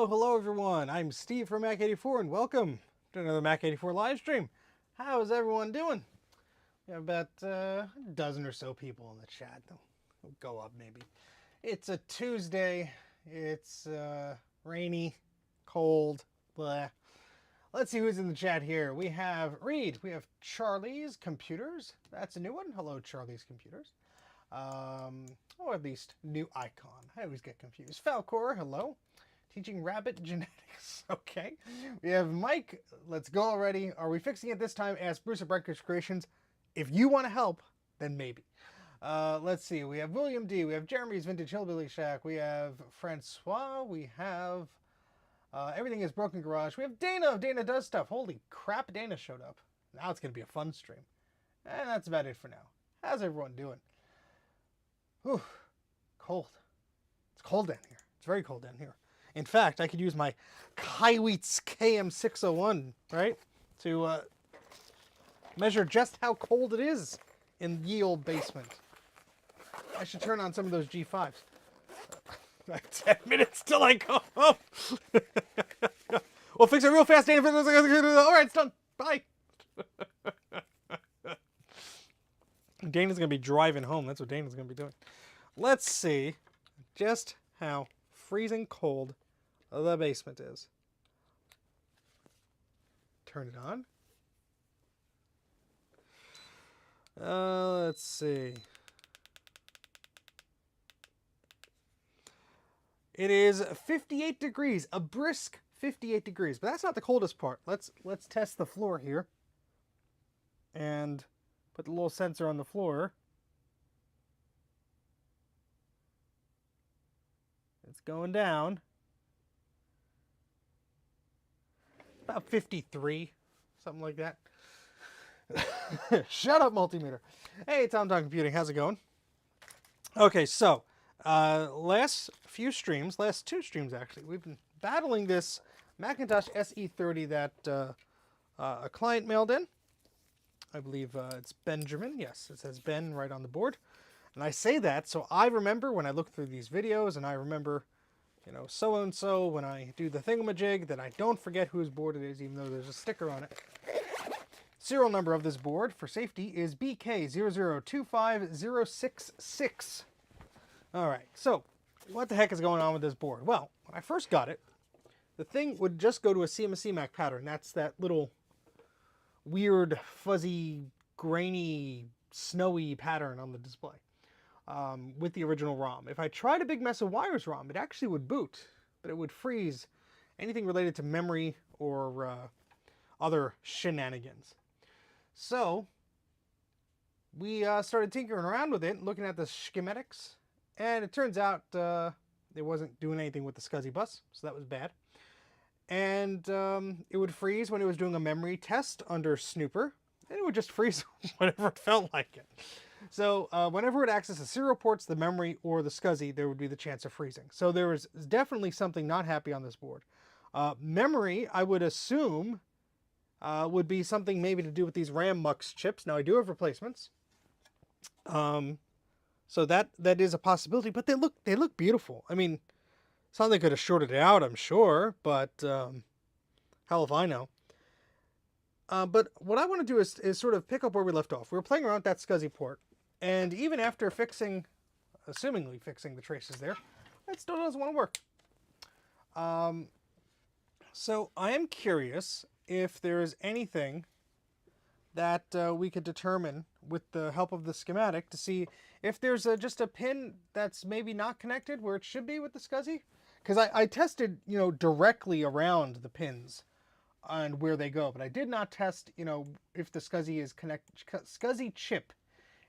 Hello everyone. I'm Steve from Mac84 and welcome to another Mac84 live stream. How's everyone doing? We have about a dozen or so people in the chat. They'll go up maybe. It's a Tuesday. It's rainy, cold, blah. Let's see who's in the chat here. We have Reed. We have Charlie's Computers. That's a new one. Hello, Charlie's Computers. Or at least new icon. I always get confused. Falcor, hello. Teaching rabbit genetics. Okay. We have Mike. Let's go already. Are we fixing it this time? Ask Bruce at Breakfast Creations. If you want to help, then maybe. Let's see. We have William D. We have Jeremy's Vintage Hillbilly Shack. We have Francois. We have Everything is Broken Garage. We have Dana. Dana Does Stuff. Holy crap, Dana showed up. Now it's going to be a fun stream. And that's about it for now. How's everyone doing? Whew. Cold. It's cold down here. It's very cold down here. In fact, I could use my Kaiweets KM601, right, to measure just how cold it is in ye old basement. I should turn on some of those G5s. 10 minutes till I go home. We'll fix it real fast, Dana. All right, it's done. Bye. Dana's going to be driving home. That's what Dana's going to be doing. Let's see just how freezing cold the basement is. Turn it on. Let's see. It is 58 degrees, a brisk 58 degrees, but that's not the coldest part. Let's test the floor here and put the little sensor on the floor. It's going down. About 53, something like that. Shut up, multimeter. Hey, Tom Computing, how's it going? Okay, so last two streams actually, we've been battling this Macintosh SE 30 that a client mailed in. I believe it's Benjamin. Yes, it says Ben right on the board. And I say that so I remember when I look through these videos, and I remember, you know, so-and-so when I do the thingamajig, that I don't forget whose board it is, even though there's a sticker on it. Serial number of this board, for safety, is BK0025066. All right, so what the heck is going on with this board? Well, when I first got it, the thing would just go to a CMSC Mac pattern. That's that little weird, fuzzy, grainy, snowy pattern on the display. With the original ROM. If I tried a big mess of wires ROM, it actually would boot, but it would freeze anything related to memory or other shenanigans. So we started tinkering around with it, looking at the schematics, and it turns out it wasn't doing anything with the Scuzzy bus, so that was bad. And it would freeze when it was doing a memory test under Snooper, and it would just freeze whenever it felt like it. So whenever it accessed the serial ports, the memory, or the Scuzzy, there would be the chance of freezing. So there was definitely something not happy on this board. Memory, I would assume, would be something maybe to do with these RAM Mux chips. Now I do have replacements, so that is a possibility. But they look beautiful. I mean, something could have shorted it out, I'm sure, but hell if I know. But what I want to do is sort of pick up where we left off. We were playing around with that Scuzzy port, and even after fixing, assumingly fixing the traces there, it still doesn't want to work. So I am curious if there is anything that we could determine with the help of the schematic to see if there's just a pin that's maybe not connected where it should be with the Scuzzy. Because I tested, you know, directly around the pins and where they go, but I did not test, you know, if the Scuzzy chip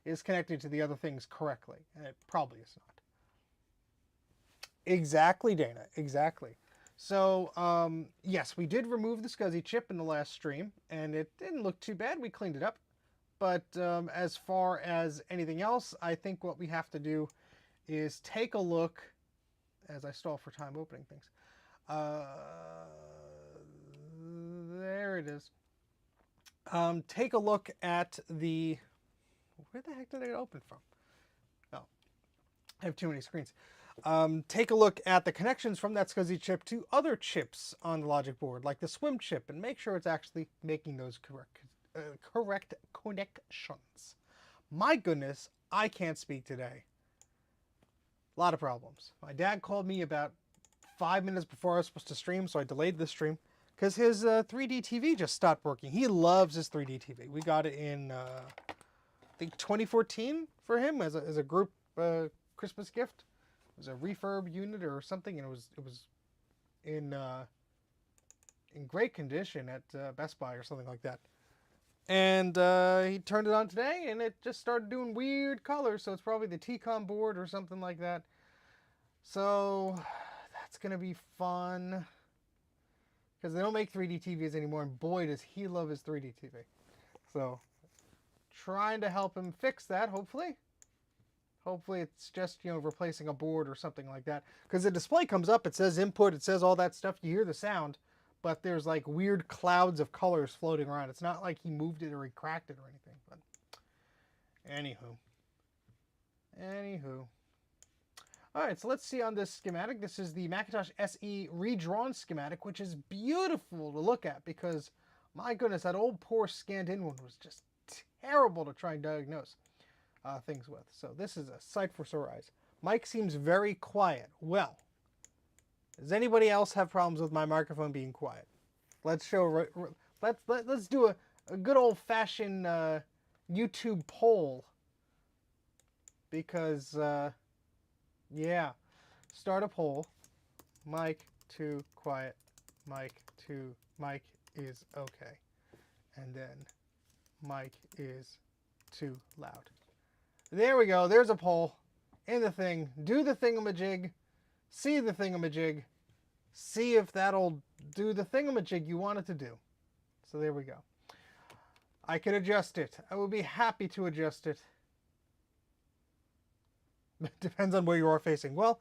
is connected to the other things correctly, and it probably is not. Exactly, Dana, exactly. So yes, we did remove the Scuzzy chip in the last stream, and it didn't look too bad. We cleaned it up, but as far as anything else, I think what we have to do is take a look, as I stall for time opening things. There it is. Take a look at the... Where the heck did it open from? Oh, I have too many screens. take a look at the connections from that Scuzzy chip to other chips on the logic board, like the swim chip, and make sure it's actually making those correct connections. My goodness, I can't speak today. A lot of problems. My dad called me about 5 minutes before I was supposed to stream, so I delayed the stream because his 3D TV just stopped working. He loves his 3D TV. We got it in, I think, 2014 for him as a group Christmas gift. It was a refurb unit or something, and it was in great condition at Best Buy or something like that. And he turned it on today, and it just started doing weird colors, so it's probably the T-Con board or something like that. So that's going to be fun, because they don't make 3D TVs anymore, and boy, does he love his 3D TV. So trying to help him fix that, hopefully. Hopefully it's just, you know, replacing a board or something like that. Because the display comes up, it says input, it says all that stuff, you hear the sound, but there's like weird clouds of colors floating around. It's not like he moved it or he cracked it or anything. But anywho. All right, so let's see on this schematic. This is the Macintosh SE redrawn schematic, which is beautiful to look at because, my goodness, that old poor scanned-in one was just terrible to try and diagnose things with. So this is a sight for sore eyes. Mike seems very quiet. Well, does anybody else have problems with my microphone being quiet? Let's show. Let's do a good old-fashioned YouTube poll because yeah, start a poll. Mike too quiet. Mike too. Mike is okay, and then Mike is too loud. There we go. There's a poll in the thing. Do the thingamajig. See the thingamajig. See if that'll do the thingamajig you want it to do. So there we go. I can adjust it. I will be happy to adjust it. Depends on where you are facing. Well,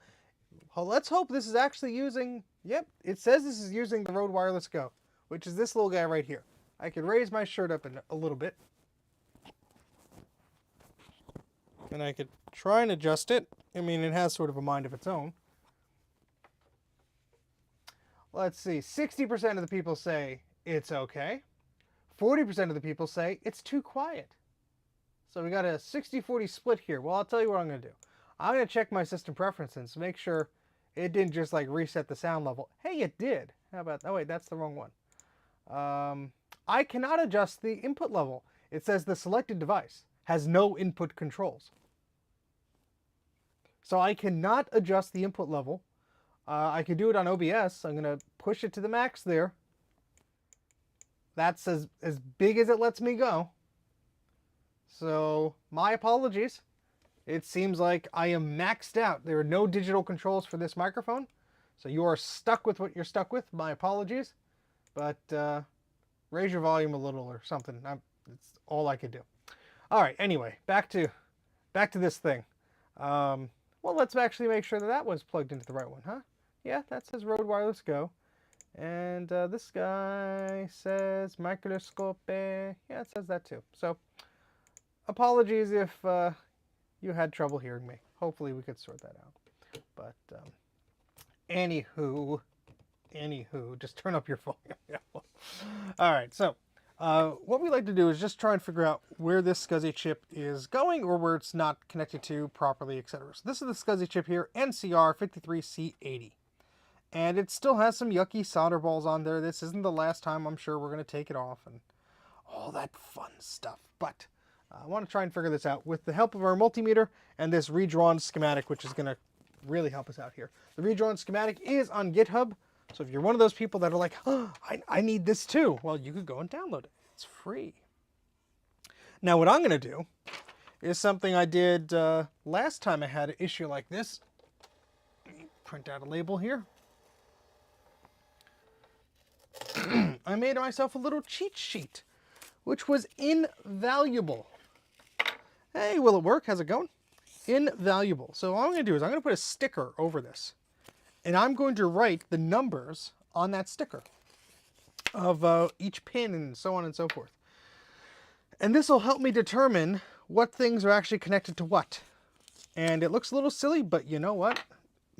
let's hope this is actually using... Yep, it says this is using the Rode Wireless Go, which is this little guy right here. I could raise my shirt up a little bit. And I could try and adjust it. I mean, it has sort of a mind of its own. Let's see. 60% of the people say it's okay. 40% of the people say it's too quiet. So we got a 60-40 split here. Well, I'll tell you what I'm going to do. I'm going to check my system preferences to make sure it didn't just like reset the sound level. Hey, it did. How about... Oh, wait, that's the wrong one. I cannot adjust the input level. It says the selected device has no input controls. So I cannot adjust the input level. I can do it on OBS. I'm going to push it to the max there. That's as big as it lets me go. So my apologies. It seems like I am maxed out. There are no digital controls for this microphone. So you are stuck with what you're stuck with. My apologies. But raise your volume a little or something. It's all I could do. All right, anyway, back to this thing. Well, let's actually make sure that was plugged into the right one, huh? Yeah, that says Rode Wireless Go. And this guy says Microscope. Yeah, it says that too. So, apologies if you had trouble hearing me. Hopefully we could sort that out. But, anywho, just turn up your volume. All right, so what we like to do is just try and figure out where this Scuzzy chip is going or where it's not connected to properly, etc. So this is the Scuzzy chip here, NCR53C80. And it still has some yucky solder balls on there. This isn't the last time I'm sure we're going to take it off and all that fun stuff. But I want to try and figure this out with the help of our multimeter and this redrawn schematic, which is going to really help us out here. The redrawn schematic is on GitHub. So if you're one of those people that are like, oh, I need this too, well, you could go and download it. It's free. Now what I'm going to do is something I did last time I had an issue like this. Let me print out a label here. I made myself a little cheat sheet, which was invaluable. Hey, will it work? How's it going? Invaluable. So all I'm going to do is I'm going to put a sticker over this. And I'm going to write the numbers on that sticker of each pin and so on and so forth. And this will help me determine what things are actually connected to what. And it looks a little silly, but you know what?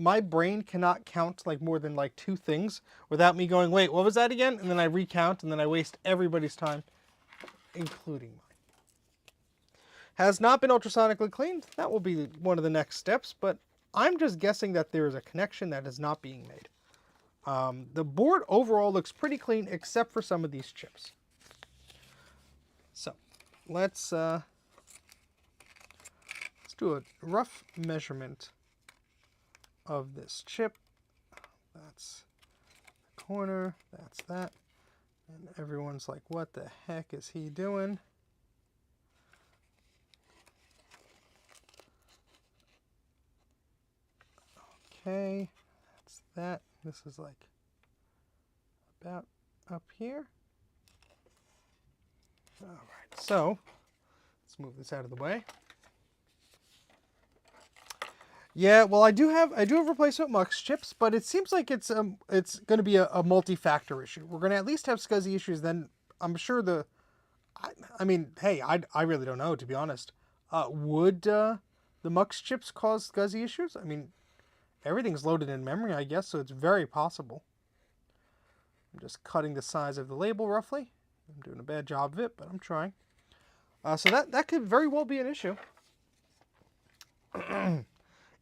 my brain cannot count like more than like 2 things without me going, wait, what was that again? And then I recount, and then I waste everybody's time, including mine. Has not been ultrasonically cleaned. That will be one of the next steps, but I'm just guessing that there is a connection that is not being made. The board overall looks pretty clean, except for some of these chips. So let's do a rough measurement of this chip. That's the corner, that's that. And everyone's like, what the heck is he doing? Okay, that's that. This is like about up here. All right, so let's move this out of the way. Yeah, well, I do have replacement mux chips, but it seems like it's going to be a multi-factor issue. We're going to at least have Scuzzy issues. Then I'm sure I mean, hey, I really don't know, to be honest. Would the mux chips cause Scuzzy issues? I mean, everything's loaded in memory, I guess, so it's very possible. I'm just cutting the size of the label roughly. I'm doing a bad job of it, but I'm trying. So that could very well be an issue.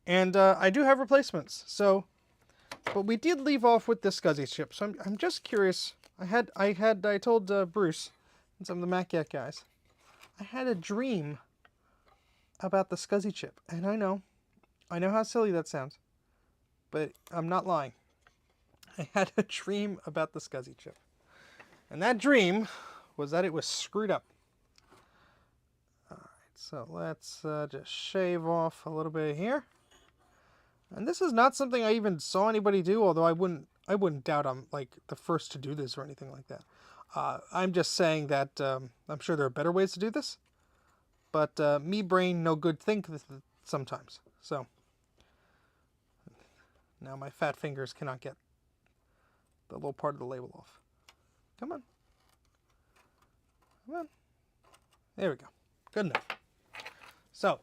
And I do have replacements. So, but we did leave off with the Scuzzy chip. So I'm just curious. I told Bruce and some of the MacGet guys, I had a dream about the Scuzzy chip, and I know how silly that sounds, but I'm not lying. I had a dream about the Scuzzy chip, and that dream was that it was screwed up. All right, so let's just shave off a little bit here. And this is not something I even saw anybody do, although I wouldn't doubt I'm like the first to do this or anything like that. I'm just saying that I'm sure there are better ways to do this, but me brain no good think sometimes. So now my fat fingers cannot get the little part of the label off. Come on. Come on. There we go. Good enough. So,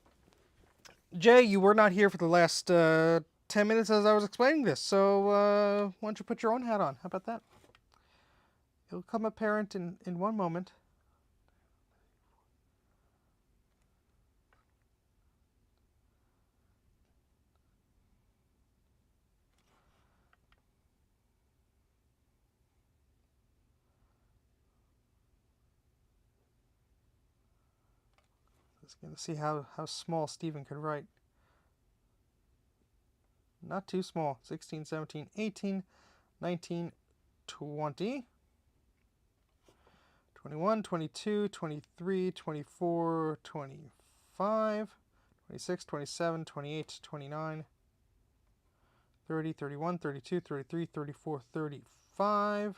Jay, you were not here for the last 10 minutes as I was explaining this, so why don't you put your own hat on? How about that? It'll come apparent in one moment. Just going to see how small Stephen could write. Not too small. 16, 17, 18, 19, 20, 21, 22, 23, 24, 25, 26, 27, 28, 29, 30, 31, 32, 33, 34, 35.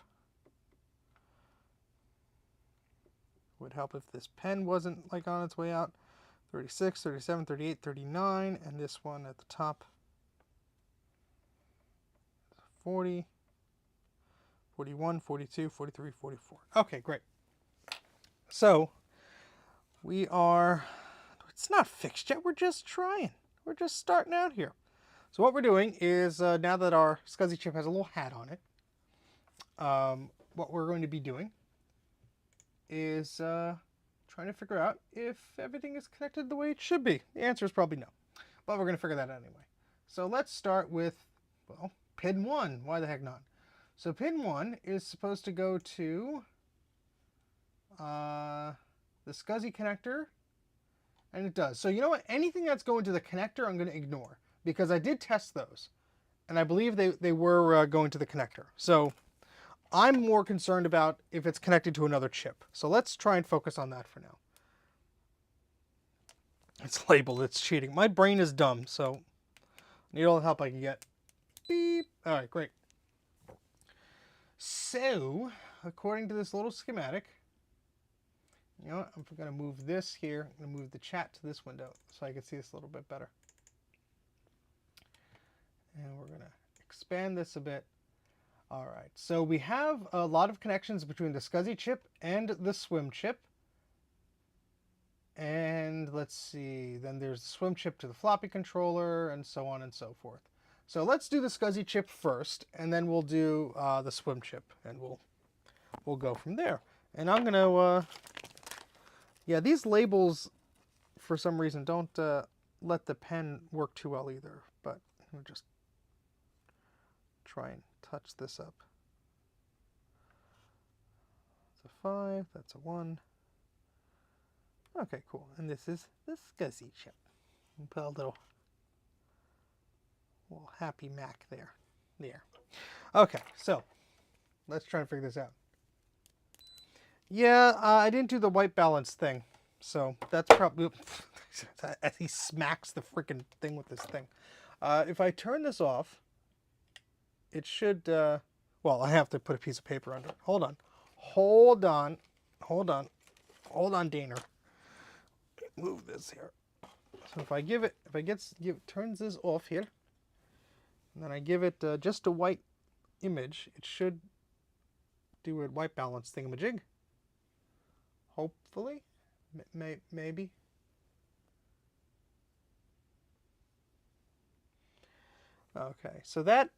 Would help if this pen wasn't like on its way out. 36, 37, 38, 39, and this one at the top. 40, 41, 42, 43, 44. Okay, great. So, we are, it's not fixed yet, we're just trying. We're just starting out here. So what we're doing is, now that our Scuzzy chip has a little hat on it, what we're going to be doing is trying to figure out if everything is connected the way it should be. The answer is probably no, but we're going to figure that out anyway. So let's start with, well, pin 1. Why the heck not? So pin 1 is supposed to go to the Scuzzy connector, and it does. So you know what? Anything that's going to the connector, I'm going to ignore, because I did test those, and I believe they were going to the connector. So I'm more concerned about if it's connected to another chip. So let's try and focus on that for now. It's labeled, it's cheating. My brain is dumb, so I need all the help I can get. Beep. All right, great. So, according to this little schematic, you know what? I'm going to move this here. I'm going to move the chat to this window so I can see this a little bit better. And we're going to expand this a bit. All right, so we have a lot of connections between the Scuzzy chip and the Swim chip. And let's see, then there's the Swim chip to the floppy controller and so on and so forth. So let's do the Scuzzy chip first, and then we'll do the swim chip, and we'll go from there. And I'm gonna, yeah, these labels for some reason don't let the pen work too well either. But we'll just try and touch this up. That's a 5. That's a 1. Okay, cool. And this is the Scuzzy chip. Put a little happy Mac there. There. Okay, so let's try and figure this out. Yeah, I didn't do the white balance thing, so that's probably as he smacks the freaking thing with this thing. If I turn this off, it should. Well, I have to put a piece of paper under it. Hold on, hold on, hold on, hold on, Dana. Move this here. So if I give it, turns this off here, and then I give it just a white image, it should do a white balance thingamajig. Hopefully, maybe. Okay, so that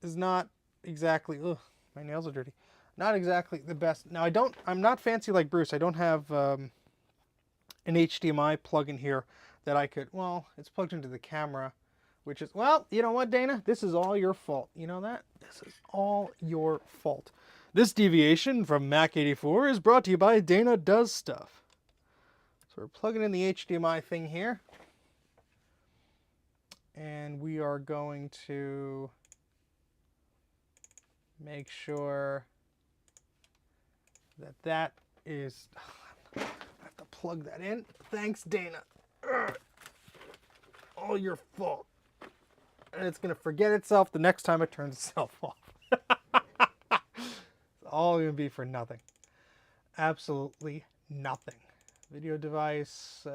is not exactly. Ugh, my nails are dirty. Not exactly the best. Now I'm not fancy like Bruce. I don't have an HDMI plug in here that I could. Well, it's plugged into the camera, which is, well, you know what, Dana? This is all your fault. You know that? This is all your fault. This deviation from Mac84 is brought to you by Dana Does Stuff. So we're plugging in the HDMI thing here. And we are going to make sure that that is... I have to plug that in. Thanks, Dana. Ugh. All your fault. And it's going to forget itself the next time it turns itself off. It's all going to be for nothing. Absolutely nothing. Video device. This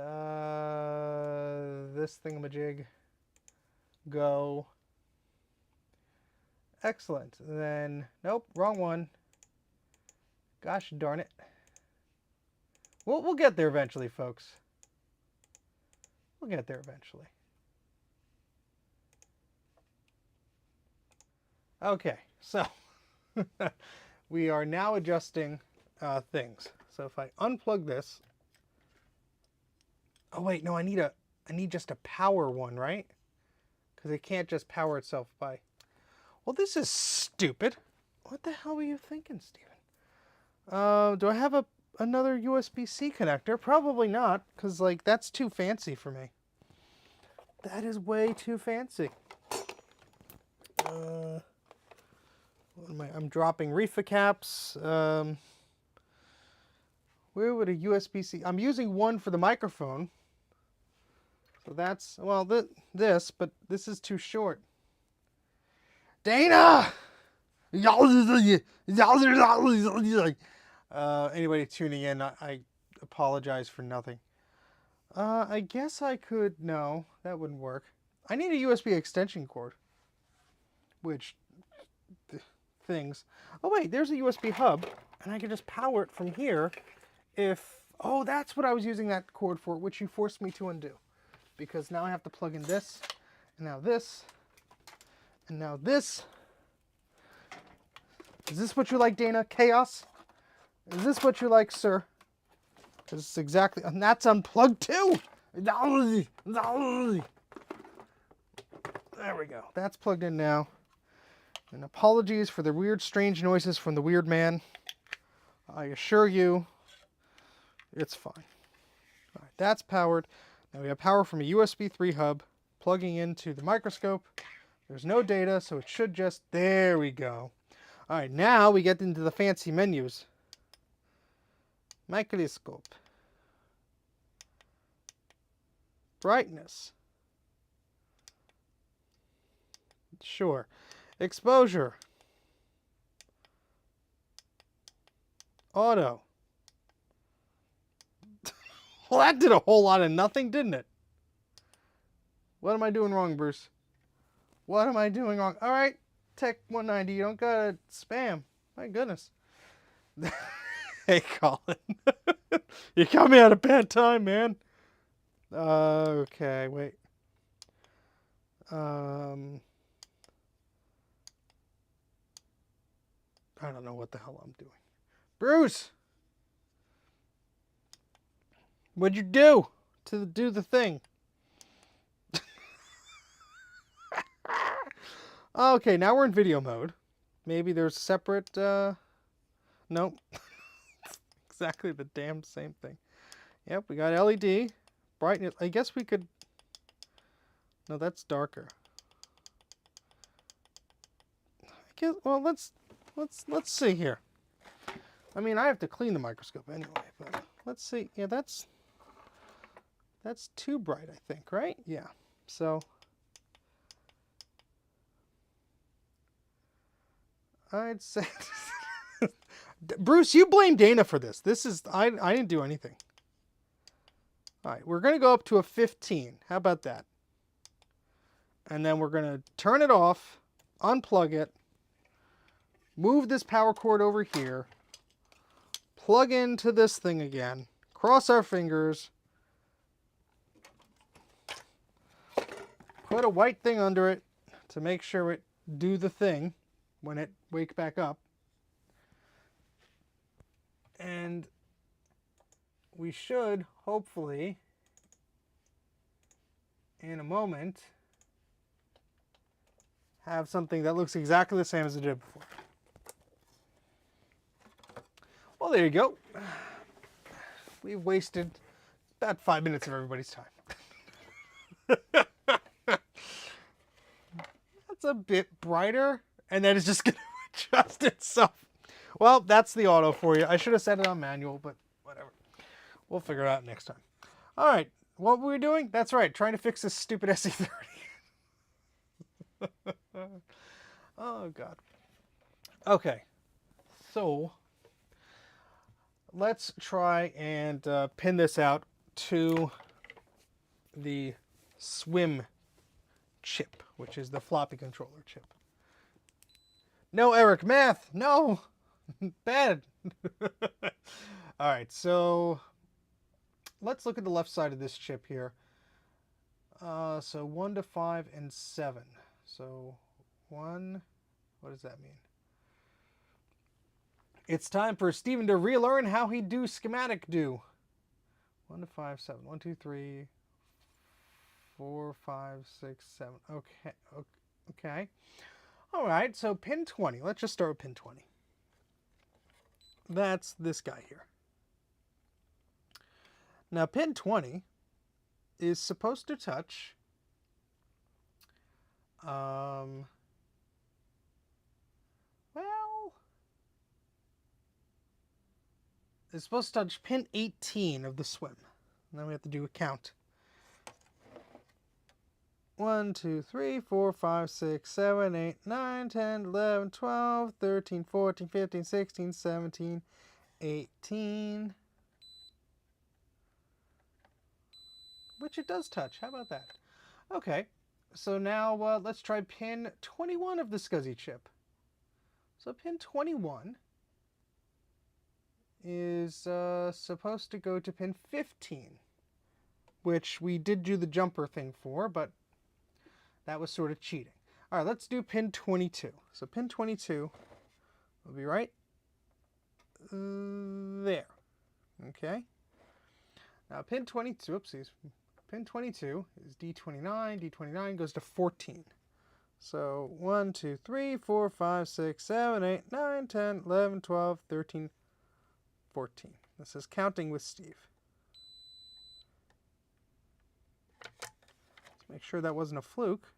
thingamajig. Go. Excellent. Then, nope, wrong one. Gosh darn it. We'll get there eventually, folks. We'll get there eventually. Okay, so we are now adjusting things. So if I unplug this, oh wait, no, I need just a power one, right? Because it can't just power itself by. Well, this is stupid. What the hell were you thinking, Steven? Do I have another USB-C connector? Probably not, because like that's too fancy for me. That is way too fancy. What am I'm dropping reefer caps. Where would a USB-C? I'm using one for the microphone. So that's, well, this, but this is too short. Dana! Anybody tuning in, I apologize for nothing. I guess I could, no, that wouldn't work. I need a USB extension cord. Which, things. Oh wait, there's a USB hub, and I can just power it from here if, oh, that's what I was using that cord for, which you forced me to undo. Because now I have to plug in this, and now this, and now this. Is this what you like, Dana? Chaos? Is this what you like, sir? Because it's exactly, and that's unplugged too! There we go. That's plugged in now. And apologies for the weird, strange noises from the weird man. I assure you, it's fine. All right, that's powered. Now we have power from a USB 3 hub plugging into the microscope. There's no data, so it should just, there we go. All right, now we get into the fancy menus. Microscope. Brightness. Sure. Exposure. Auto. Well, that did a whole lot of nothing, didn't it? What am I doing wrong, Bruce? What am I doing wrong? All right, Tech 190, you don't gotta spam. My goodness. Hey, Colin. You got me at a bad time, man. Okay, wait. I don't know what the hell I'm doing. Bruce! What'd you do to do the thing? Okay, now we're in video mode. Maybe there's separate, nope. Exactly the damn same thing. Yep, we got LED. Brightness, I guess we could, no, that's darker. I guess, well, let's see here. I mean, I have to clean the microscope anyway, but let's see. Yeah, that's too bright, I think, right? Yeah. So I'd say Bruce, you blame Dana for this. This is I didn't do anything. All right, we're going to go up to a 15. How about that? And then we're going to turn it off, unplug it, move this power cord over here, plug into this thing again, cross our fingers, put a white thing under it to make sure it do the thing when it wake back up. And we should, hopefully, in a moment, have something that looks exactly the same as it did before. Well, there you go. We've wasted about 5 minutes of everybody's time. That's a bit brighter, and then it's just going to adjust itself. Well, that's the auto for you. I should have set it on manual, but whatever. We'll figure it out next time. All right, what were we doing? That's right, trying to fix this stupid SE30. Oh, God. Okay, so let's try and pin this out to the swim chip, which is the floppy controller chip. No, Eric, math, no, bad. All right, so let's look at the left side of this chip here. So 1 to 5 and 7. So 1, what does that mean? It's time for Steven to relearn how he do schematic do. 1 to 5, 7. 1, 2, 3, 4, 5, 6, 7. Okay. Okay. All right. So pin 20. Let's just start with pin 20. That's this guy here. Now pin 20 is supposed to touch it's supposed to touch pin 18 of the swim. And then we have to do a count. 1, 2, 3, 4, 5, 6, 7, 8, 9, 10, 11, 12, 13, 14, 15, 16, 17, 18. Which it does touch. How about that? Okay. So now let's try pin 21 of the Scuzzy chip. So pin 21 is supposed to go to pin 15, which we did do the jumper thing for, but that was sort of cheating. All right, let's do pin 22. So pin 22 will be right there. Okay. Now pin 22, oopsies. Pin 22 is D29. D29 goes to 14. So 1, 2, 3, 4, 5, 6, 7, 8, 9, 10, 11, 12, 13, 14. This is counting with Steve. Let's make sure that wasn't a fluke.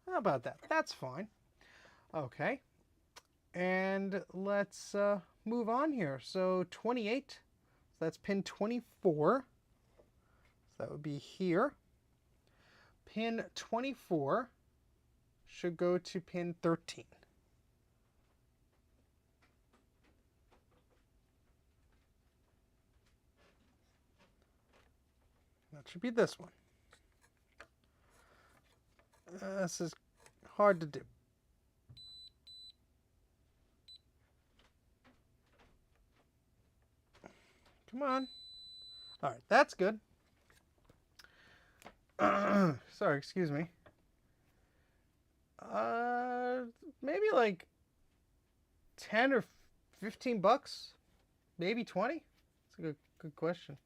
How about that? That's fine. Okay. And let's move on here. So 28, so that's pin 24. So that would be here. Pin 24 should go to pin 13. That should be this one. This is hard to do. Come on. All right, that's good. Sorry, excuse me. Maybe like 10 or 15 bucks, maybe 20. It's a good question.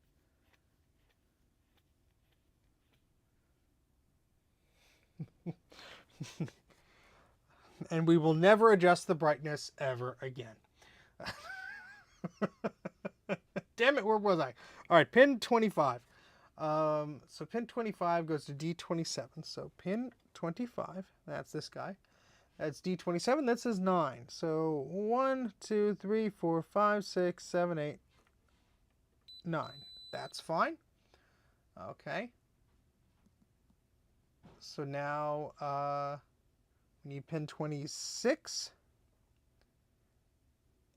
And we will never adjust the brightness ever again. Damn it, where was I? All right, pin 25. So pin 25 goes to D27. So pin 25, that's this guy. That's D27, that says 9. So 1, 2, 3, 4, 5, 6, 7, 8, 9. That's fine. Okay. So now we need pin 26.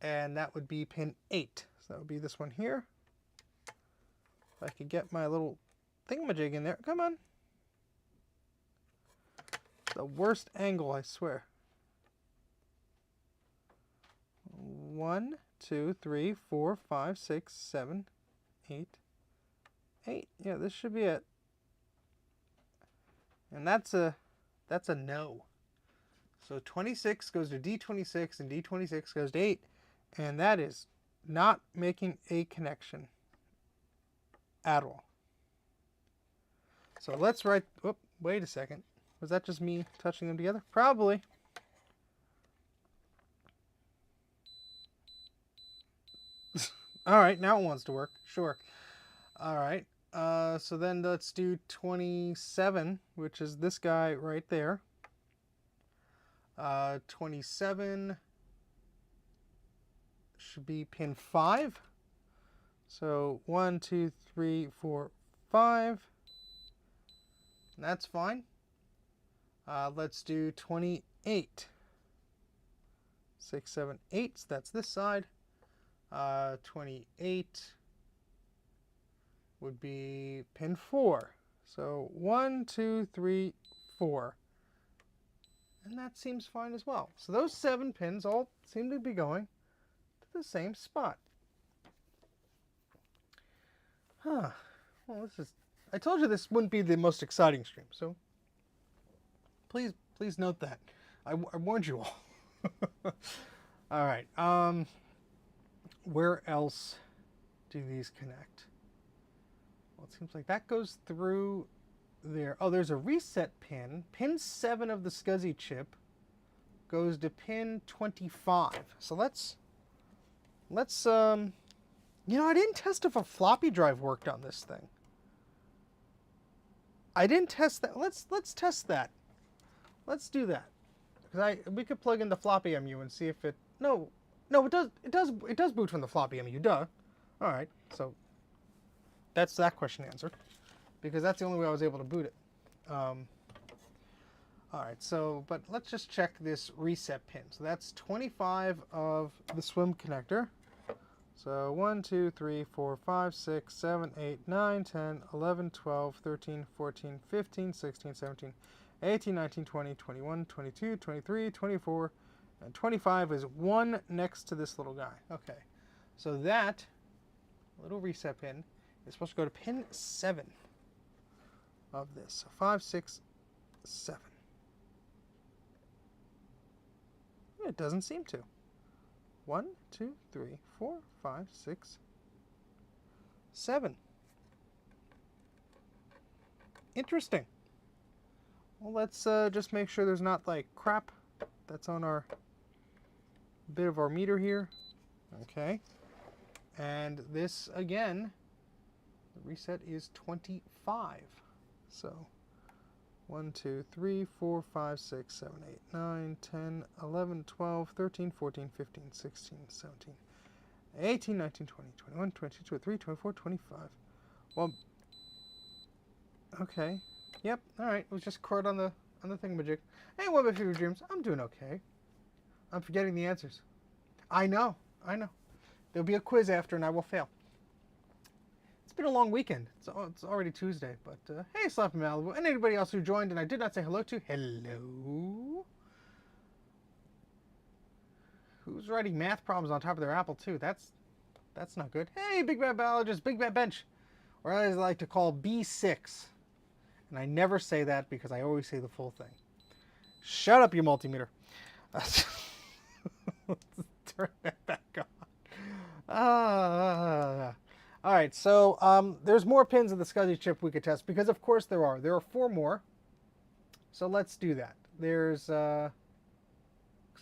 And that would be pin 8. So that would be this one here. If I could get my little thingamajig in there. Come on. The worst angle, I swear. 1, 2, 3, 4, 5, 6, 7, 8, 8. Yeah, this should be it. And that's a no. So 26 goes to D26 and D26 goes to 8. And that is not making a connection at all. So let's write, whoop, wait a second. Was that just me touching them together? Probably. All right, now it wants to work. Sure. All right. So then let's do 27, which is this guy right there. 27 should be pin 5. So 1, 2, 3, 4, 5. And that's fine. Let's do 28. 6, 7, 8. So that's this side. 28 would be pin 4. So 1, 2, 3, 4. And that seems fine as well. So those 7 pins all seem to be going to the same spot. Huh. Well, this is... I told you this wouldn't be the most exciting stream, so please note that. I warned you all. All right. Where else do these connect? Well, it seems like that goes through there. Oh, there's a reset pin. Pin 7 of the Scuzzy chip goes to pin 25. So let's you know, I didn't test if a floppy drive worked on this thing. I didn't test that. Let's test that. Let's do that. Because we could plug in the floppy MU and see if it... No, it does boot from the floppy MU, duh. All right, so that's that question answered. Because that's the only way I was able to boot it. All right, so, but let's just check this reset pin. So that's 25 of the swim connector. So 1, 2, 3, 4, 5, 6, 7, 8, 9, 10, 11, 12, 13, 14, 15, 16, 17, 18, 19, 20, 21, 22, 23, 24, and 25 is 1 next to this little guy. Okay, so that little reset pin is supposed to go to pin 7 of this. So 5, 6, 7. It doesn't seem to. 1, 2, 3, 4, 5, 6, 7. Interesting. Well, let's just make sure there's not like crap that's on our bit of our meter here. Okay. And this again, the reset is 25. So 1, 2, 3, 4, 5, 6, 7, 8, 9, 10, 11, 12, 13, 14, 15, 16, 17, 18, 19, 20, 21, 22, 23, 24, 25. Well, okay. Yep, alright. It was just caught on the thingamajig. Hey, what about your dreams? I'm doing okay. I'm forgetting the answers. I know. There'll be a quiz after and I will fail. It's been a long weekend. It's already Tuesday, but hey, Slappy Malibu, and anybody else who joined and I did not say hello to, hello. Who's writing math problems on top of their Apple II? That's not good. Hey, Big Bad Biologist, Big Bad Bench, or as I like to call B6. And I never say that because I always say the full thing. Shut up, you multimeter. Let's turn that back on. All right, so there's more pins in the Scuzzy chip we could test, because of course there are. There are 4 more. So let's do that. There's looks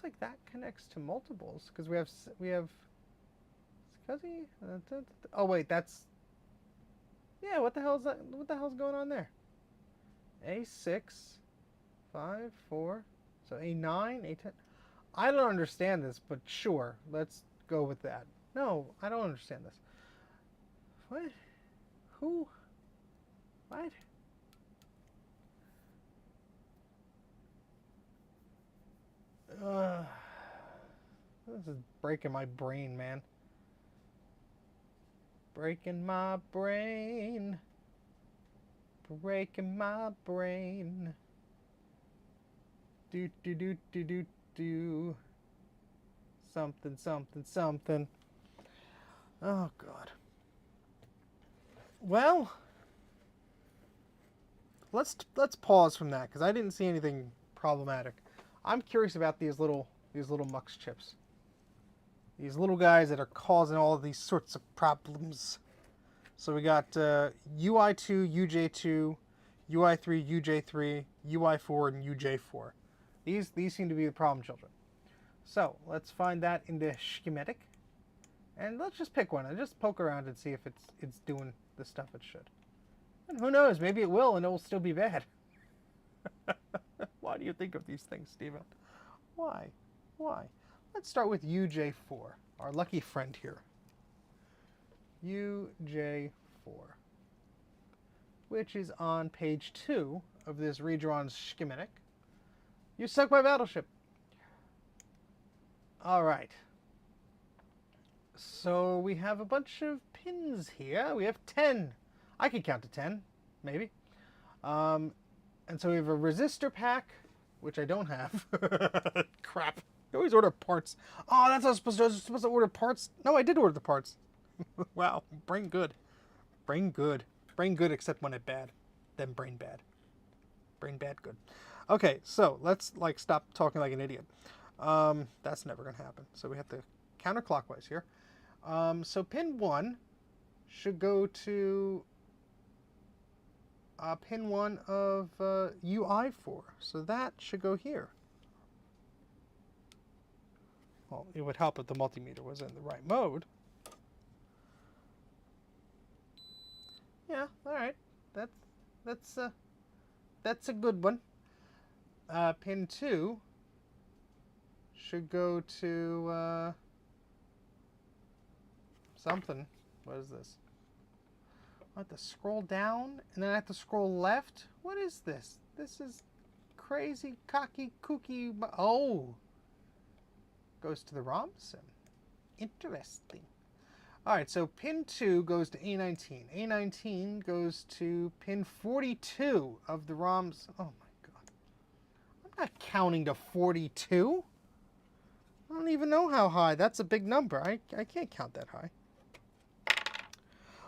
like that connects to multiples, because we have Scuzzy. Oh wait, that's, yeah. What the hell is that? What the hell's going on there? A6, 5, 4. So A9, A10. I don't understand this, but sure, let's go with that. No, I don't understand this. What? Who? What? This is breaking my brain, man. Breaking my brain. Breaking my brain. Do do do do do do. Something, something, something. Oh God. Well, let's pause from that, because I didn't see anything problematic. I'm curious about these little mux chips. These little guys that are causing all of these sorts of problems. So we got UI2, UJ2, UI3, UJ3, UI4, and UJ4. These seem to be the problem children. So let's find that in the schematic, and let's just pick one and just poke around and see if it's doing the stuff it should. And who knows? Maybe it will, and it will still be bad. Why do you think of these things, Steven? Why? Why? Let's start with UJ4, our lucky friend here. UJ4, which is on page 2 of this redrawn schematic. You sunk my battleship. All right. So we have a bunch of pins here. We have 10. I can count to 10, maybe. And so we have a resistor pack, which I don't have. Crap. You always order parts. Oh, that's not supposed to. I was supposed to order parts. No, I did order the parts. Wow. Brain good. Brain good. Brain good except when it's bad. Then brain bad. Brain bad good. Okay, so let's stop talking like an idiot. That's never going to happen. So we have to counterclockwise here. So pin 1 should go to pin 1 of UI4. So that should go here. Well, it would help if the multimeter was in the right mode. Yeah, all right. That's a good one. Pin 2 should go to something. What is this? I have to scroll down, and then I have to scroll left? What is this? This is crazy, cocky, kooky. Oh! Goes to the ROM sim. Interesting. Alright, so pin 2 goes to A19. A19 goes to pin 42 of the ROMs. Oh my God. I'm not counting to 42. I don't even know how high. That's a big number. I can't count that high.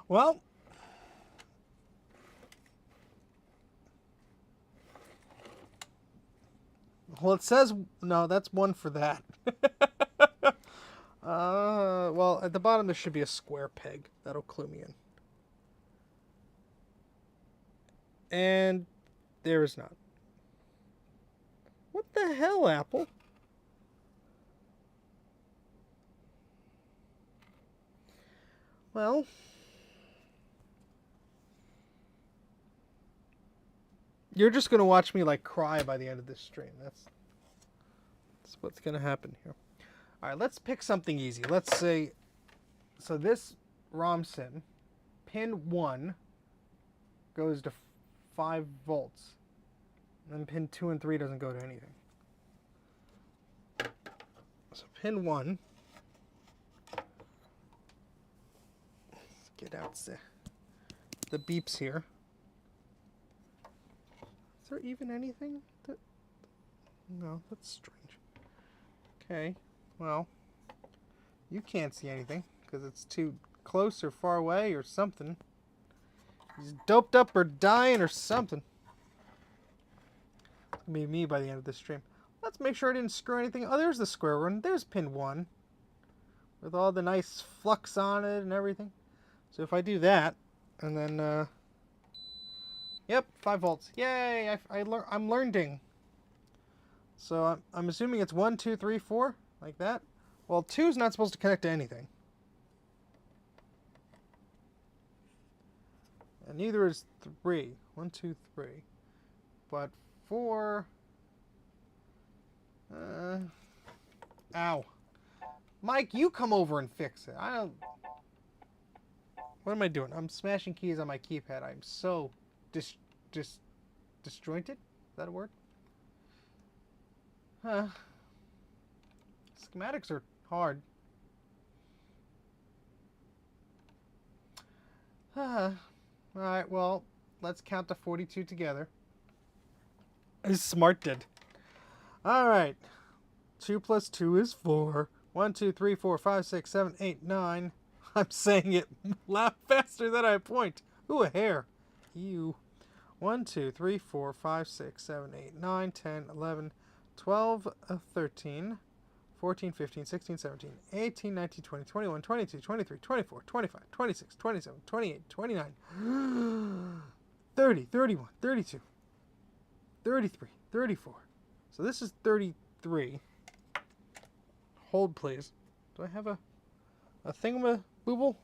Well, it says, no, that's 1 for that. Well, at the bottom there should be a square peg. That'll clue me in. And there is not. What the hell, Apple? Well, you're just going to watch me cry by the end of this stream. That's what's going to happen here. All right, let's pick something easy. Let's say, so this ROM sim, pin 1 goes to 5 volts. And then pin 2 and 3 doesn't go to anything. So pin 1, let's get out the beeps here. Is there even anything? No, that's strange. Okay. Well, you can't see anything because it's too close or far away or something. He's doped up or dying or something. Be me by the end of this stream. Let's make sure I didn't screw anything. Oh, there's the square one. There's pin 1. With all the nice flux on it and everything. So if I do that, and then, yep, 5 volts. Yay! I'm learning. So I'm assuming it's 1, 2, 3, 4, like that. Well, 2 is not supposed to connect to anything. And neither is 3. 1, 2, 3. But 4... ow. Mike, you come over and fix it. I don't... What am I doing? I'm smashing keys on my keypad. I'm so disjointed? Is that a word? Huh. Schematics are hard. Alright, well, let's count to 42 together. As Smart did. Alright. 2 plus 2 is 4. 1, 2, 3, 4, 5, 6, 7, 8, 9. I'm saying it loud faster than I point. Ooh, a hair. Ew. 1, 2, 3, 4, 5, 6, 7, 8, 9, 10, 11, 12, 13, 14, 15, 16, 17, 18, 19, 20, 21, 22, 23, 24, 25, 26, 27, 28, 29, 30, 31, 32, 33, 34. So this is 33. Hold, please. Do I have a thingamabooble?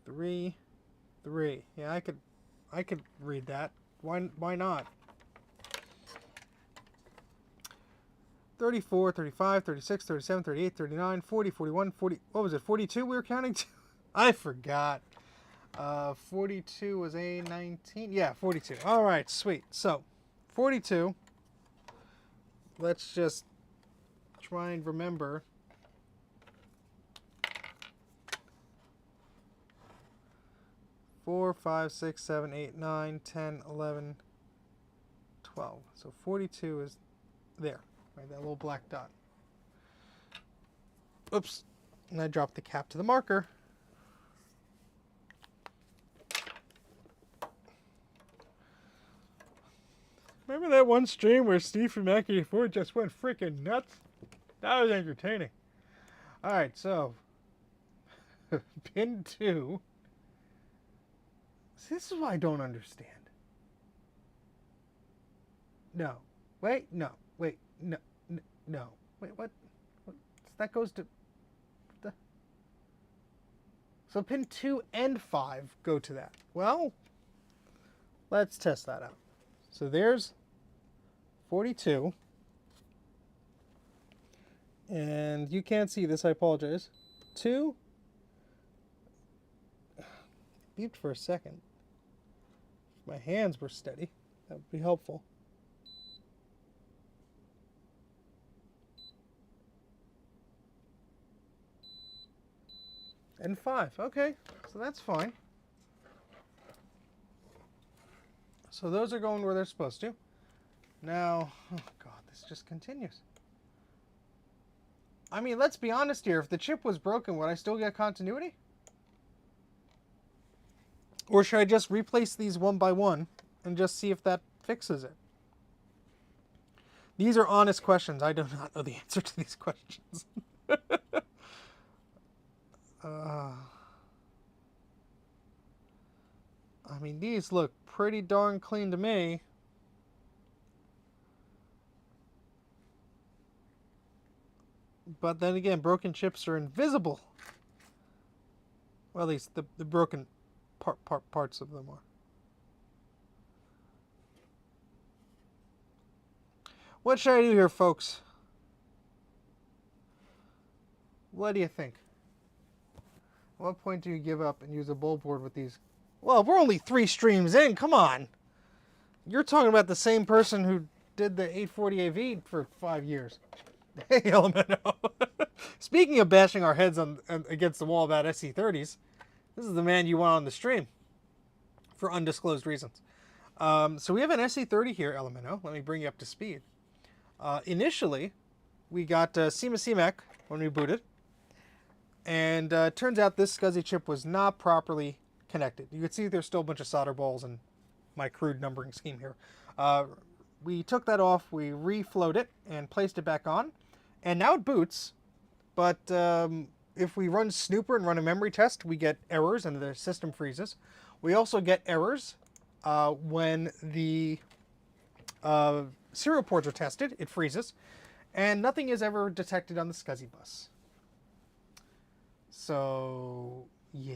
Three. Yeah, I could read that. Why not? 34, 35, 36, 37, 38, 39, 40, 41, 40. What was it? 42 we were counting to? I forgot. 42 was A19. Yeah, 42. All right, sweet. So, 42. Let's just try and remember. Four, 5, 6, 7, 8, 9, 10, 11, 12. So 42 is there. Right, that little black dot. Oops. And I dropped the cap to the marker. Remember that one stream where Steve from Mac84 just went freaking nuts? That was entertaining. Alright, so pin 2. See, this is what I don't understand. No. Wait, no. Wait, no. No. Wait, what? That goes to... So pin 2 and 5 go to that. Well, let's test that out. So there's 42. And you can't see this, I apologize. 2. Beeped for a second. If my hands were steady, that would be helpful. And 5. Okay, so that's fine. So those are going where they're supposed to. Now, oh God, this just continues. I mean, let's be honest here. If the chip was broken, would I still get continuity? Or should I just replace these one by one and just see if that fixes it? These are honest questions. I do not know the answer to these questions. I mean, these look pretty darn clean to me. But then again, broken chips are invisible. Well, at least the broken parts of them are. What should I do here, folks? What do you think? At what point do you give up and use a bulb board with these? Well, we're only 3 streams in. Come on. You're talking about the same person who did the 840 AV for 5 years. Hey, Elemento. Speaking of bashing our heads against the wall about SC30s, this is the man you want on the stream for undisclosed reasons. So we have an SC30 here, Elemento. Let me bring you up to speed. Initially, we got CMAC when we booted. And turns out this Scuzzy chip was not properly connected. You can see there's still a bunch of solder balls and my crude numbering scheme here. We took that off, we reflowed it and placed it back on, and now it boots. But if we run Snooper and run a memory test, we get errors and the system freezes. We also get errors when the serial ports are tested, it freezes, and nothing is ever detected on the Scuzzy bus. So, yeah.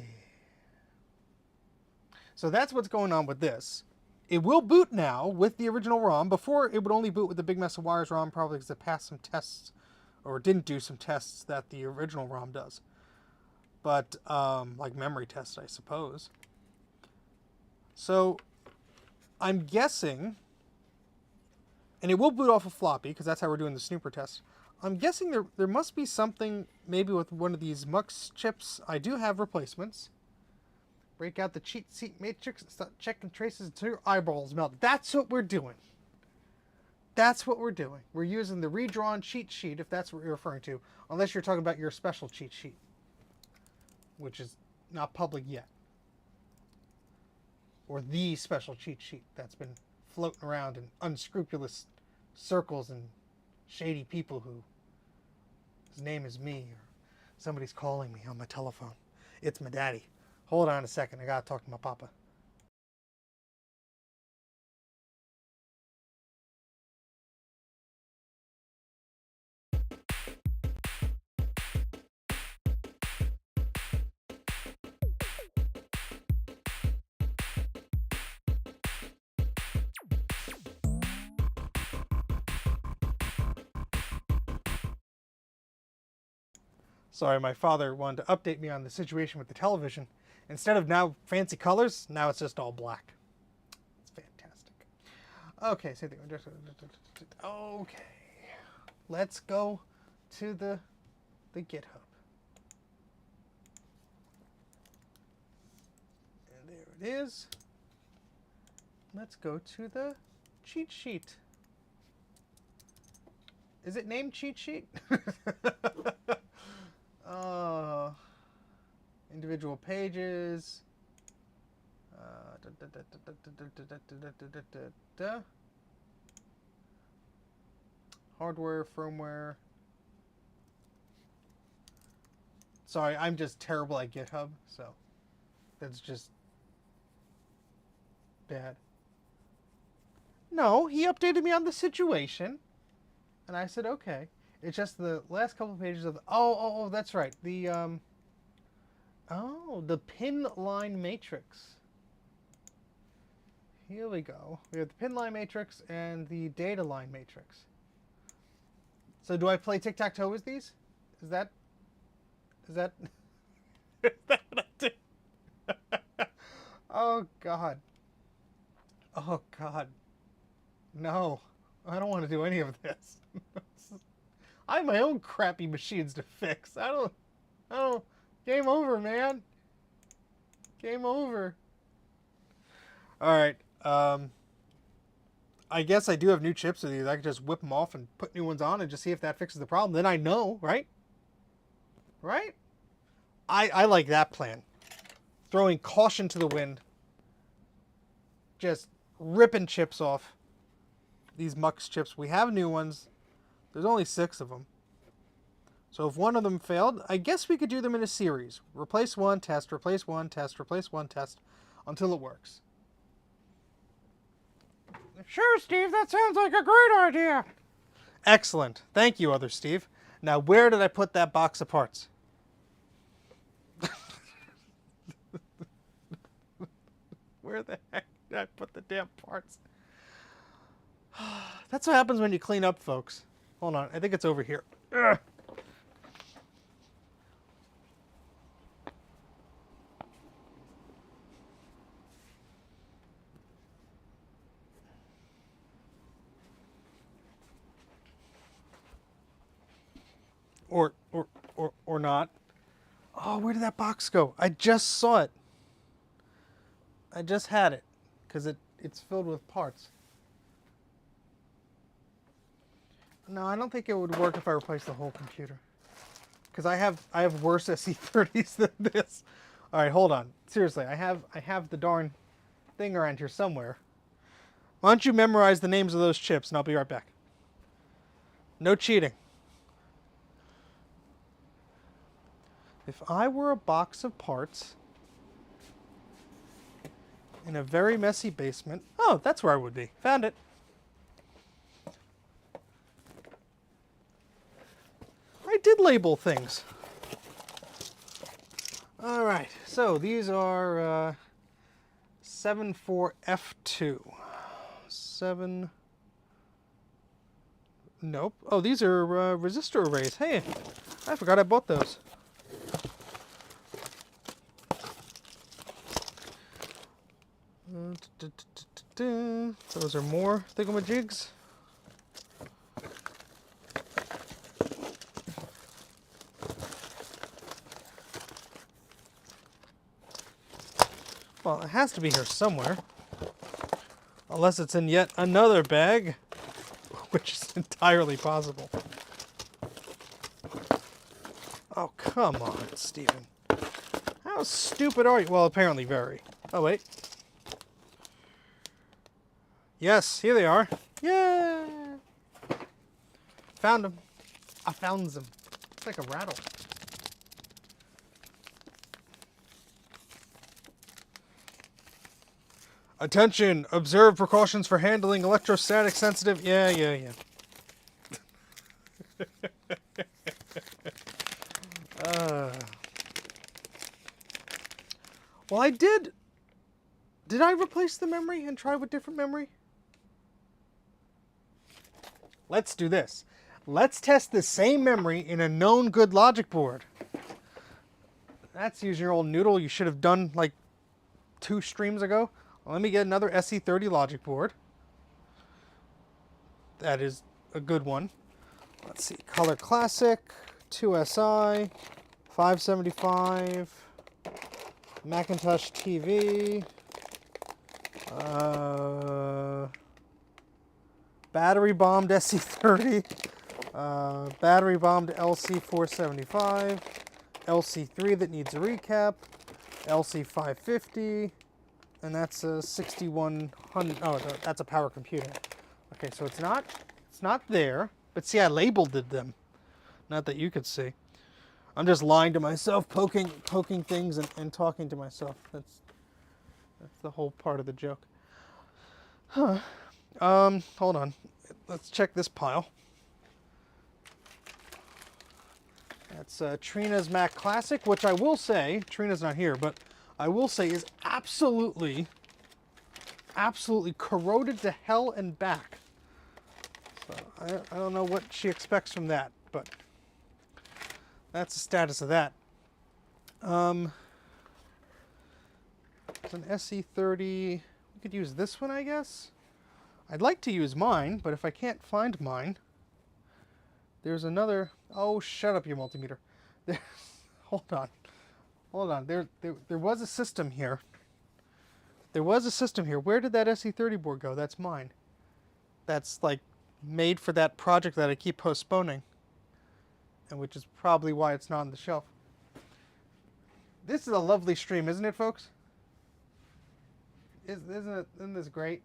So that's what's going on with this. It will boot now with the original ROM. Before, it would only boot with the Big Mess of Wires ROM, probably because it passed some tests, or didn't do some tests that the original ROM does. But, like memory tests, I suppose. So, I'm guessing, and it will boot off a floppy, because that's how we're doing the Snooper test. I'm guessing there must be something, maybe with one of these MUX chips. I do have replacements. Break out the cheat sheet matrix and start checking traces until your eyeballs melt. That's what we're doing. That's what we're doing. We're using the redrawn cheat sheet, if that's what you're referring to. Unless you're talking about your special cheat sheet, which is not public yet. Or the special cheat sheet that's been floating around in unscrupulous circles and shady people whose name is me, or somebody's calling me on my telephone. It's my daddy. Hold on a second, I gotta talk to my papa. Sorry, my father wanted to update me on the situation with the television. Instead of now fancy colors, now it's just all black. It's fantastic. Okay, same thing. Okay, let's go to the GitHub. And there it is. Let's go to the cheat sheet. Is it named cheat sheet? Individual pages. Hardware, firmware. Sorry, I'm just terrible at GitHub, so that's just bad. No, he updated me on the situation, and I said okay. It's just the last couple of pages of the, oh, that's right. The the pin line matrix. Here we go. We have the pin line matrix and the data line matrix. So do I play tic-tac-toe with these? Is that is that what I do? Oh God. Oh God. No. I don't want to do any of this. I have my own crappy machines to fix. I don't, game over, man. Game over. Alright, I guess I do have new chips of these. I can just whip them off and put new ones on and just see if that fixes the problem. Then I know, right? Right? I like that plan. Throwing caution to the wind. Just ripping chips off. These MUX chips. We have new ones. There's only 6 of them. So if one of them failed, I guess we could do them in a series. Replace one, test, replace one, test, replace one, test, until it works. Sure, Steve, that sounds like a great idea. Excellent. Thank you, other Steve. Now, where did I put that box of parts? Where the heck did I put the damn parts? That's what happens when you clean up, folks. Hold on, I think it's over here. Ugh. Or not. Oh, where did that box go? I just saw it. I just had it because it's filled with parts. No, I don't think it would work if I replaced the whole computer. Because I have worse SE30s than this. All right, hold on. seriously, I have the darn thing around here somewhere. Why don't you memorize the names of those chips and I'll be right back. No cheating. If I were a box of parts in a very messy basement... Oh, that's where I would be. Found it. I did label things. All right, so these are 74F2. 7... Nope. Oh, these are resistor arrays. Hey, I forgot I bought those. Those are more thingamajigs. Well, it has to be here somewhere. Unless it's in yet another bag, which is entirely possible. Oh, come on, Stephen. How stupid are you? Well, apparently very. Oh, wait. Yes, here they are. Yeah! Found them. I found them. It's like a rattle. Attention! Observe precautions for handling electrostatic sensitive... Yeah. Well, I did... Did I replace the memory and try with different memory? Let's do this. Let's test the same memory in a known good logic board. That's using your old noodle you should have done like 2 streams ago. Well, let me get another SE30 logic board. That is a good one. Let's see. Color Classic, 2SI, 575, Macintosh TV, battery bombed SE30, battery bombed LC475, LC3 that needs a recap, LC550, and that's a 6100. Oh, that's a power computer. Okay, so it's not there, but see, I labeled them. Not that you could see. I'm just lying to myself, poking things and talking to myself. That's the whole part of the joke. Huh. Hold on. Let's check this pile. That's Trina's Mac Classic, which I will say, Trina's not here, but I will say is absolutely corroded to hell and back. So I don't know what she expects from that, but that's the status of that. It's an SE30. We could use this one, I guess. I'd like to use mine, but if I can't find mine, there's another. Oh, shut up, you multimeter. Hold on. There was a system here. Where did that SE30 board go? That's mine. That's like made for that project that I keep postponing, and which is probably why it's not on the shelf. This is a lovely stream, isn't it, folks? Isn't this great?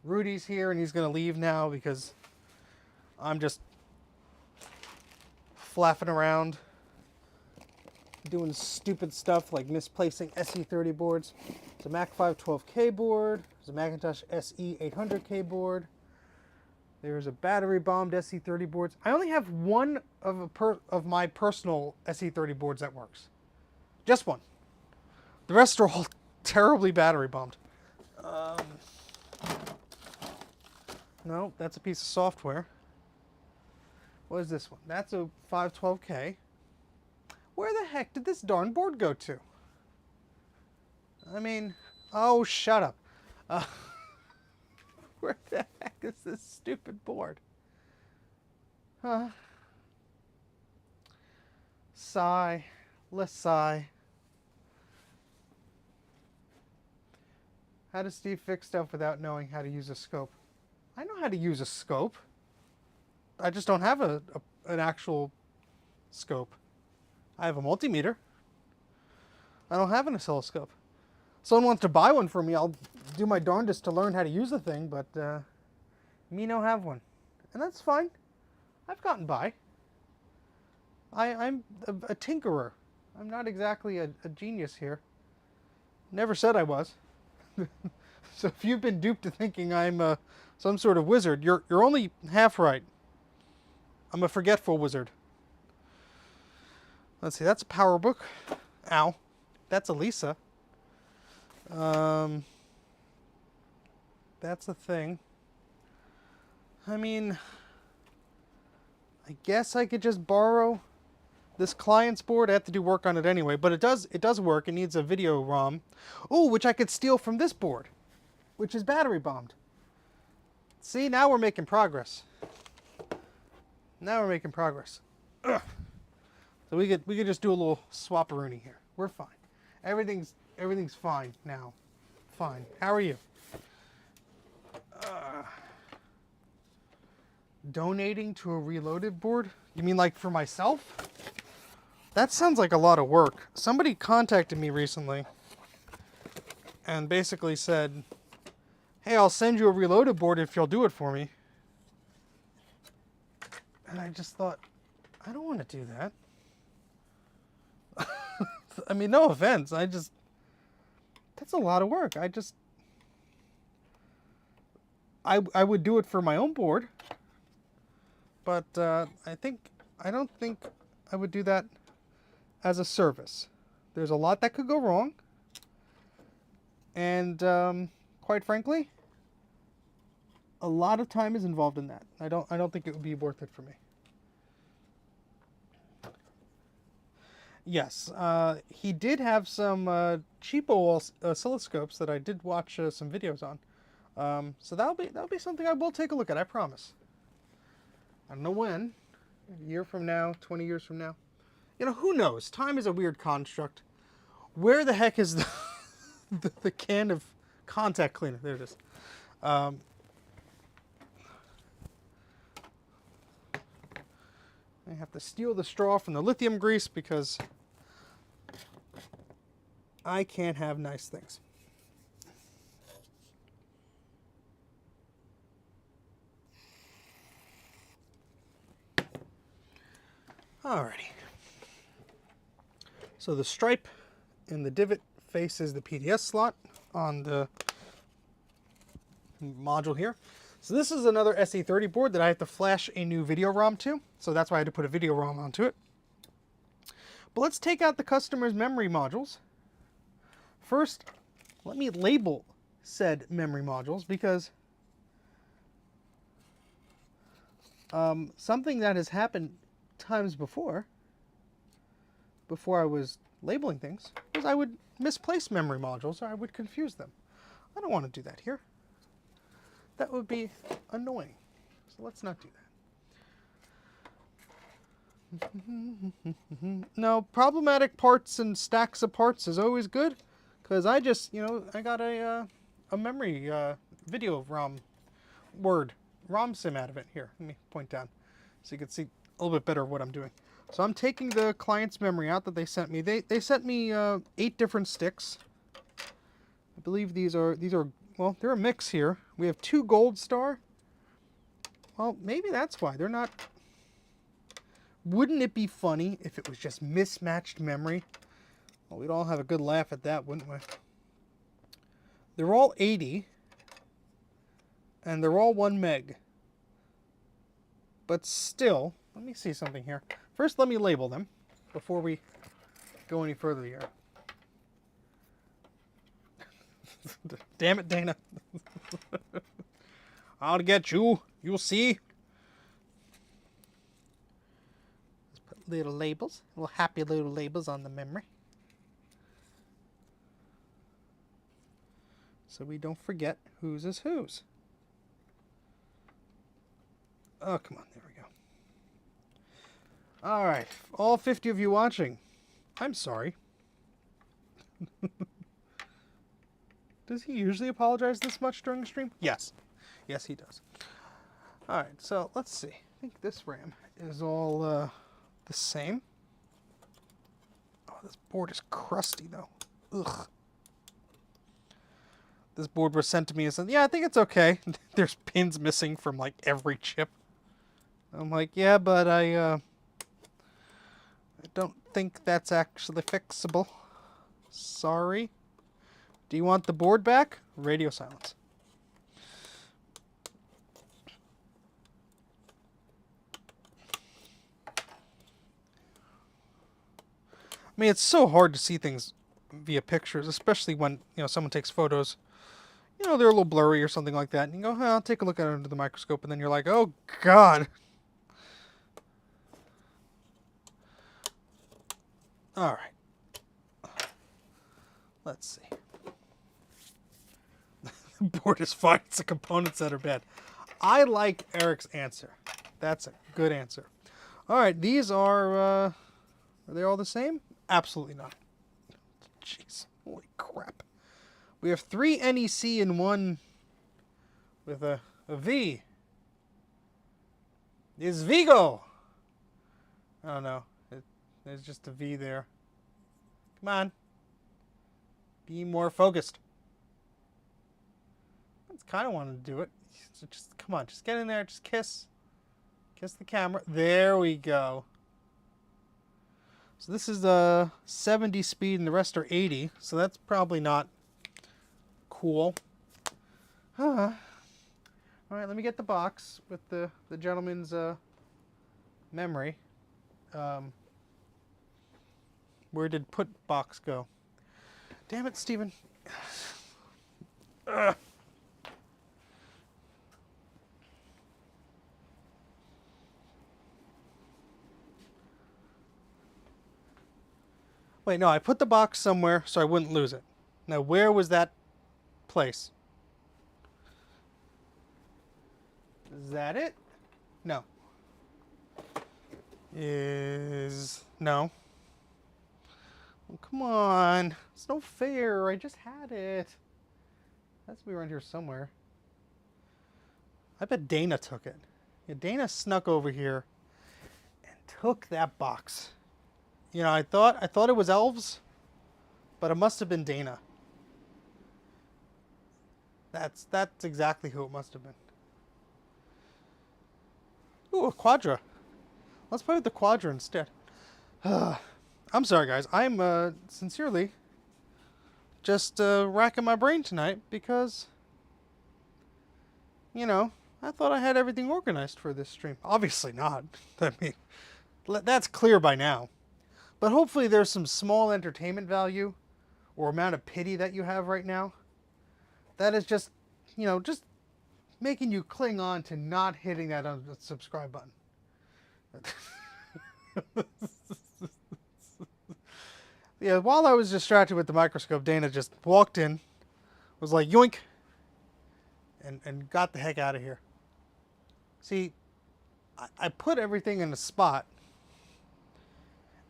Rudy's here, and he's going to leave now because I'm just flapping around doing stupid stuff like misplacing SE30 boards. It's a Mac 512K board. There's a Macintosh SE 800K board. There's a battery bombed SE30 boards. I only have one of my personal SE30 boards that works. Just one. The rest are all terribly battery bombed. No, that's a piece of software. What is this one? That's a 512K. Where the heck did this darn board go to? I mean, oh, shut up. Where the heck is this stupid board? Huh? Sigh. Let's sigh. How does Steve fix stuff without knowing how to use a scope? I know how to use a scope. I just don't have an actual scope. I have a multimeter. I don't have an oscilloscope. someone wants to buy one for me, I'll do my darndest to learn how to use the thing, but me no have one. And that's fine. I've gotten by. I'm a tinkerer. I'm not exactly a genius here. Never said I was. So if you've been duped to thinking I'm some sort of wizard, you're only half right. I'm a forgetful wizard. Let's see, that's a power book. Ow. That's a Lisa. That's a thing. I mean, I guess I could just borrow this client's board. I have to do work on it anyway, but it does work. It needs a video ROM. Oh, which I could steal from this board, which is battery bombed. See, now we're making progress. Now we're making progress. Ugh. So we could just do a little swap-a-rooney here. We're fine. Everything's fine now. Fine. How are you? Donating to a reloaded board? You mean like for myself? That sounds like a lot of work. Somebody contacted me recently and basically said, hey, I'll send you a reloaded board if you'll do it for me. And I just thought, I don't want to do that. I mean, no offense. That's a lot of work. I would do it for my own board. But I don't think I would do that as a service. There's a lot that could go wrong. And quite frankly, a lot of time is involved in that. I don't think it would be worth it for me. Yes, he did have some cheapo oscilloscopes that I did watch some videos on. So that'll be something I will take a look at. I promise. I don't know when. A year from now, 20 years from now. You know, who knows? Time is a weird construct. Where the heck is the can of contact cleaner? There it is. I have to steal the straw from the lithium grease because I can't have nice things. Alrighty. So the stripe in the divot faces the PDS slot on the module here. So this is another SE30 board that I have to flash a new video ROM to. So that's why I had to put a video ROM onto it. But let's take out the customer's memory modules. First, let me label said memory modules because something that has happened times before I was labeling things, was I would misplace memory modules or I would confuse them. I don't want to do that here. That would be annoying. So let's not do that. No, problematic parts and stacks of parts is always good because I just, I got a memory video ROM sim out of it. Here, let me point down so you can see a little bit better what I'm doing. So I'm taking the client's memory out that they sent me. They sent me 8 different sticks. I believe these are well, they're a mix here. We have 2 Gold Star. Well, maybe that's why they're not. Wouldn't it be funny if it was just mismatched memory? Well, we'd all have a good laugh at that, wouldn't we? They're all 80 and they're all 1 meg. But still, let me see something here. First, let me label them before we go any further here. Damn it, Dana. I'll get you. You'll see. Let's put little labels, little happy little labels on the memory. So we don't forget whose is whose. Oh, come on. There we go. All right. All 50 of you watching, I'm sorry. Does he usually apologize this much during the stream? Yes. Yes, he does. All right. So let's see. I think this RAM is all the same. Oh, this board is crusty, though. Ugh. this board was sent to me and said, yeah, I think it's okay. There's pins missing from like every chip. I'm like, yeah, but I don't think that's actually fixable. Sorry. Do you want the board back? Radio silence. I mean, it's so hard to see things via pictures, especially when, you know, someone takes photos. You know, they're a little blurry or something like that. And you go, oh, I'll take a look at it under the microscope. And then you're like, oh, God. All right. Let's see. The board is fine. It's the components that are bad. I like Eric's answer. That's a good answer. All right. These are they all the same? Absolutely not. Jeez. Holy crap. We have 3 NEC in one with a V. Is Vigo? I don't know. There's just a V there. Come on. Be more focused. I just kind of wanted to do it. So just come on. Just get in there. Just kiss. Kiss the camera. There we go. So this is 70 speed and the rest are 80. So that's probably not cool. All right, let me get the box with the gentleman's memory. Where did put box go? Damn it, Steven. Wait, no, I put the box somewhere so I wouldn't lose it. Now, where was that place? Is that it? No. No. Oh, come on. It's no fair. I just had it. It has to be around here somewhere. I bet Dana took it. Yeah, Dana snuck over here and took that box. You know, I thought it was elves, but it must have been Dana. That's exactly who it must have been. Ooh, a Quadra. Let's play with the Quadra instead. I'm sorry, guys. I'm sincerely just racking my brain tonight because, you know, I thought I had everything organized for this stream. Obviously not. I mean, that's clear by now. But hopefully there's some small entertainment value or amount of pity that you have right now. That is just, you know, just making you cling on to not hitting that unsubscribe button. Yeah, while I was distracted with the microscope, Dana just walked in, was like, yoink, and got the heck out of here. See, I put everything in a spot,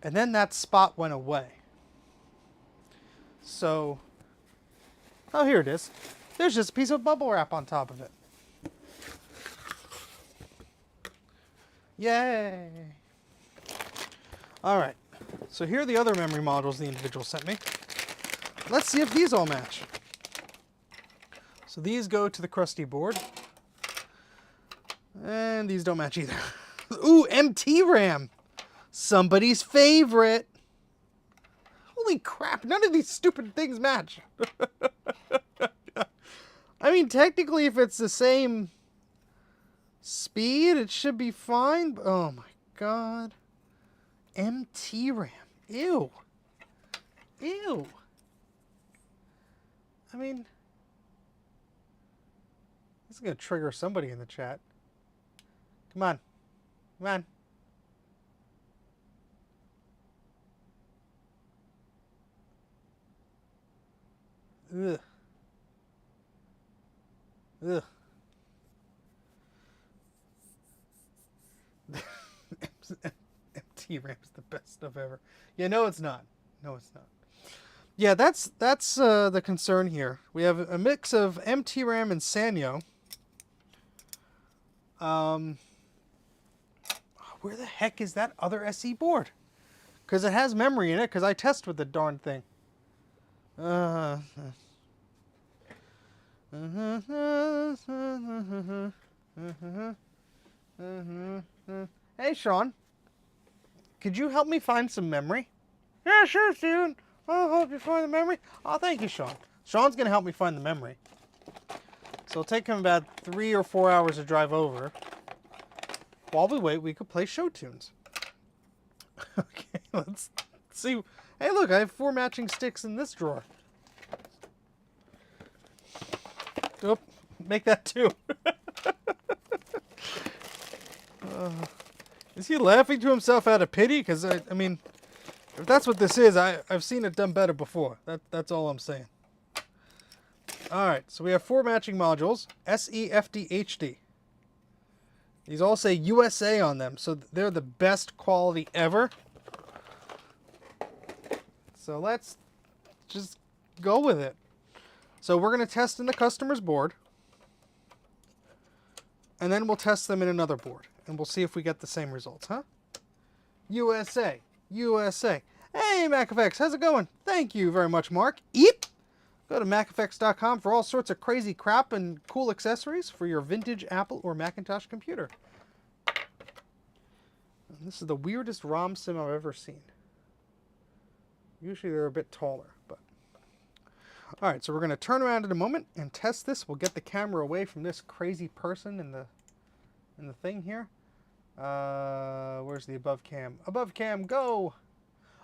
and then that spot went away. So, oh, here it is. There's just a piece of bubble wrap on top of it. Yay! All right, so here are the other memory modules the individual sent me. Let's see if these all match. So these go to the crusty board. And these don't match either. Ooh, MT RAM! Somebody's favorite! Holy crap, none of these stupid things match. I mean, technically, if it's the same speed, it should be fine. Oh my god. MT RAM. Ew. Ew. I mean, this is going to trigger somebody in the chat. Come on. Come on. Ugh. Ugh. MT RAM's the best stuff ever. Yeah, no, it's not. No, it's not. Yeah, that's the concern here. We have a mix of MT RAM and Sanyo. Where the heck is that other SE board? Because it has memory in it, because I test with the darn thing. Hey, Sean, could you help me find some memory? Yeah, sure, Steven. I'll help you find the memory. Oh, thank you, Sean. Sean's going to help me find the memory. So it'll take him about 3 or 4 hours to drive over. While we wait, we could play show tunes. Okay, let's see. Hey, look, I have 4 matching sticks in this drawer. Oh, make that 2. Is he laughing to himself out of pity? Because, I mean, if that's what this is, I've seen it done better before. That's all I'm saying. All right, so we have 4 matching modules, SE, FD, HD. These all say USA on them, so they're the best quality ever. So let's just go with it. So we're going to test in the customer's board, and then we'll test them in another board, and we'll see if we get the same results, huh? USA, USA. Hey, MacFX, how's it going? Thank you very much, Mark. Eep! Go to MacFX.com for all sorts of crazy crap and cool accessories for your vintage Apple or Macintosh computer. And this is the weirdest ROM sim I've ever seen. Usually they're a bit taller, but... Alright, so we're going to turn around in a moment and test this. We'll get the camera away from this crazy person in the thing here. Where's the above cam? Above cam, go!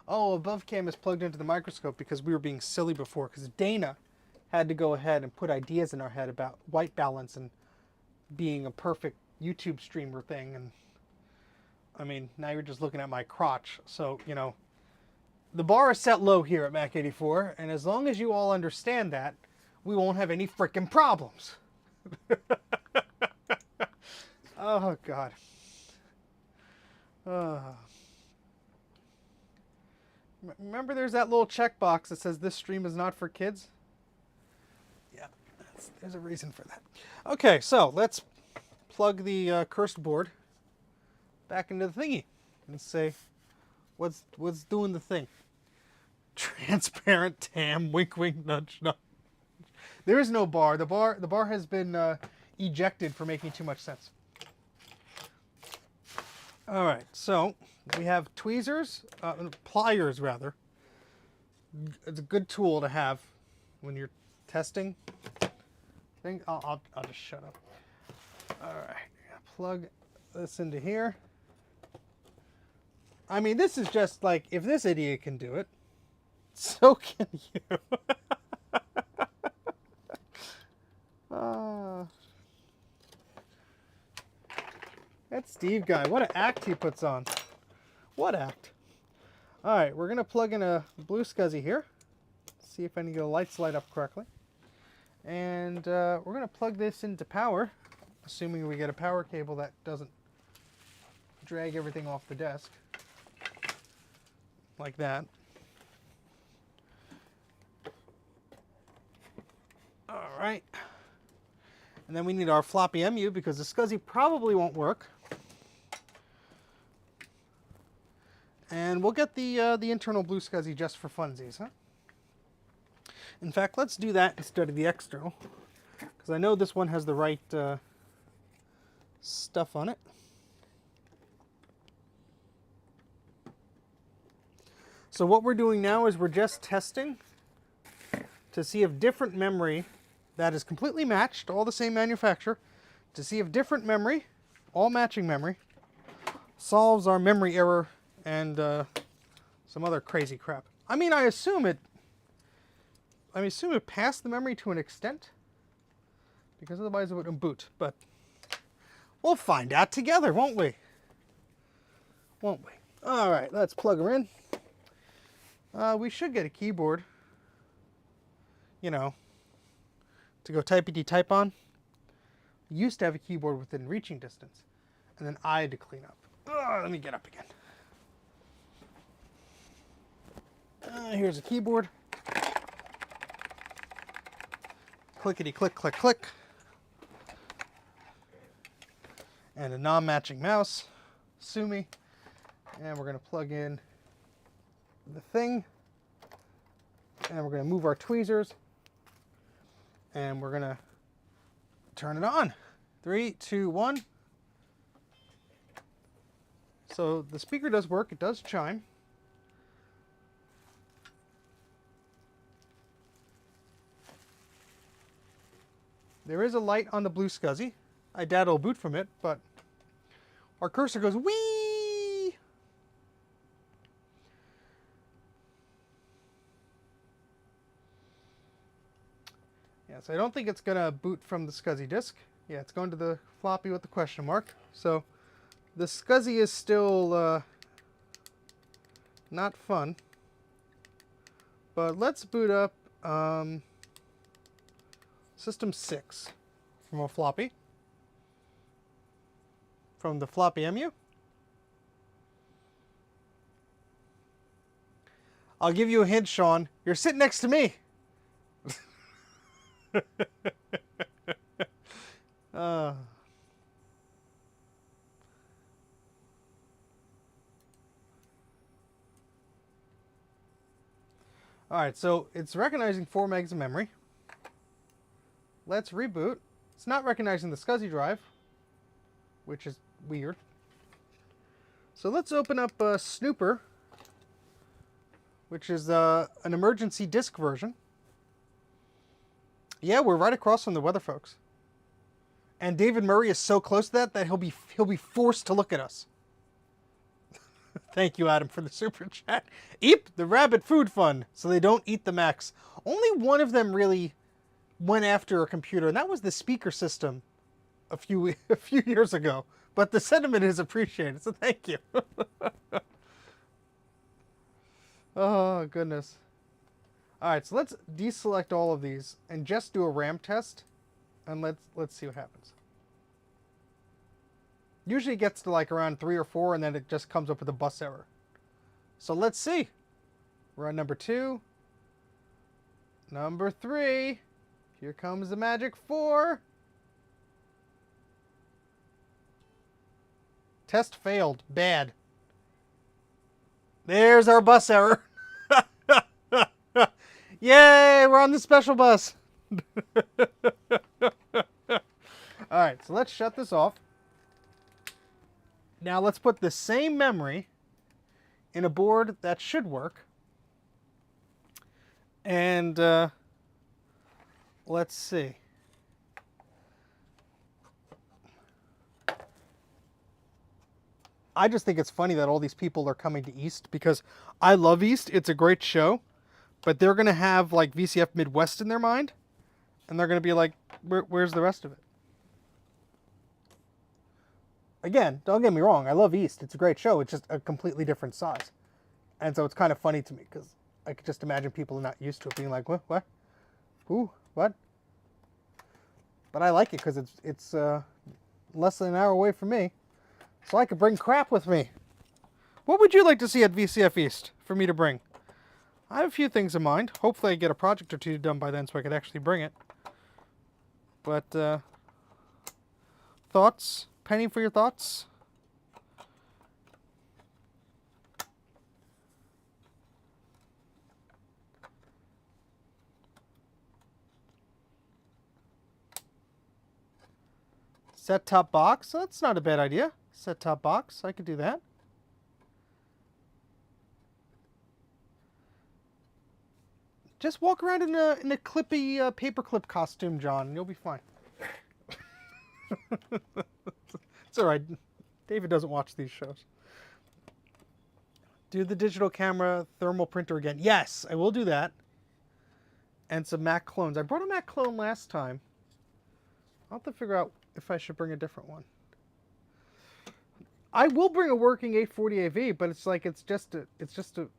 Oh, above cam is plugged into the microscope because we were being silly before, because Dana had to go ahead and put ideas in our head about white balance and being a perfect YouTube streamer thing. And I mean, now you're just looking at my crotch. So, you know, the bar is set low here at Mac84, and as long as you all understand that, we won't have any frickin' problems. Oh, God. Remember there's that little checkbox that says this stream is not for kids? Yeah, there's a reason for that. Okay, so let's plug the cursed board back into the thingy and say what's doing the thing. Transparent, tam, wink, wink, nudge, nudge. There is no bar. The bar has been ejected for making too much sense. All right, so we have tweezers, pliers rather. It's a good tool to have when you're testing. I'll just shut up. All right, plug this into here. I mean, this is just like, if this idiot can do it, so can you. That Steve guy, what an act he puts on. What act? All right, we're going to plug in a blue Scuzzy here. See if any of the lights light up correctly. And we're going to plug this into power, assuming we get a power cable that doesn't drag everything off the desk. Like that. All right. And then we need our floppy MU because the Scuzzy probably won't work. And we'll get the internal blue Scuzzy just for funsies, huh? In fact, let's do that instead of the external, because I know this one has the right stuff on it. So what we're doing now is we're just testing to see if different memory that is completely matched, all the same manufacturer, to see if different memory, all matching memory, solves our memory error and some other crazy crap. I mean, I assume it passed the memory to an extent, because otherwise it wouldn't boot. But we'll find out together, won't we? Won't we? All right, let's plug her in. We should get a keyboard, you know, to go typey-type on. We used to have a keyboard within reaching distance, and then I had to clean up. Let me get up again. Here's a keyboard. Clickety click, click, click. And a non-matching mouse. Sue me. And we're going to plug in the thing. And we're going to move our tweezers. And we're going to turn it on. 3, 2, 1. So the speaker does work. It does chime. There is a light on the blue Scuzzy. I doubt it'll boot from it, but our cursor goes whee! Yeah, so I don't think it's going to boot from the Scuzzy disk. Yeah, it's going to the floppy with the question mark. So the Scuzzy is still not fun. But let's boot up System 6 from a floppy. From the floppy EMU. I'll give you a hint, Sean. You're sitting next to me. All right, so it's recognizing 4 megs of memory. Let's reboot. It's not recognizing the Scuzzy drive, which is weird. So let's open up Snooper, which is an emergency disk version. Yeah, we're right across from the weather folks. And David Murray is so close to that he'll be forced to look at us. Thank you, Adam, for the super chat. Eep, the rabbit food fund, so they don't eat the Macs. Only one of them really went after a computer, and that was the speaker system a few years ago. But the sentiment is appreciated, so thank you. Oh, goodness. All right, so let's deselect all of these and just do a RAM test, and let's see what happens. Usually it gets to like around 3 or 4, and then it just comes up with a bus error. So let's see. We're on number 2. Number 3. Here comes the magic 4. Test failed. Bad. There's our bus error. Yay, we're on the special bus. All right, so let's shut this off. Now let's put the same memory in a board that should work. And let's see. I just think it's funny that all these people are coming to East, because I love East. It's a great show. But they're going to have like VCF Midwest in their mind. And they're going to be like, where's the rest of it? Again, don't get me wrong. I love East. It's a great show. It's just a completely different size. And so it's kind of funny to me, because I could just imagine people are not used to it being like, what? Who? What? But I like it because it's less than an hour away from me. So I could bring crap with me. What would you like to see at VCF East for me to bring? I have a few things in mind. Hopefully I get a project or two done by then so I could actually bring it. But, thoughts? Penny for your thoughts? Set-top box? That's not a bad idea. Set-top box, I could do that. Just walk around in a clippy paperclip costume, John, and you'll be fine. It's all right. David doesn't watch these shows. Do the digital camera thermal printer again. Yes, I will do that. And some Mac clones. I brought a Mac clone last time. I'll have to figure out if I should bring a different one. I will bring a working 840AV, but it's like it's just a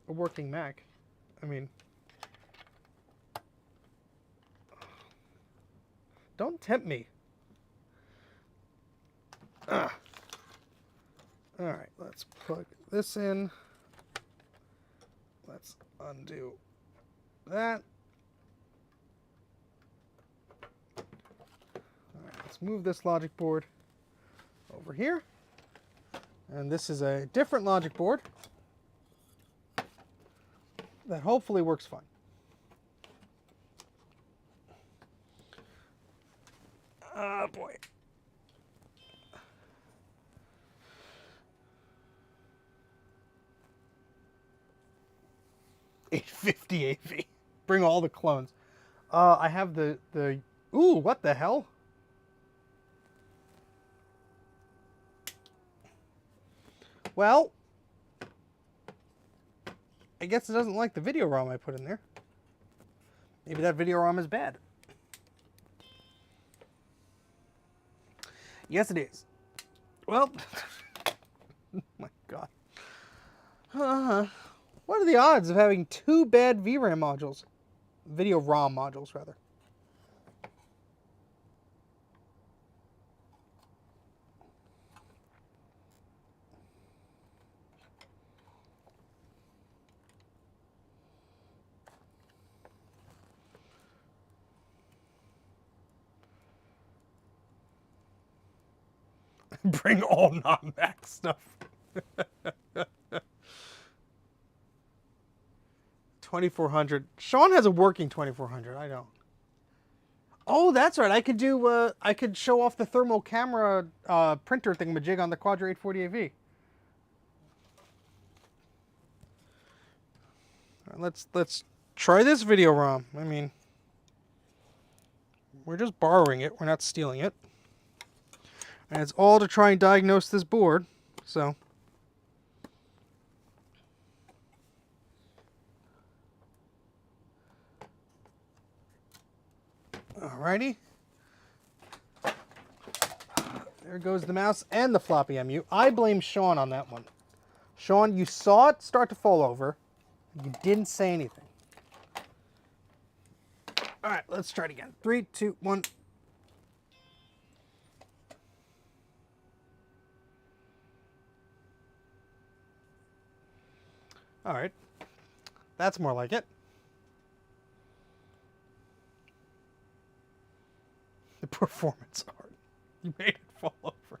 working Mac. I mean, don't tempt me. All right, let's plug this in. Let's undo that. All right, let's move this logic board over here. And this is a different logic board that hopefully works fine. Oh boy. $850 AV. Bring all the clones. I have the ooh, what the hell? Well, I guess it doesn't like the video ROM I put in there. Maybe that video ROM is bad. Yes, it is. Well, oh my God. What are the odds of having two bad VRAM modules? Video ROM modules, rather. Bring all non-Mac stuff. 2400. Sean has a working 2400. I don't. Oh, that's right. I could do. I could show off the thermal camera printer thingamajig on the Quadra 840 AV. All right, let's try this video ROM. I mean, we're just borrowing it. We're not stealing it. And it's all to try and diagnose this board. So. Alrighty. There goes the mouse and the floppy MU. I blame Sean on that one. Sean, you saw it start to fall over. You didn't say anything. Alright, let's try it again. 3, 2, 1. Alright. That's more like it. The performance art. You made it fall over.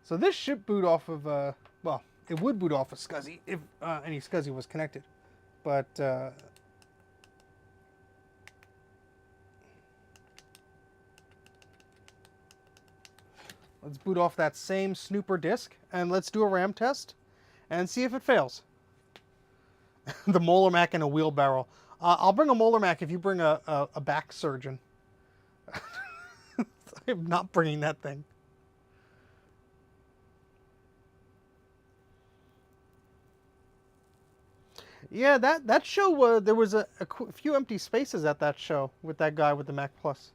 So this should boot off of, well, it would boot off of Scuzzy if any Scuzzy was connected. But, let's boot off that same Snooper disk and let's do a RAM test and see if it fails. The Molar Mac and a wheelbarrow. I'll bring a Molar Mac if you bring a back surgeon. I'm not bringing that thing. Yeah, that show, there was a few empty spaces at that show with that guy with the Mac Plus.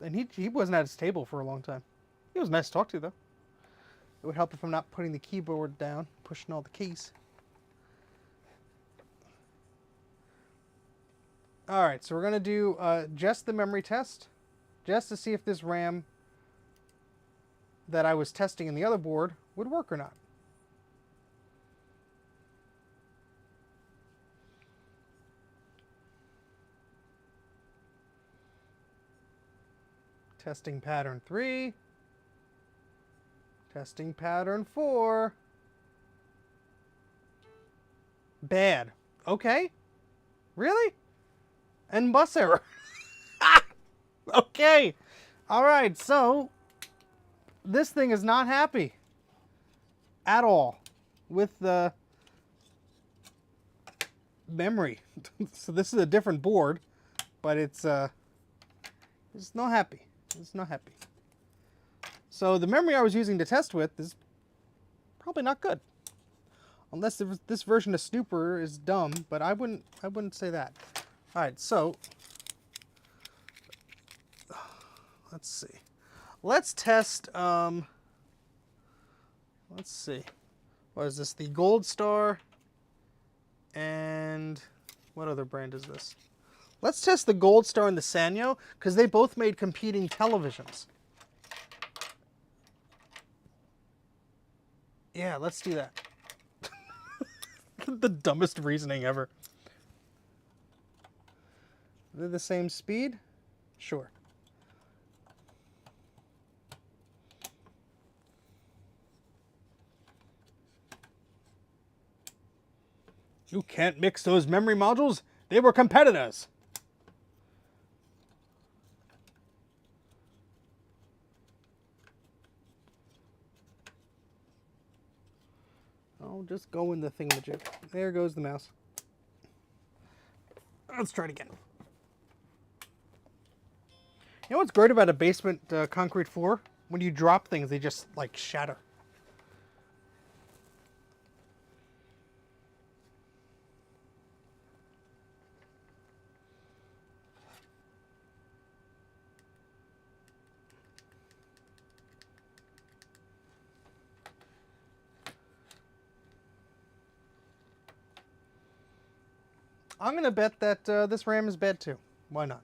And he wasn't at his table for a long time. He was nice to talk to, though. It would help if I'm not putting the keyboard down, pushing all the keys. Alright, so we're going to do just the memory test, just to see if this RAM that I was testing in the other board would work or not. Testing pattern 3. Testing pattern 4. Bad. Okay. Really? And bus error. Okay. Alright, so this thing is not happy at all with the memory. So this is a different board, but it's not happy. It's not happy. So the memory I was using to test with is probably not good. Unless this version of Snooper is dumb, but I wouldn't say that. All right, so let's see. Let's test. Let's see. What is this? The Gold Star. And what other brand is this? Let's test the Gold Star and the Sanyo because they both made competing televisions. Yeah, let's do that. The dumbest reasoning ever. They're the same speed? Sure. You can't mix those memory modules. They were competitors. I'll just go in the thingamajig. There goes the mouse. Let's try it again. You know what's great about a basement concrete floor? When you drop things, they just like shatter. I'm going to bet that this RAM is bad too. Why not?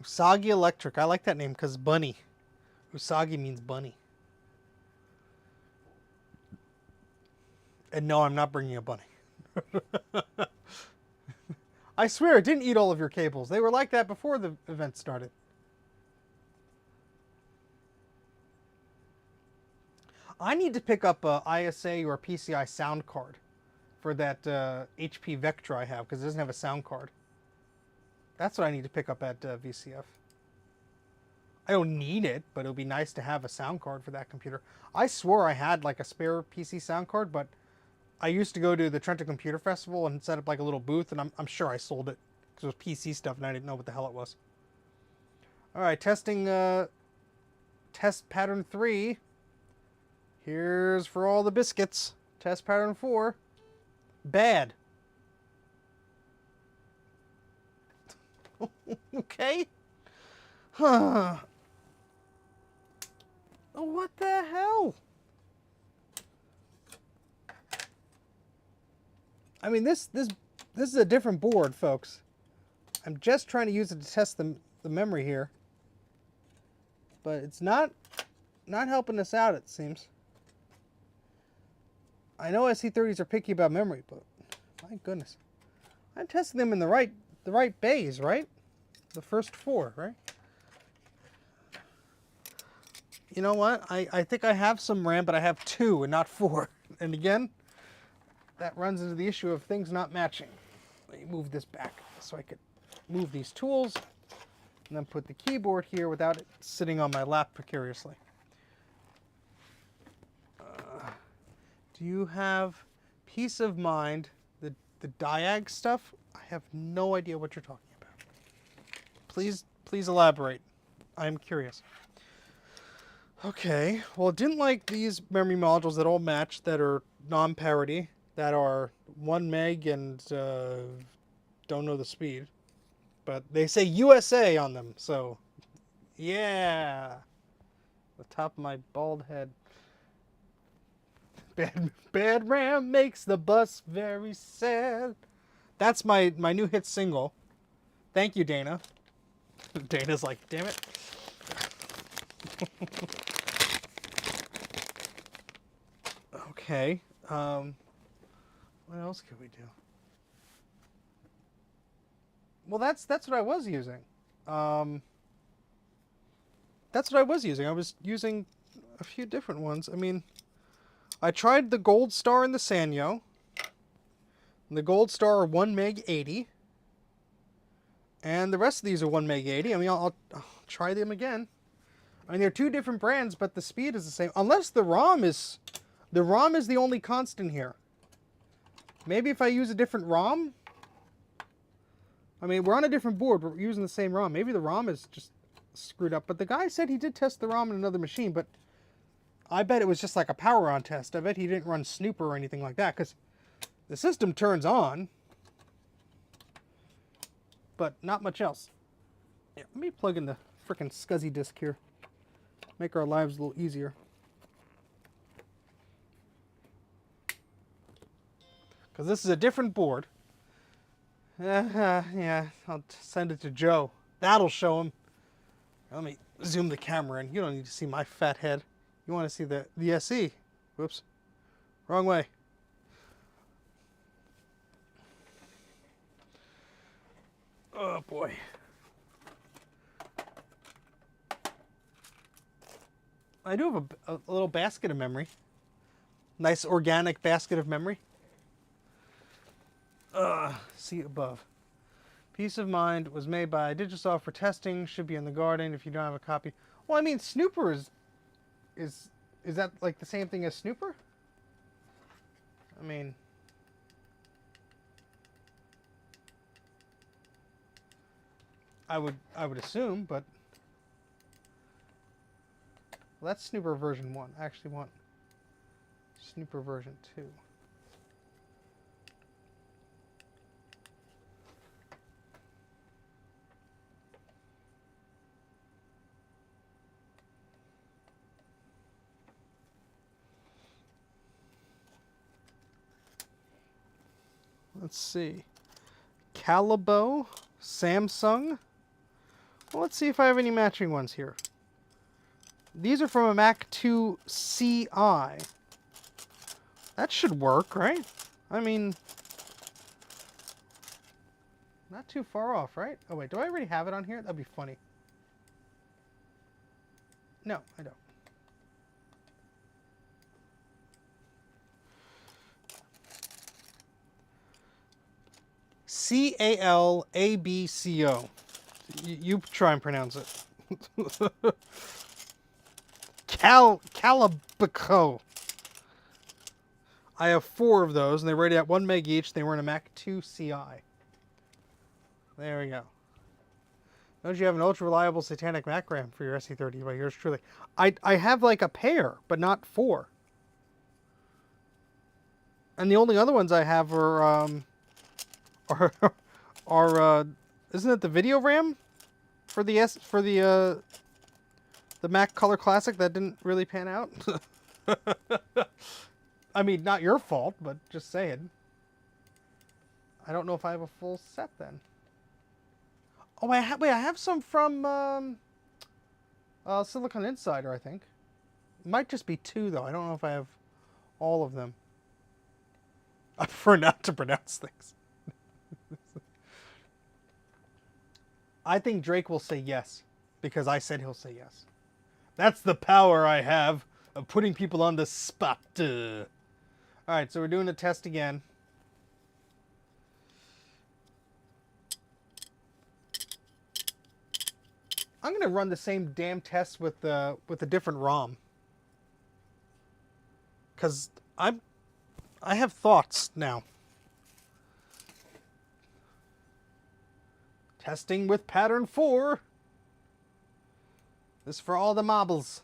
Usagi Electric. I like that name because bunny. Usagi means bunny. And no, I'm not bringing a bunny. I swear, it didn't eat all of your cables. They were like that before the event started. I need to pick up a ISA or PCI sound card for that HP Vectra I have because it doesn't have a sound card. That's what I need to pick up at VCF. I don't need it, but it would be nice to have a sound card for that computer. I swore I had like a spare PC sound card, but I used to go to the Trenton Computer Festival and set up like a little booth, and I'm sure I sold it because it was PC stuff and I didn't know what the hell it was. All right, testing test pattern 3. Here's for all the biscuits. Test pattern 4. Bad. Okay. Huh. Oh, what the hell? I mean, this is a different board, folks. I'm just trying to use it to test the memory here. But it's not helping us out, it seems. I know SC30s are picky about memory, but my goodness. I'm testing them in the right bays, right? The first 4, right? You know what? I think I have some RAM, but I have 2 and not 4. And again, that runs into the issue of things not matching. Let me move this back so I could move these tools and then put the keyboard here without it sitting on my lap precariously. Do you have peace of mind? The Diag stuff? I have no idea what you're talking about. Please elaborate. I'm curious. Okay, well, it didn't like these memory modules that all match, that are non-parity, that are 1 meg and don't know the speed. But they say USA on them, so yeah. The top of my bald head. Bad RAM makes the bus very sad. That's my new hit single. Thank you, Dana. Dana's like, damn it. Okay. What else could we do? Well, that's what I was using. That's what I was using. I was using a few different ones. I mean, I tried the Gold Star and the Sanyo. The Gold Star are 1 meg 80. And the rest of these are 1 meg 80. I mean, I'll try them again. I mean, they're 2 different brands, but the speed is the same. Unless the ROM is the only constant here. Maybe if I use a different ROM. I mean, we're on a different board, but we're using the same ROM. Maybe the ROM is just screwed up. But the guy said he did test the ROM in another machine, but I bet it was just like a power on test. I bet he didn't run Snooper or anything like that, because the system turns on, but not much else. Yeah, let me plug in the frickin' Scuzzy disk here. Make our lives a little easier. Because this is a different board. Yeah, I'll send it to Joe. That'll show him. Let me zoom the camera in. You don't need to see my fat head. You want to see the SE. Whoops. Wrong way. Oh, boy. I do have a little basket of memory. Nice organic basket of memory. See above. Peace of Mind was made by Digisoft for testing. Should be in the garden if you don't have a copy. Well, I mean, Snooper is that like the same thing as Snooper? I mean, I would assume, but well, that's Snooper version 1. I actually want Snooper version 2. Let's see. Calabo, Samsung. Well, let's see if I have any matching ones here. These are from a Mac 2 CI. That should work, right? I mean, not too far off, right? Oh, wait, do I already have it on here? That'd be funny. No, I don't. Calabco. You try and pronounce it. Calabco. I have 4 of those, and they rated at 1 meg each. They were in a Mac 2 CI. There we go. Don't you have an ultra-reliable satanic Mac RAM for your SE30 by yours truly? I have like a pair, but not 4. And the only other ones I have are isn't it the video RAM for the Mac Color Classic that didn't really pan out? I mean, not your fault, but just saying. I don't know if I have a full set then. Oh, I have some from Silicon Insider, I think. It might just be 2 though. I don't know if I have all of them. I prefer not to pronounce things. I think Drake will say yes, because I said he'll say yes. That's the power I have of putting people on the spot. Alright, so we're doing the test again. I'm going to run the same damn test with a different ROM. Because I have thoughts now. Testing with pattern 4. This for all the marbles.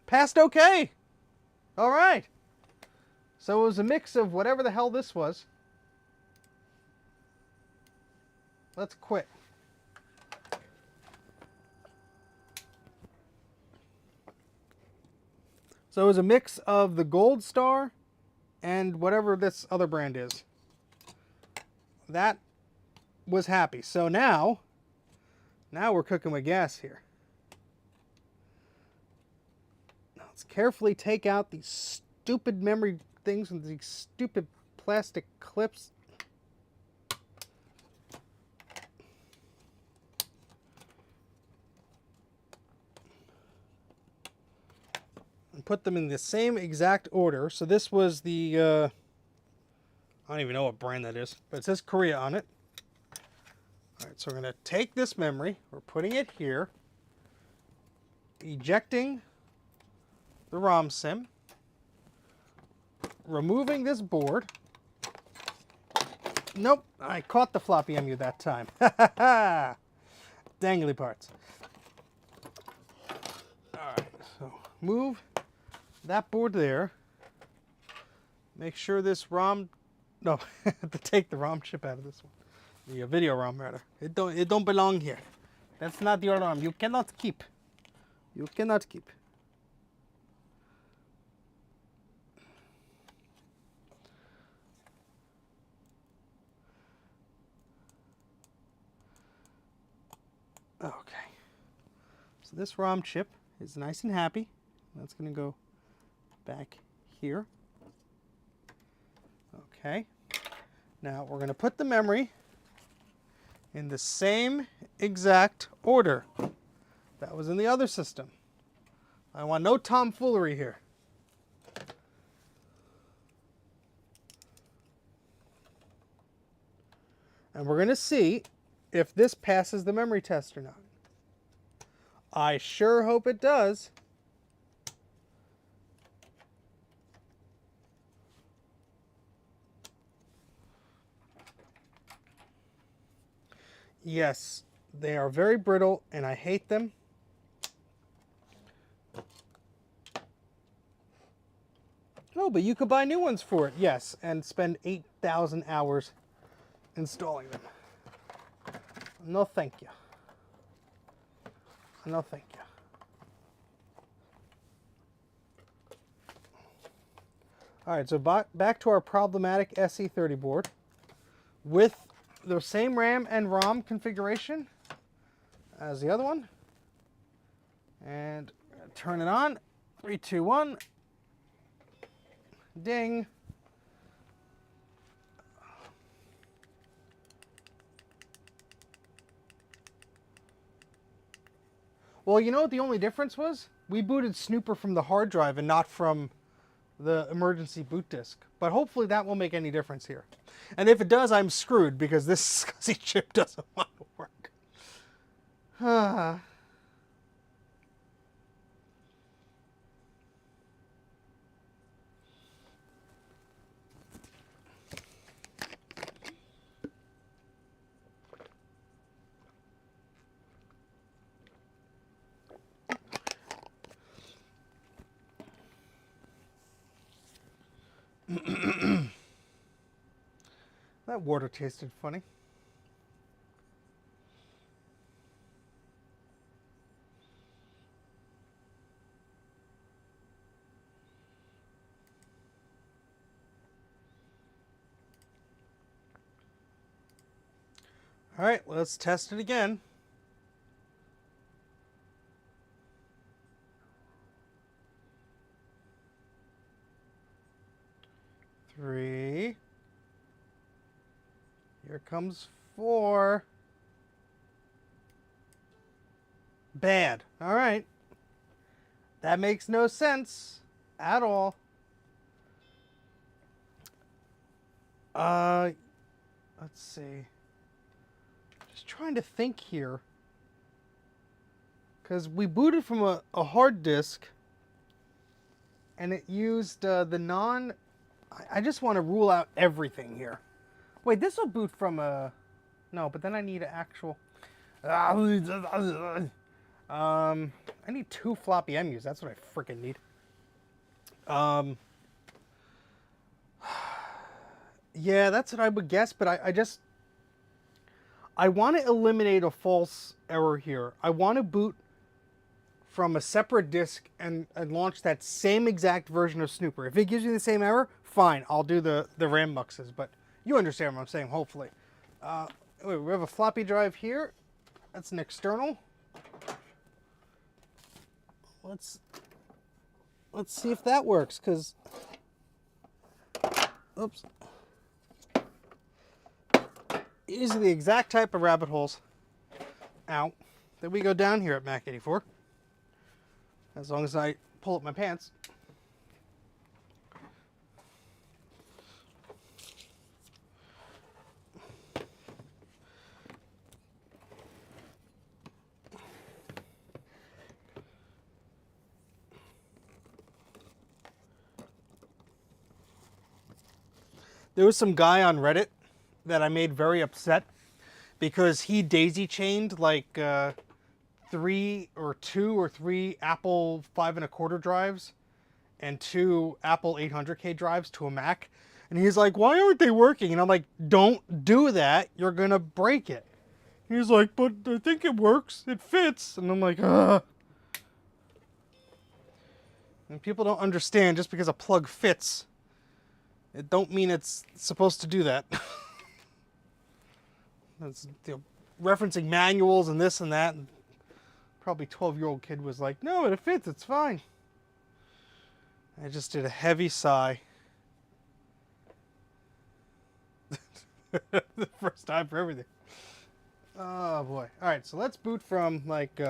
Passed okay. All right. So it was a mix of whatever the hell this was. Let's quit. So it was a mix of the Gold Star and whatever this other brand is. That was happy. So now we're cooking with gas here. Now let's carefully take out these stupid memory things with these stupid plastic clips. And put them in the same exact order. So this was the, I don't even know what brand that is, but it says Korea on it. All right, so we're going to take this memory, we're putting it here, ejecting the ROM sim, removing this board. Nope, I caught the floppy MU that time. Dangly parts. All right, so move that board there. Make sure this ROM, no, to take the ROM chip out of this one. The video ROM, rather. It don't belong here. That's not your ROM. You cannot keep. You cannot keep. Okay. So this ROM chip is nice and happy. That's going to go back here. Okay. Now we're going to put the memory in the same exact order that was in the other system. I want no tomfoolery here. And we're going to see if this passes the memory test or not. I sure hope it does. Yes, they are very brittle and I hate them. Oh, but you could buy new ones for it, yes, and spend 8,000 hours installing them. No, thank you. No, thank you. All right, so back to our problematic SE30 board with the same RAM and ROM configuration as the other one. And turn it on. 3, 2, 1. Ding. Well, you know what the only difference was? We booted Snooper from the hard drive and not from the emergency boot disk. But hopefully that won't make any difference here. And if it does, I'm screwed because this Scuzzy chip doesn't want to work. That water tasted funny. All right, let's test it again. Three. Here comes 4. Bad. All right. That makes no sense at all. Let's see. Just trying to think here. Because we booted from a hard disk and it used the non... I just want to rule out everything here. Wait, this will boot from a... No, but then I need an actual... I need 2 floppy MUs. That's what I freaking need. Yeah, that's what I would guess, but I want to eliminate a false error here. I want to boot from a separate disk and launch that same exact version of Snooper. If it gives me the same error, fine, I'll do the RAM muxes, but you understand what I'm saying, hopefully. Wait, we have a floppy drive here. That's an external. Let's see if that works, because... Oops. These are the exact type of rabbit holes. Ow. That we go down here at Mac84. As long as I pull up my pants. There was some guy on Reddit that I made very upset because he daisy chained like 2 or 3 Apple 5 1/4 drives and 2 Apple 800K drives to a Mac. And he's like, why aren't they working? And I'm like, don't do that. You're going to break it. He's like, but I think it works. It fits. And I'm like, ugh. And people don't understand just because a plug fits, it don't mean it's supposed to do that. That's, you know, referencing manuals and this and that. And probably 12-year-old kid was like, no, it fits, it's fine. I just did a heavy sigh. The first time for everything. Oh boy. Alright, so let's boot from like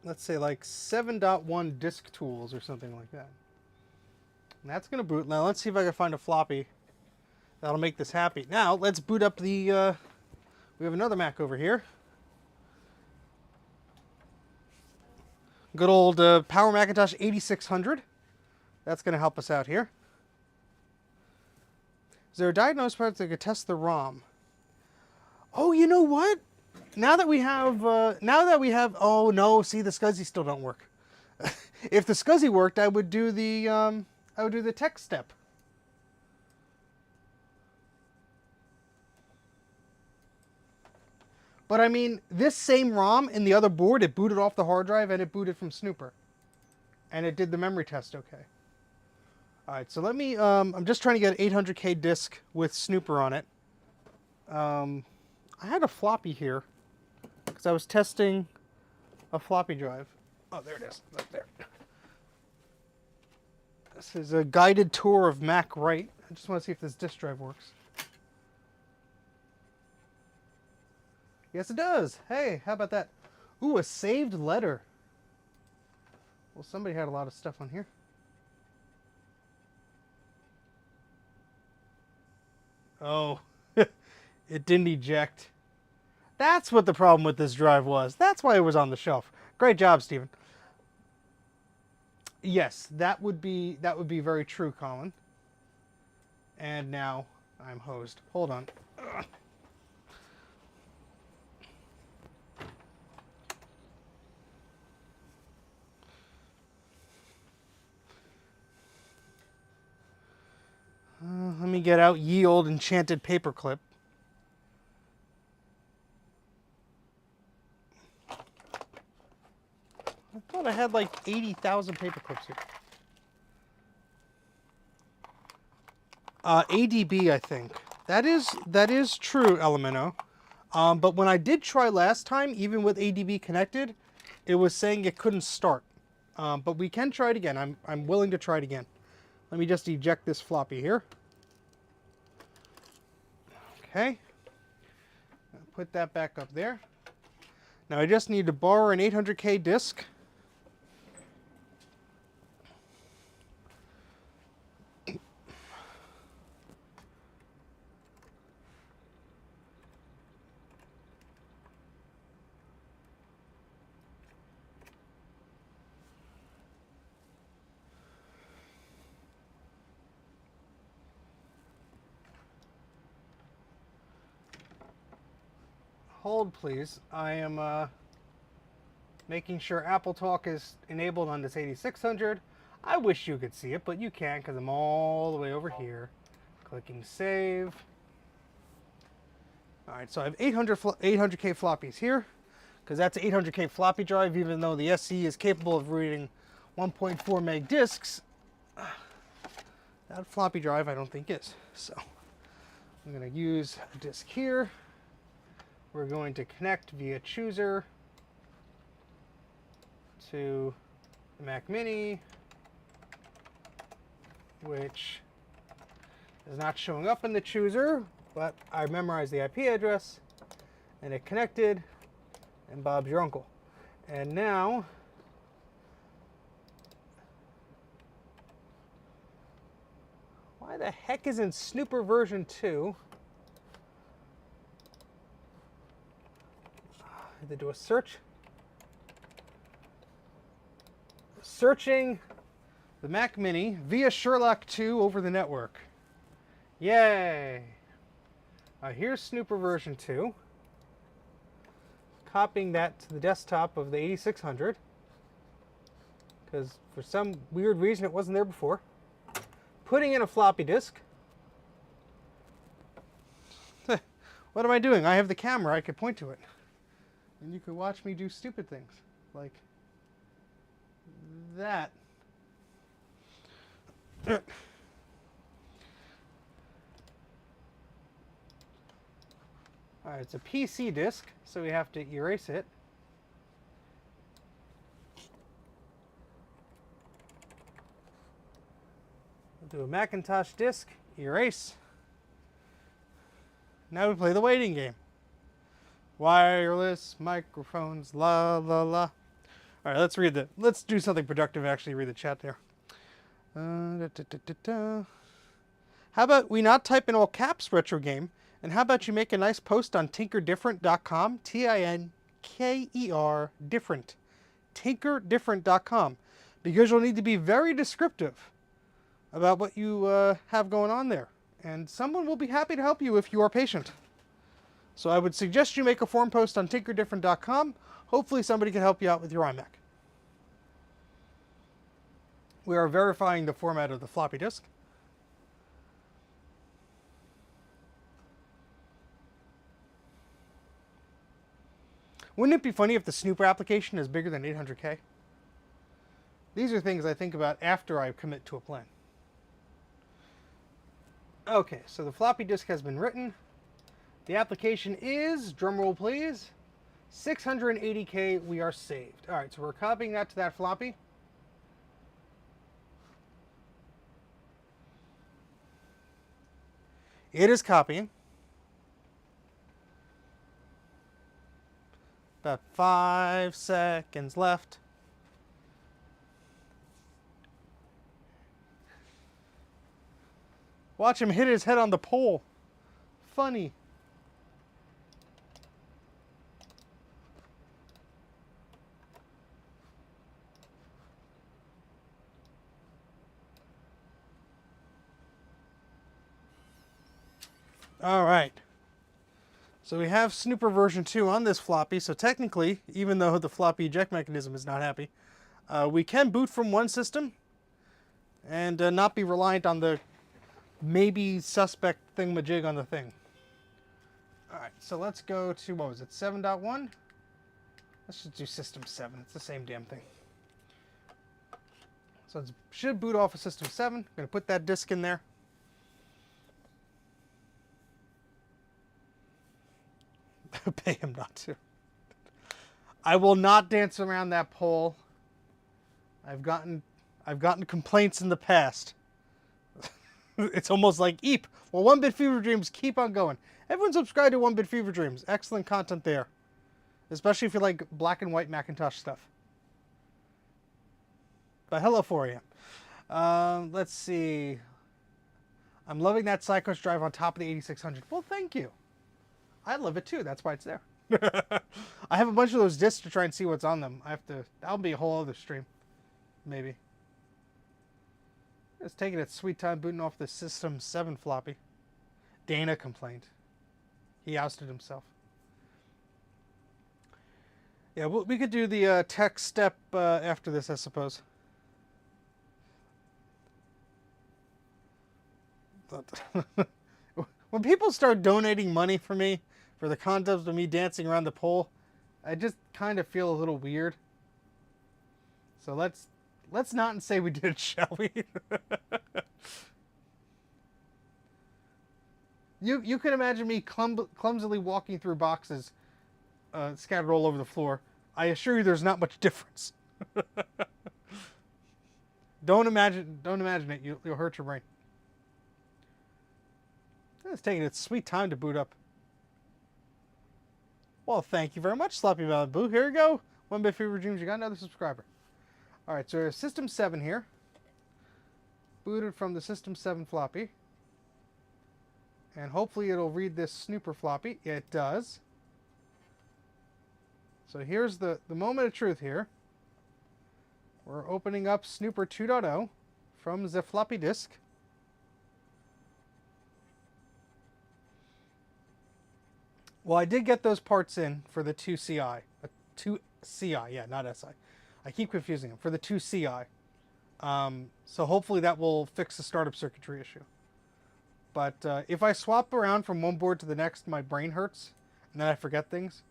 let's say like 7.1 disk tools or something like that. And that's going to boot. Now let's see if I can find a floppy that'll make this happy. Now let's boot up the, we have another Mac over here. Good old Power Macintosh 8600. That's going to help us out here. Is there a diagnostic part that could test the ROM? Oh, you know what? Now that we have, oh no, see, the Scuzzy still don't work. If the Scuzzy worked, I would do the tech step. But I mean, this same ROM in the other board, it booted off the hard drive and it booted from Snooper. And it did the memory test okay. Alright, so let me, I'm just trying to get an 800K disk with Snooper on it. I had a floppy here, because I was testing a floppy drive. Oh, there it is, right there. This is a guided tour of Mac Write. I just want to see if this disk drive works. Yes, it does. Hey, how about that? Ooh, a saved letter. Well, somebody had a lot of stuff on here. Oh, it didn't eject. That's what the problem with this drive was. That's why it was on the shelf. Great job, Stephen. Yes, that would be very true, Colin. And now I'm hosed. Hold on. Ugh. Let me get out ye old enchanted paperclip. I thought I had like 80,000 paperclips here. ADB, I think. That is true, Elemento. But when I did try last time, even with ADB connected, it was saying it couldn't start. But we can try it again. I'm willing to try it again. Let me just eject this floppy here. Okay. Put that back up there. Now I just need to borrow an 800K disk. Hold, please. I am making sure Apple Talk is enabled on this 8600. I wish you could see it, but you can't because I'm all the way over here. Clicking save. Alright, so I have 800K floppies here, because that's an 800K floppy drive, even though the SE is capable of reading 1.4 meg disks. That floppy drive I don't think is. So I'm going to use a disk here. We're going to connect via chooser to the Mac Mini, which is not showing up in the chooser, but I memorized the IP address, and it connected, and Bob's your uncle. And now, why the heck isn't Snooper version 2? I had to do a search. Searching the Mac Mini via Sherlock 2 over the network. Yay! Here's Snooper version 2. Copying that to the desktop of the 8600. Because for some weird reason it wasn't there before. Putting in a floppy disk. What am I doing? I have the camera, I could point to it. And you could watch me do stupid things. Like that. Alright, it's a PC disk, so we have to erase it. We'll do a Macintosh disk, erase. Now we play the waiting game. Wireless microphones, la la la. All right, let's do something productive and actually read the chat there. How about we not type in all caps retro game, and how about you make a nice post on tinkerdifferent.com, Tinker different, tinkerdifferent.com, because you'll need to be very descriptive about what you have going on there, and someone will be happy to help you if you are patient. So I would suggest you make a forum post on tinkerdifferent.com. Hopefully somebody can help you out with your iMac. We are verifying the format of the floppy disk. Wouldn't it be funny if the Snooper application is bigger than 800K? These are things I think about after I commit to a plan. Okay, so the floppy disk has been written. The application is, drumroll please, 680K. We are saved. All right, so we're copying that to that floppy. It is copying. About 5 seconds left. Watch him hit his head on the pole. Funny. All right. So we have Snooper version 2 on this floppy. So technically, even though the floppy eject mechanism is not happy, we can boot from one system and not be reliant on the maybe suspect thingamajig on the thing. All right, so let's go to, what was it, 7.1? Let's just do System 7. It's the same damn thing. So it should boot off of System 7. I'm going to put that disk in there. Pay him not to. I will not dance around that pole. I've gotten complaints in the past. It's almost like Eep. Well, 1-Bit Fever Dreams, keep on going. Everyone subscribe to 1-Bit Fever Dreams. Excellent content there. Especially if you like black and white Macintosh stuff. But hello for you. Let's see. I'm loving that Cyclones drive on top of the 8600. Well, thank you. I love it too. That's why it's there. I have a bunch of those discs to try and see what's on them. That'll be a whole other stream. Maybe. It's taking its sweet time booting off the System 7 floppy. Dana complained. He ousted himself. Yeah, we could do the tech step after this, I suppose. When people start donating money for me, for the concept of me dancing around the pole, I just kind of feel a little weird. So let's not say we did it, shall we? You can imagine me clumsily walking through boxes scattered all over the floor. I assure you there's not much difference. Don't imagine it. You'll hurt your brain. It's taking its sweet time to boot up. Well, thank you very much, Sloppy Valid Boo. Here we go. 1-Bit Fever Dreams, you got another subscriber. All right, so we have System 7 here. Booted from the System 7 floppy. And hopefully it'll read this Snooper floppy. It does. So here's the moment of truth here. We're opening up Snooper 2.0 from the floppy disk. Well, I did get those parts in for the 2CI. 2CI, yeah, not SI. I keep confusing them. For the 2CI. So hopefully that will fix the startup circuitry issue. But if I swap around from one board to the next, my brain hurts, and then I forget things.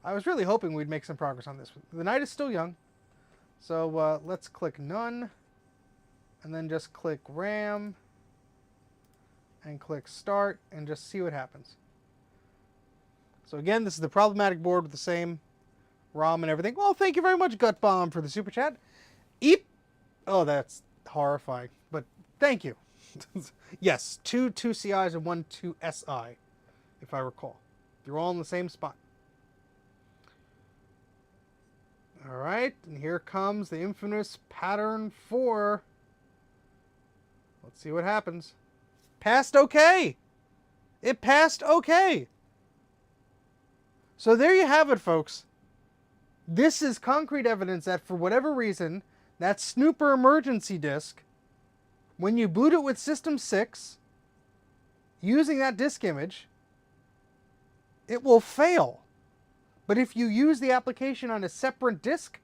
I was really hoping we'd make some progress on this. The night is still young. So let's click None. And then just click RAM. And click Start, and just see what happens. So again, this is the problematic board with the same ROM and everything. Well, thank you very much, Gut Bomb, for the super chat. Eep. Oh, that's horrifying. But thank you. Yes, two 2CIs and one 2SI, if I recall. They're all in the same spot. All right, and here comes the infamous pattern 4. Let's see what happens. Passed okay. It passed okay. So there you have it, folks. This is concrete evidence that for whatever reason, that Snooper emergency disk, when you boot it with System 6, using that disk image, it will fail. But if you use the application on a separate disk,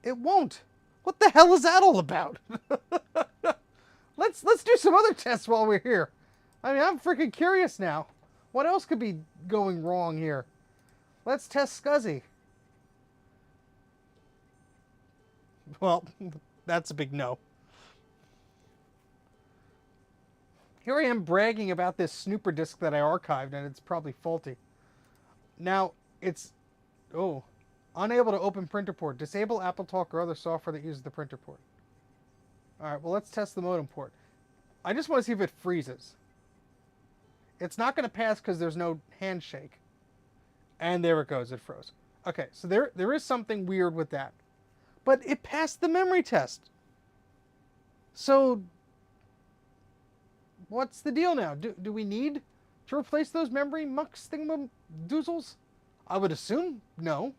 it won't. What the hell is that all about? Let's do some other tests while we're here. I mean, I'm freaking curious now. What else could be going wrong here? Let's test Scuzzy. Well, that's a big no. Here I am bragging about this Snooper disk that I archived, and it's probably faulty. Now, it's... Oh. Unable to open printer port. Disable AppleTalk or other software that uses the printer port. Alright, well, let's test the modem port. I just want to see if it freezes. It's not going to pass because there's no handshake. And there it goes, it froze. Okay, so there is something weird with that. But it passed the memory test. So, what's the deal now? Do we need to replace those memory mucks thingamadoozles? I would assume no.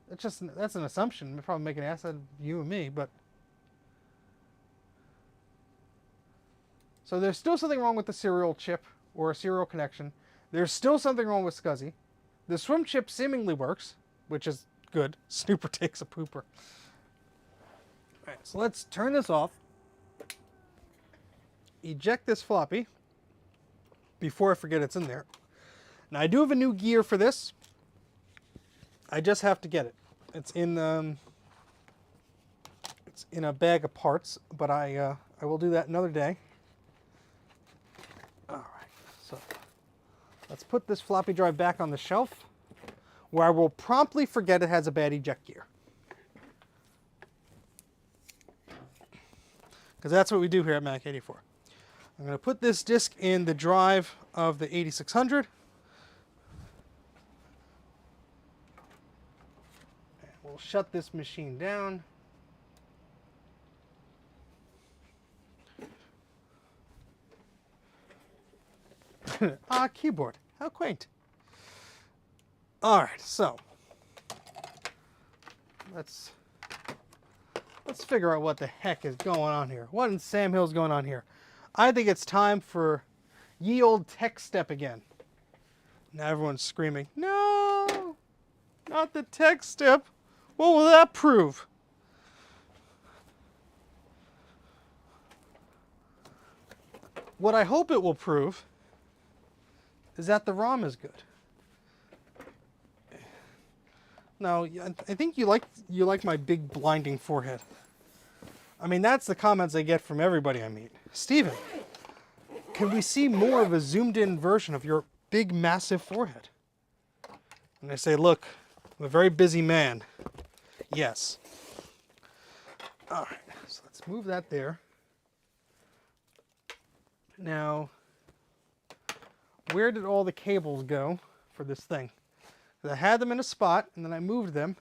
That's an assumption. We'll probably make an ass out of you and me, but... So there's still something wrong with the serial chip or a serial connection. There's still something wrong with Scuzzy. The swim chip seemingly works, which is good. Snooper takes a pooper. Alright, so let's turn this off. Eject this floppy before I forget it's in there. Now I do have a new gear for this. I just have to get it. It's in a bag of parts, but I will do that another day. All right, so let's put this floppy drive back on the shelf, where I will promptly forget it has a bad eject gear. Because that's what we do here at Mac 84. I'm going to put this disk in the drive of the 8600. And we'll shut this machine down. Ah, keyboard. How quaint. All right, so let's figure out what the heck is going on here. What in Sam Hill's going on here? I think it's time for ye old tech step again. Now everyone's screaming, no, not the tech step. What will that prove? What I hope it will prove is that the ROM is good. No, I think you like my big blinding forehead. I mean, that's the comments I get from everybody I meet. Steven, can we see more of a zoomed in version of your big massive forehead? And I say, look, I'm a very busy man. Yes. All right, so let's move that there. Now, where did all the cables go for this thing? I had them in a spot, and then I moved them.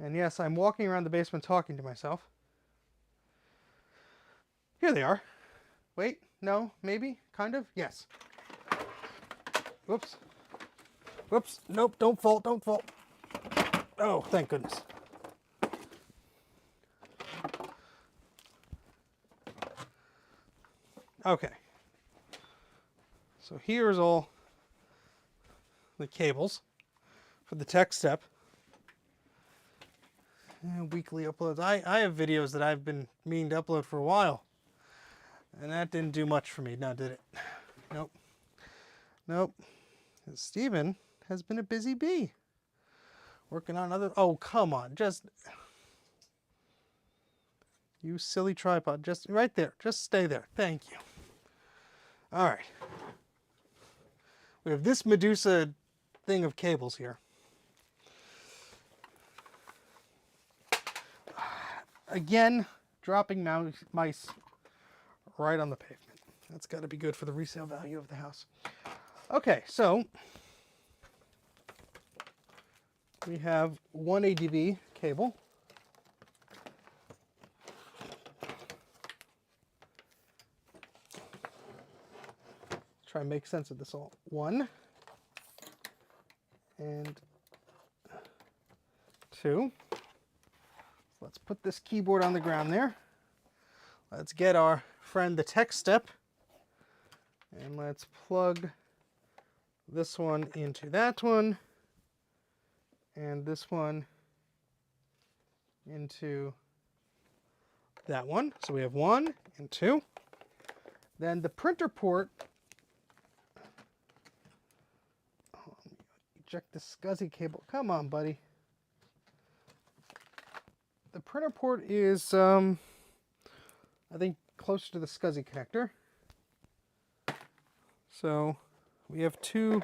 And yes, I'm walking around the basement talking to myself. Here they are. Wait, no, maybe, kind of, yes. Whoops. Whoops, nope, don't fall, don't fall. Oh, thank goodness. Okay. So here's all the cables for the tech step. And weekly uploads. I have videos that I've been meaning to upload for a while. And that didn't do much for me, now did it? Nope. Nope. Steven has been a busy bee. Working on other... Oh, come on. Just... You silly tripod. Just right there. Just stay there. Thank you. All right. We have this Medusa thing of cables here. Again, dropping mice right on the pavement. That's got to be good for the resale value of the house. Okay, so we have one ADB cable. Try and make sense of this all. 1 and 2. Let's put this keyboard on the ground there. Let's get our friend the tech step, and let's plug this one into that one, and this one into that one. So we have 1 and 2. Then the printer port, eject the Scuzzy cable. Come on, buddy. The printer port is, I think, closer to the Scuzzy connector. So we have 2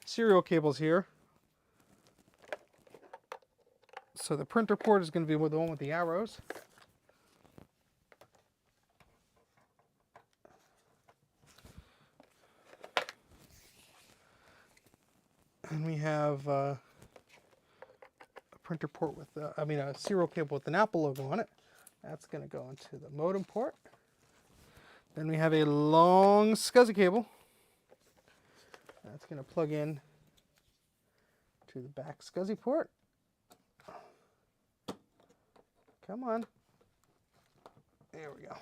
serial cables here. So the printer port is going to be the one with the arrows. And we have a printer port with, a serial cable with an Apple logo on it. That's going to go into the modem port. Then we have a long Scuzzy cable. That's going to plug in to the back Scuzzy port. Come on. There we go.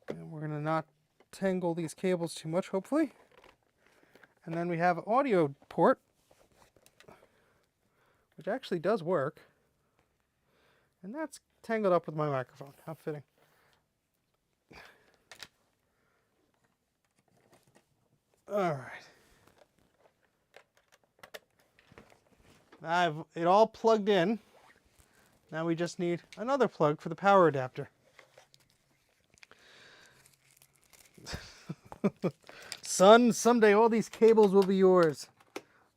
And we're going to not tangle these cables too much, hopefully. And then we have an audio port, which actually does work. And that's tangled up with my microphone. How fitting. All right. I have it all plugged in. Now we just need another plug for the power adapter. Son, someday all these cables will be yours.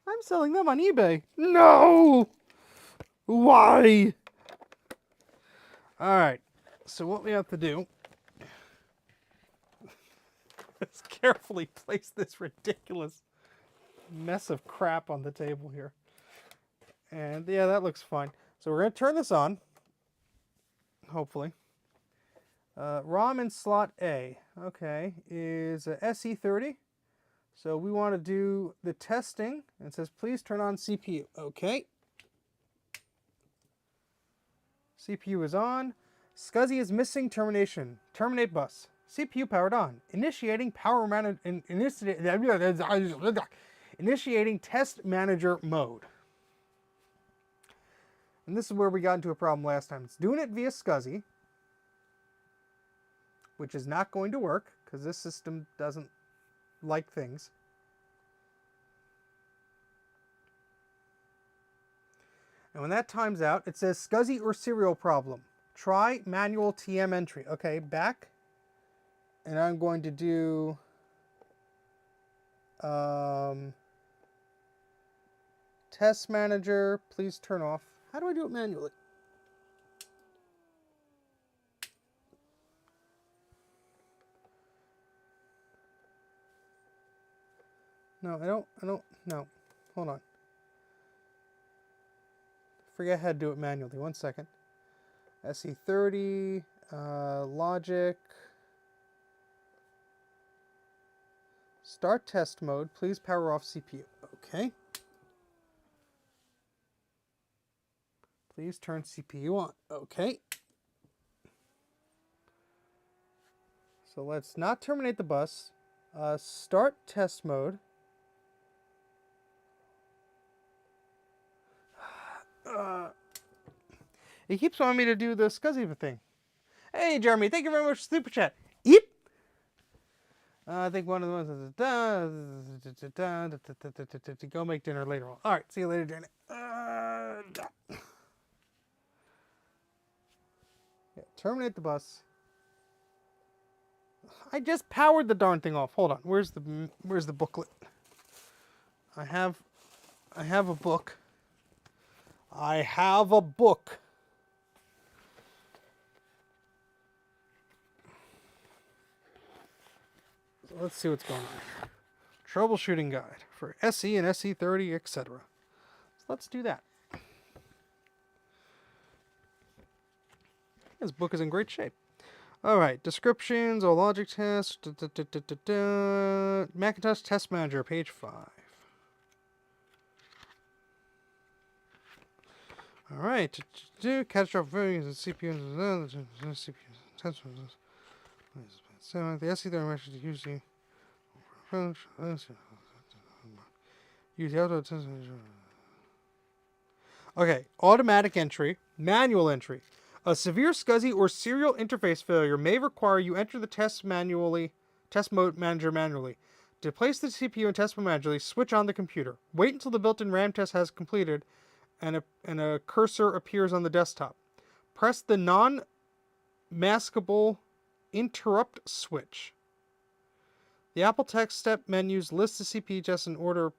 I'm selling them on eBay. No! Why? All right. So what we have to do is carefully place this ridiculous mess of crap on the table here. And yeah, that looks fine. So we're going to turn this on, hopefully. ROM in slot A, okay, is a SE30. So we want to do the testing. It says, please turn on CPU. Okay. CPU is on. Scuzzy is missing termination. Terminate bus. CPU powered on. Initiating initiating test manager mode. And this is where we got into a problem last time. It's doing it via Scuzzy, which is not going to work because this system doesn't like things. And when that times out, it says Scuzzy or serial problem. Try manual TM entry. Okay, back. And I'm going to do test manager. Please turn off. How do I do it manually? No, I don't, no. Hold on. Forget how to do it manually. 1 second. SE30, logic. Start test mode. Please power off CPU. Okay. Please turn CPU on. Okay. So let's not terminate the bus. Start test mode. He keeps wanting me to do the Scuzzy thing. Hey, Jeremy, thank you very much for Super Chat. Yep. I think one of the ones go make dinner later on. All right, see you later, Janet. Yeah, terminate the bus. I just powered the darn thing off. Hold on. Where's the booklet? I have a book. I have a book. So let's see what's going on. Troubleshooting guide for SE and SE30, etc. So let's do that. This book is in great shape. All right, descriptions, all logic tests, Macintosh Test Manager, page 5. All right, catastrophic failures in CPU, so the SE30 actually usually use the auto test. Okay, automatic entry, manual entry. A severe Scuzzy or serial interface failure may require you enter the test mode manager manually. To place the CPU in test mode manually, switch on the computer. Wait until the built-in RAM test has completed and a cursor appears on the desktop. Press the non-maskable interrupt switch. The Apple text step menus list the CPU tests in order.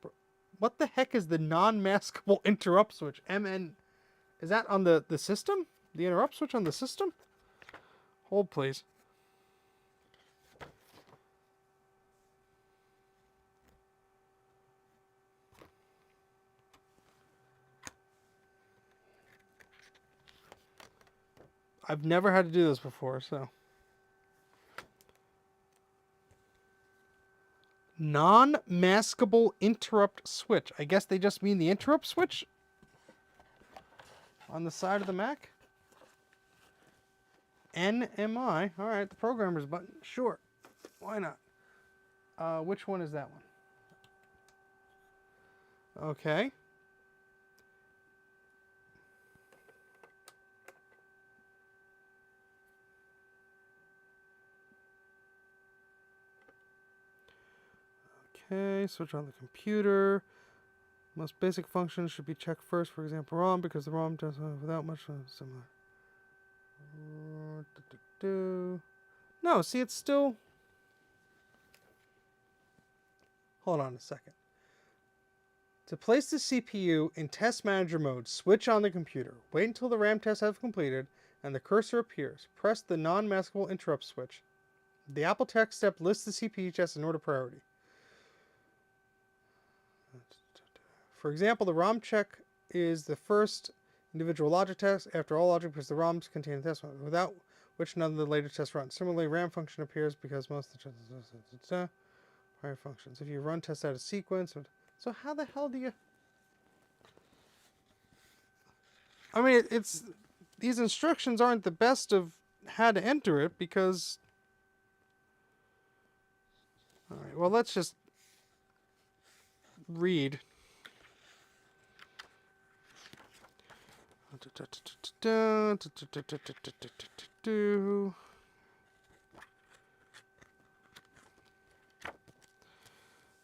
What the heck is the non-maskable interrupt switch? Is that on the system? The interrupt switch on the system? Hold, please. I've never had to do this before, so. Non-maskable interrupt switch. I guess they just mean the interrupt switch on the side of the Mac. NMI. All right, the programmer's button. Sure. Why not? Which one is that one? Okay. Okay, switch on the computer. Most basic functions should be checked first, for example, ROM, because the ROM does without much similar. No, see, it's still... Hold on a second. To place the CPU in test manager mode, switch on the computer. Wait until the RAM tests have completed and the cursor appears. Press the non-maskable interrupt switch. The Apple text step lists the CPU test in order priority. For example, the ROM check is the first individual logic test after all logic because the ROMs contain a test mode, without which none of the later tests run. Similarly, RAM function appears because most of the prior functions. If you run tests out of sequence, so how the hell do you? I mean, it's these instructions aren't the best of how to enter it because. All right. Well, let's just read.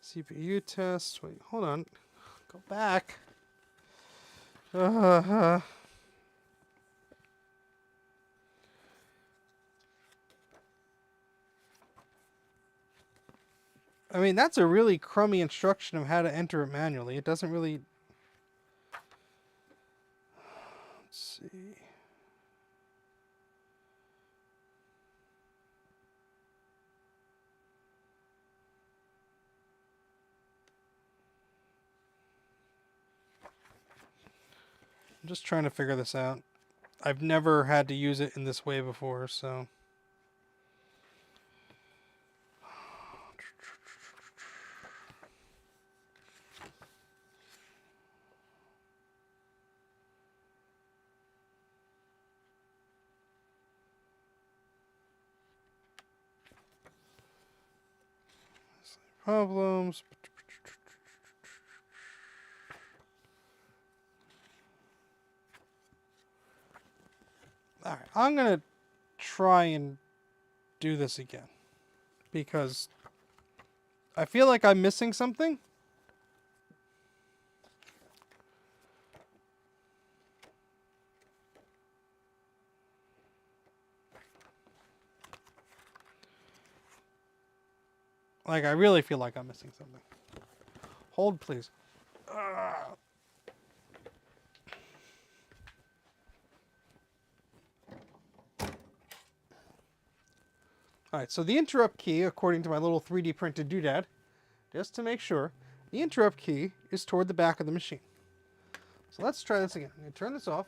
CPU test. Wait, hold on. Go back. I mean, that's a really crummy instruction of how to enter it manually. It doesn't really... Let's see. I'm just trying to figure this out. I've never had to use it in this way before, so... Problems. All right, I'm going to try and do this again because I feel like I'm missing something. Like, I really feel like I'm missing something. Hold, please. Alright, so the interrupt key, according to my little 3D printed doodad, just to make sure, the interrupt key is toward the back of the machine. So let's try this again. I'm going to turn this off.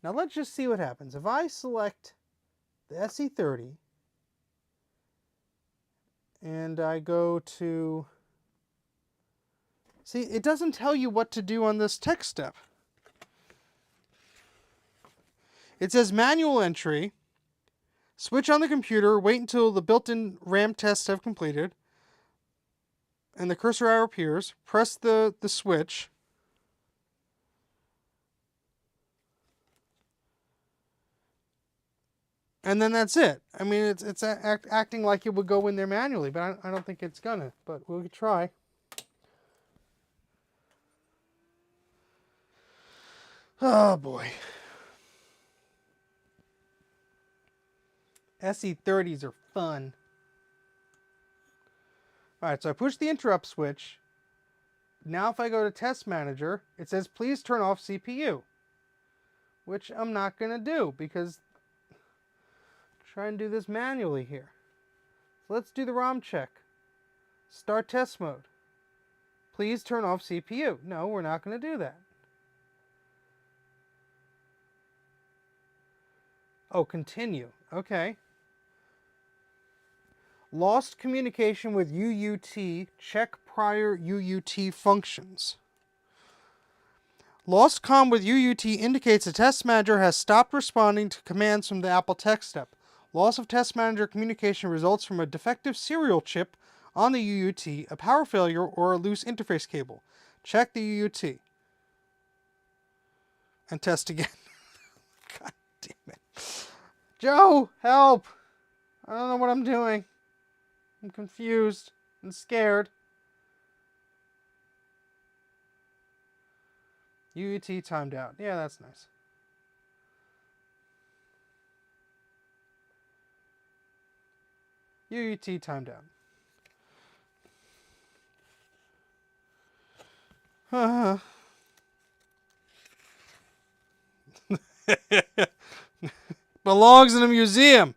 Now let's just see what happens. If I select the SE30 and I go to... See, it doesn't tell you what to do on this text step. It says manual entry, switch on the computer, wait until the built-in RAM tests have completed, and the cursor arrow appears, press the switch, and then that's it. I mean, it's acting like it would go in there manually, but I don't think it's gonna, but we'll try. Oh boy. SE30s are fun. Alright, so I push the interrupt switch. Now if I go to Test Manager, it says please turn off CPU. Which I'm not going to do because I'm trying to do this manually here. So let's do the ROM check. Start test mode. Please turn off CPU. No, we're not going to do that. Oh, continue. Okay. Lost communication with UUT. Check prior UUT functions. Lost comm with UUT indicates the test manager has stopped responding to commands from the Apple Tech Step. Loss of test manager communication results from a defective serial chip on the UUT, a power failure, or a loose interface cable. Check the UUT. And test again. God damn it. Joe, help! I don't know what I'm doing. I'm confused and scared. UUT timed out. Yeah, that's nice. UUT timed out. Belongs in a museum.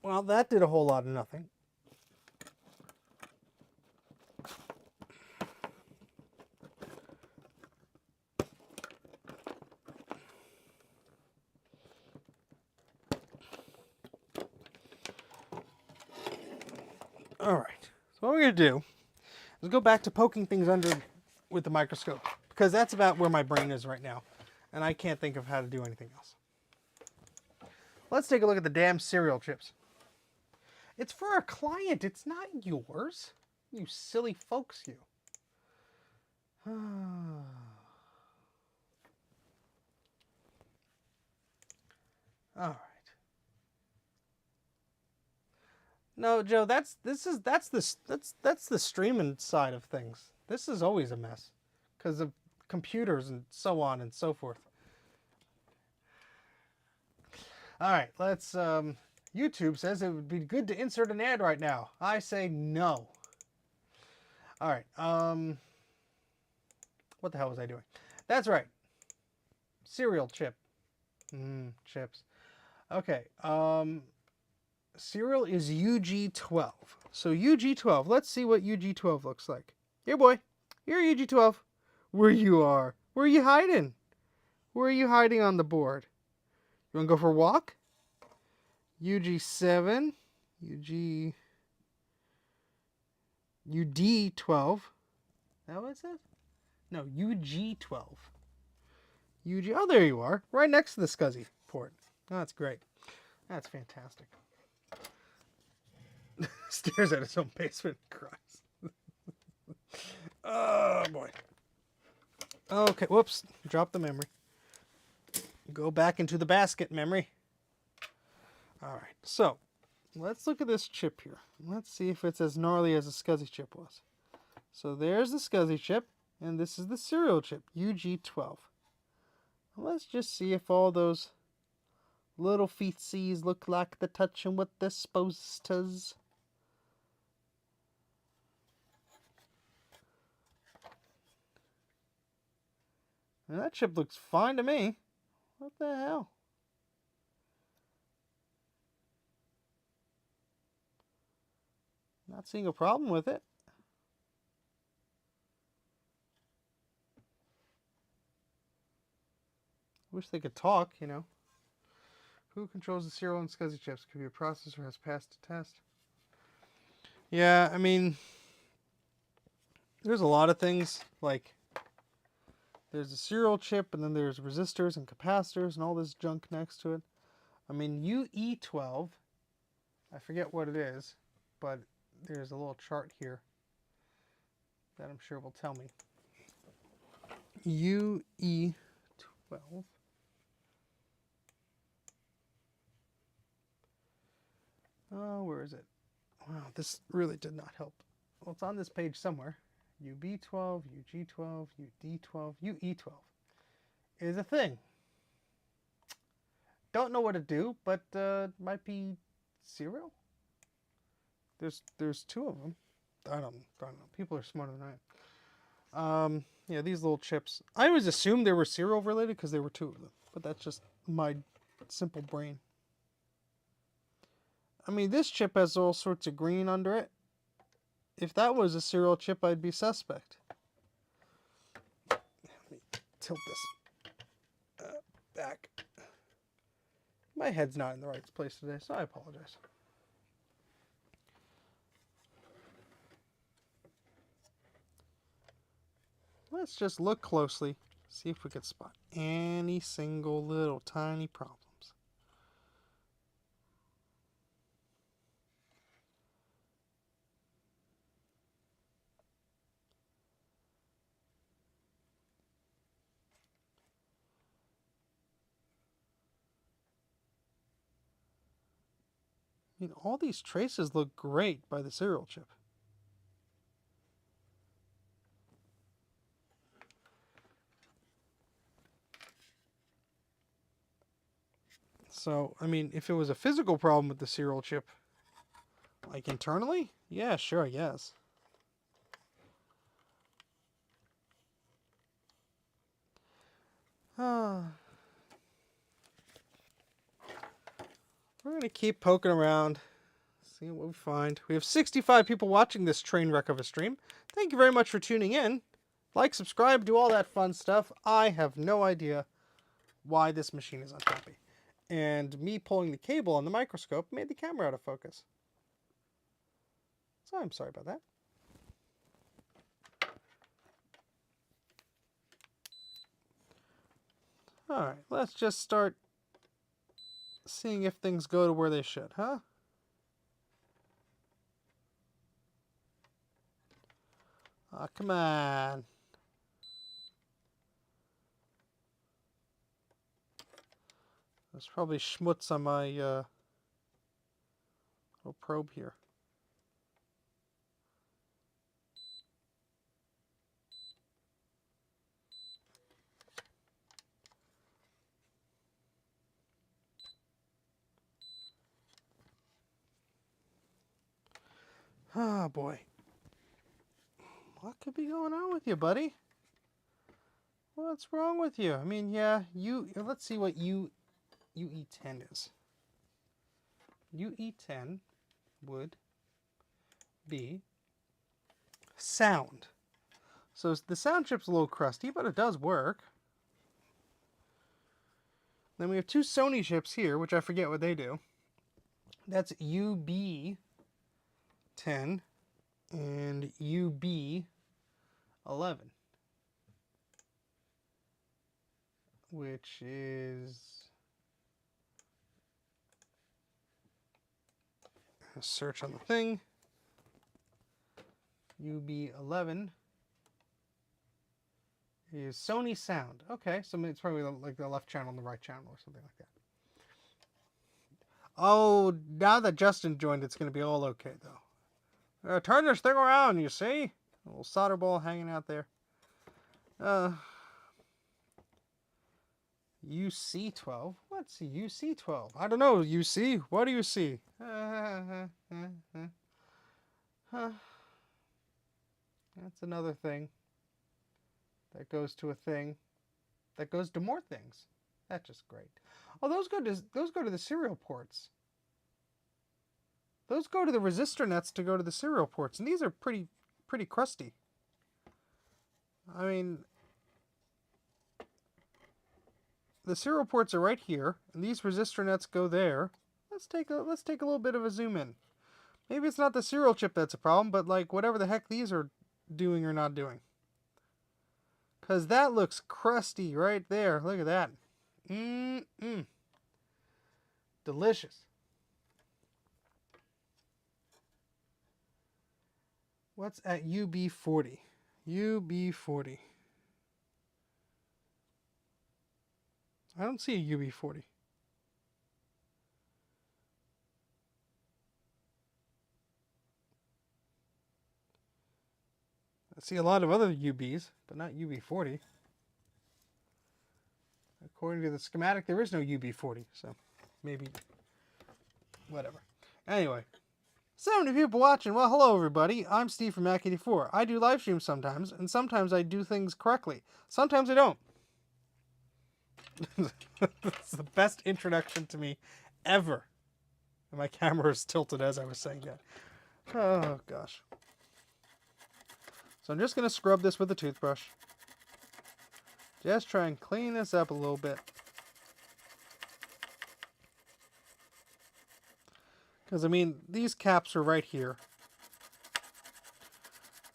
Well, that did a whole lot of nothing. All right, so what we're going to do is go back to poking things under with the microscope, because that's about where my brain is right now, and I can't think of how to do anything else. Let's take a look at the damn cereal chips. It's for a client, it's not yours. You silly folks, you. All right. No, Joe, that's the streaming side of things. This is always a mess because of computers and so on and so forth. All right, let's YouTube says it would be good to insert an ad right now. I say no. All right. What the hell was I doing? That's right. Cereal chip. Chips. Okay. Cereal is UG12. So UG12. Let's see what UG12 looks like. Here, boy. Here, UG12. Where you are. Where are you hiding? Where are you hiding on the board? You want to go for a walk? UG7. UD12. That was it? No, UG12. Oh, there you are. Right next to the Scuzzy port. Oh, that's great. That's fantastic. Stares at his own basement and cries. Oh, boy. Okay, whoops. Drop the memory. Go back into the basket memory. All right, so let's look at this chip here. Let's see if it's as gnarly as the Scuzzy chip was. So there's the Scuzzy chip, and this is the cereal chip, UG12. Let's just see if all those little feetsies look like they're touching what they're supposed to. And that chip looks fine to me. What the hell? Not seeing a problem with it. Wish they could talk, you know. Who controls the serial and Scuzzy chips? Could be a processor has passed a test. Yeah, I mean, there's a lot of things. Like, there's a serial chip, and then there's resistors and capacitors and all this junk next to it. I mean, UE12, I forget what it is, but there's a little chart here that I'm sure will tell me. UE12. Oh, where is it? Wow, this really did not help. Well, it's on this page somewhere. UB12, UG12, UD12, UE12 is a thing. Don't know what to do, but might be serial. There's two of them. I don't know. People are smarter than I am. Yeah, these little chips. I always assumed they were serial related because there were two of them, but that's just my simple brain. I mean, this chip has all sorts of green under it. If that was a serial chip, I'd be suspect. Let me tilt this back. My head's not in the right place today, so I apologize. Let's just look closely, see if we can spot any single little tiny problems. I mean, all these traces look great by the serial chip. So, I mean, if it was a physical problem with the serial chip, like internally, yeah, sure, I guess. We're going to keep poking around, see what we find. We have 65 people watching this train wreck of a stream. Thank you very much for tuning in. Like, subscribe, do all that fun stuff. I have no idea why this machine is unhappy. And me pulling the cable on the microscope made the camera out of focus. So I'm sorry about that. Alright, let's just start seeing if things go to where they should, huh? Oh, come on. There's probably schmutz on my little probe here. Oh boy. What could be going on with you, buddy? What's wrong with you? I mean, yeah, let's see what UE10 is. UE10 would be sound. So the sound chip's a little crusty, but it does work. Then we have two Sony chips here, which I forget what they do. That's UB10 and UB11, which is a search on the thing. UB11 is Sony sound. Okay, so it's probably like the left channel and the right channel or something like that. Oh, now that Justin joined, it's going to be all okay, though. Turn this thing around, you see? A little solder ball hanging out there. UC12? What's UC12? I don't know, UC? What do you see? That's another thing that goes to a thing. that goes to more things. That's just great. Oh, those go to the serial ports. Those go to the resistor nets to go to the serial ports, and these are pretty crusty. I mean, the serial ports are right here, and these resistor nets go there. Let's take a little bit of a zoom in. Maybe it's not the serial chip that's a problem, but like whatever the heck these are doing or not doing. Because that looks crusty right there. Look at that. Delicious. What's at UB40? UB40. I don't see a UB40. I see a lot of other UBs, but not UB40. According to the schematic, there is no UB40, so maybe whatever. Anyway, 70 people watching. Well, hello everybody. I'm Steve from Mac84. I do live streams sometimes, and sometimes I do things correctly. Sometimes I don't. It's the best introduction to me ever. And my camera is tilted as I was saying that. Oh, gosh. So I'm just going to scrub this with a toothbrush. Just try and clean this up a little bit. Because, I mean, these caps are right here.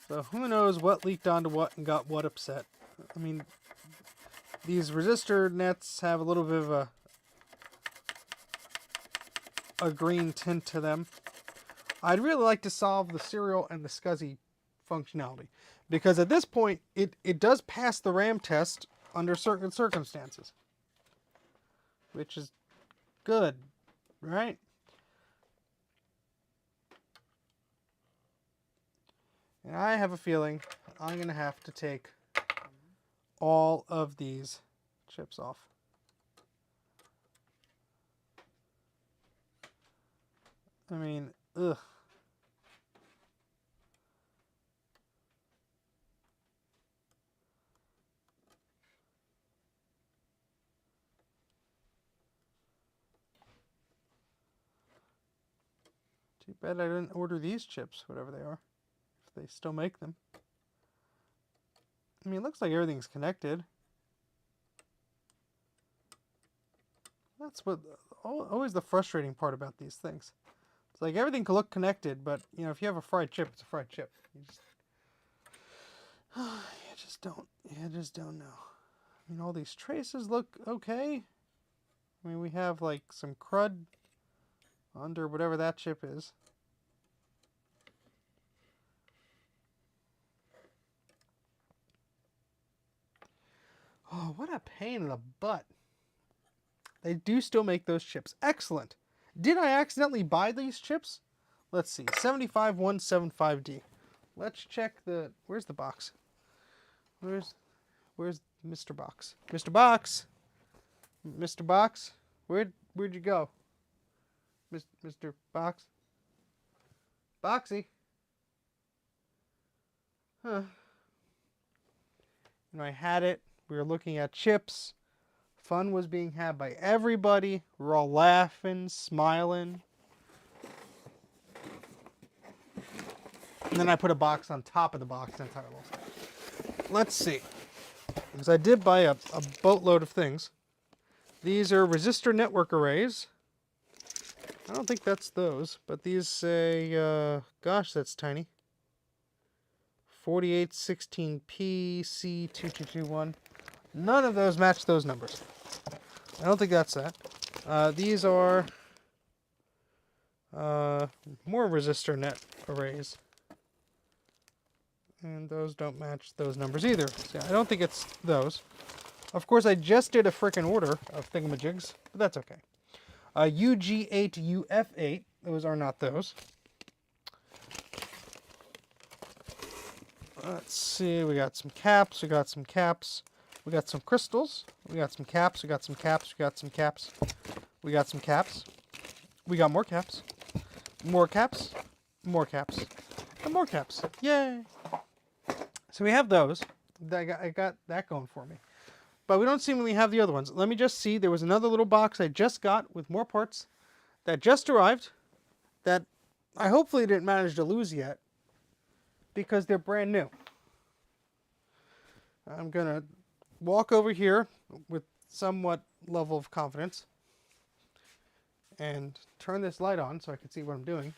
So who knows what leaked onto what and got what upset. I mean, these resistor nets have a little bit of a green tint to them. I'd really like to solve the serial and the Scuzzy functionality. Because at this point, it does pass the RAM test under certain circumstances. Which is good, right? And I have a feeling I'm going to have to take all of these chips off. I mean, ugh. Too bad I didn't order these chips, whatever they are, if they still make them. I mean, it looks like everything's connected. That's what always the frustrating part about these things. It's like everything can look connected, but you know, if you have a fried chip, it's a fried chip. You just don't know. I mean, all these traces look okay. I mean, we have like some crud under whatever that chip is. Oh, what a pain in the butt. They do still make those chips. Excellent. Did I accidentally buy these chips? Let's see. 75175D. Let's check the... Where's the box? Where's Mr. Box? Mr. Box? Mr. Box? Where'd you go? Mr. Box? Boxy? Huh. And I had it. We were looking at chips. Fun was being had by everybody. We're all laughing, smiling. And then I put a box on top of the box and I lost it. Let's see. Because I did buy a boatload of things. These are resistor network arrays. I don't think that's those, but these say, gosh, that's tiny. 4816P C2221. None of those match those numbers. I don't think that's that. These are more resistor net arrays. And those don't match those numbers either. So I don't think it's those. Of course, I just did a frickin' order of thingamajigs, but that's okay. UG8, UF8, those are not those. Let's see, we got some caps, we got some caps, we got some crystals, we got some caps, we got some caps, we got some caps, we got some caps, we got more caps, more caps, more caps, and more caps. Yay! So we have those. I got that going for me. But we don't seem to have the other ones. Let me just see. There was another little box I just got with more parts that just arrived that I hopefully didn't manage to lose yet because they're brand new. I'm going to walk over here with somewhat level of confidence and turn this light on so I can see what I'm doing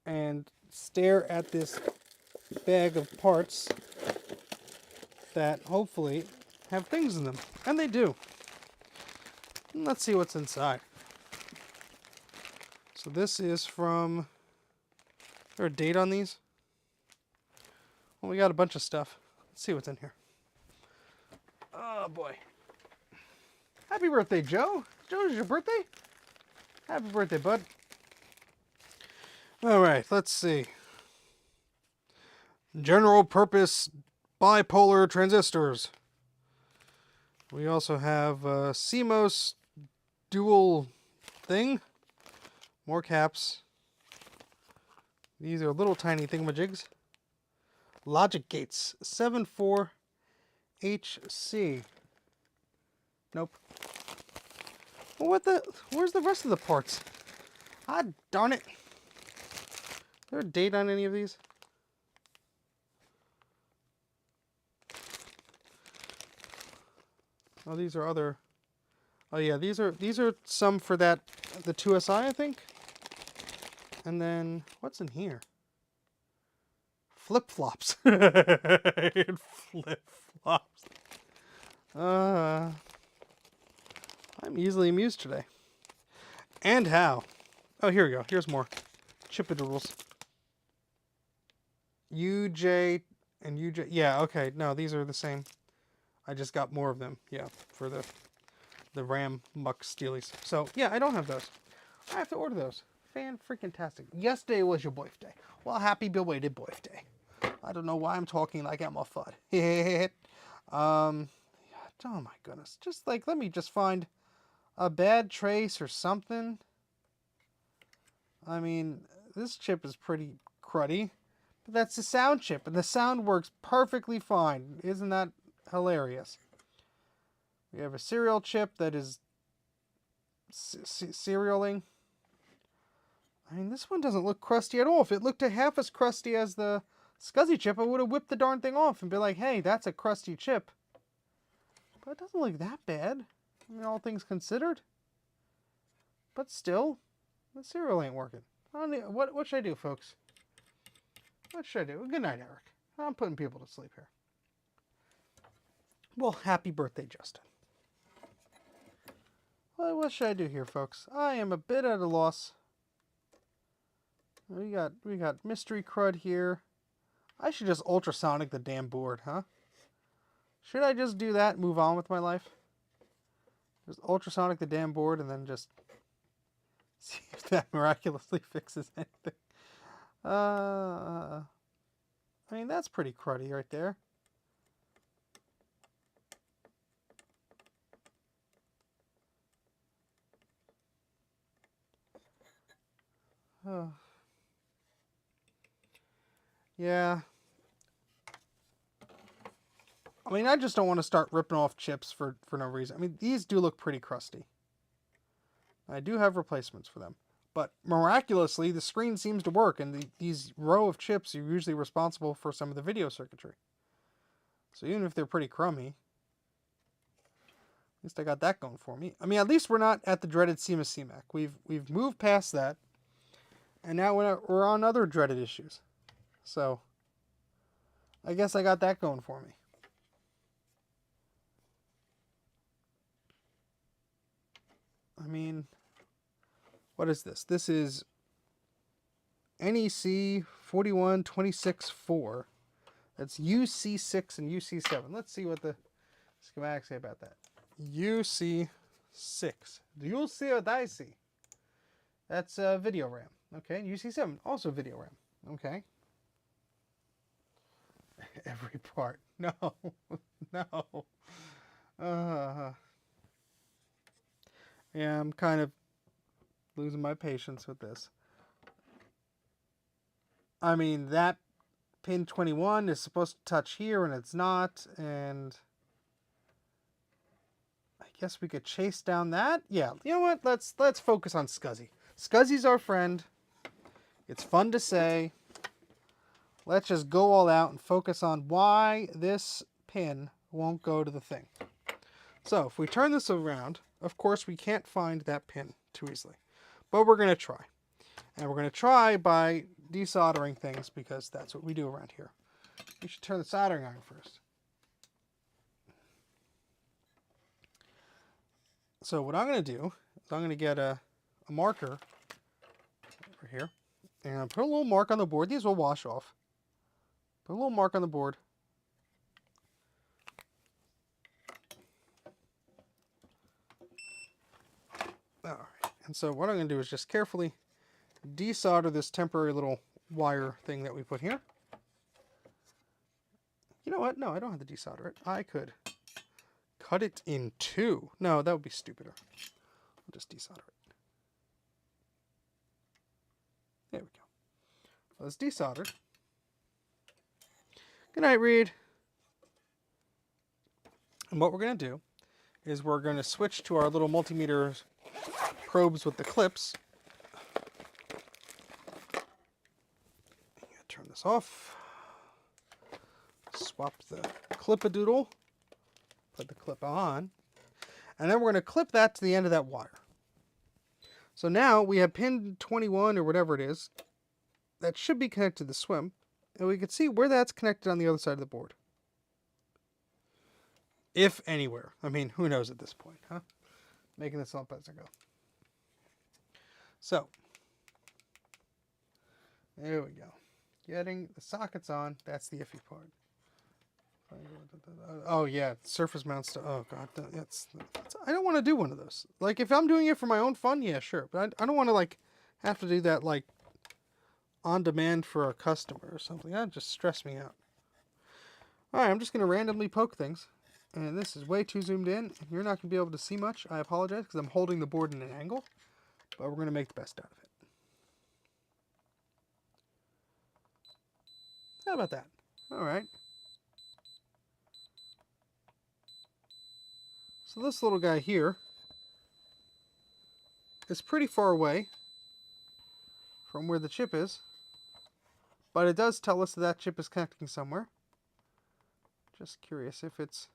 and stare at this bag of parts that hopefully have things in them. And they do. Let's see what's inside. So this is from... Is there a date on these? Well, we got a bunch of stuff. Let's see what's in here. Oh, boy. Happy birthday, Joe. Joe, is your birthday? Happy birthday, bud. All right, let's see. General purpose bipolar transistors. We also have CMOS dual thing. More caps. These are little tiny thingamajigs. Logic gates. 74HC. Nope. Well, what the? Where's the rest of the parts? Ah, darn it. Is there a date on any of these? Oh, these are other. Oh yeah, these are some for that the 2SI, I think. And then what's in here? Flip-flops. Flip-flops. I'm easily amused today. And how? Oh, here we go. Here's more. Chippadoodles. UJ and UJ. Yeah, okay. No, these are the same. I just got more of them. Yeah, for the RAM Muck Steelies. So, yeah, I don't have those. I have to order those. Fan-freaking-tastic. Yesterday was your birthday. Well, happy belated birthday. I don't know why I'm talking like I'm a FUD. Oh my goodness. Just like, let me just find a bad trace or something. I mean, this chip is pretty cruddy. But that's the sound chip, and the sound works perfectly fine. Isn't that hilarious? We have a serial chip that is serialing. I mean, this one doesn't look crusty at all. If it looked half as crusty as the Scuzzy chip, I would have whipped the darn thing off and be like, hey, that's a crusty chip. But it doesn't look that bad. I mean, all things considered. But still, the serial ain't working. What should I do, folks? What should I do? Good night, Eric. I'm putting people to sleep here. Well, happy birthday, Justin. Well, what should I do here, folks? I am a bit at a loss. We got mystery crud here. I should just ultrasonic the damn board, huh? Should I just do that and move on with my life? Just ultrasonic the damn board and then just see if that miraculously fixes anything. I mean, that's pretty cruddy right there. Oh. Yeah. I mean, I just don't want to start ripping off chips for no reason. I mean, these do look pretty crusty. I do have replacements for them. But miraculously, the screen seems to work, and these row of chips are usually responsible for some of the video circuitry. So even if they're pretty crummy, at least I got that going for me. I mean, at least we're not at the dreaded CMAC. We've moved past that, and now we're on other dreaded issues. So I guess I got that going for me. I mean, what is this? This is NEC 41264. That's UC6 and UC7. Let's see what the schematics say about that. UC6. Do you see what I see? That's video RAM. Okay, UC7, also video RAM. Okay. Every part. No. No. Yeah, I'm kind of losing my patience with this. I mean, that pin 21 is supposed to touch here and it's not, and guess we could chase down that. Yeah, you know what? Let's focus on Scuzzy. Scuzzy's our friend. It's fun to say. Let's just go all out and focus on why this pin won't go to the thing. So if we turn this around, of course we can't find that pin too easily. But we're going to try. And we're going to try by desoldering things because that's what we do around here. We should turn the soldering iron first. So what I'm going to do is I'm going to get a marker over here. And put a little mark on the board. These will wash off. Put a little mark on the board. All right. And so what I'm going to do is just carefully desolder this temporary little wire thing that we put here. You know what? No, I don't have to desolder it. I could cut it in two. No, that would be stupider. I'll just desolder it. There we go. Well, it's desoldered. Good night, Reed. And what we're going to do is we're going to switch to our little multimeter probes with the clips. Turn this off. Swap the clip-a-doodle. Put the clip on. And then we're going to clip that to the end of that wire. So now we have pin 21 or whatever it is that should be connected to the swim. And we can see where that's connected on the other side of the board. If anywhere. I mean, who knows at this point, huh? Making this up as I go. So, there we go. Getting the sockets on, that's the iffy part. Oh yeah, surface mount stuff. Oh god, that's I don't want to do one of those. Like if I'm doing it for my own fun, yeah, sure. But I don't want to like have to do that like on demand for a customer or something. That just stress me out. All right, I'm just gonna randomly poke things, and this is way too zoomed in. And you're not gonna be able to see much. I apologize because I'm holding the board in an angle, but we're gonna make the best out of it. How about that? All right. So this little guy here is pretty far away from where the chip is, but it does tell us that that chip is connecting somewhere. Just curious if it's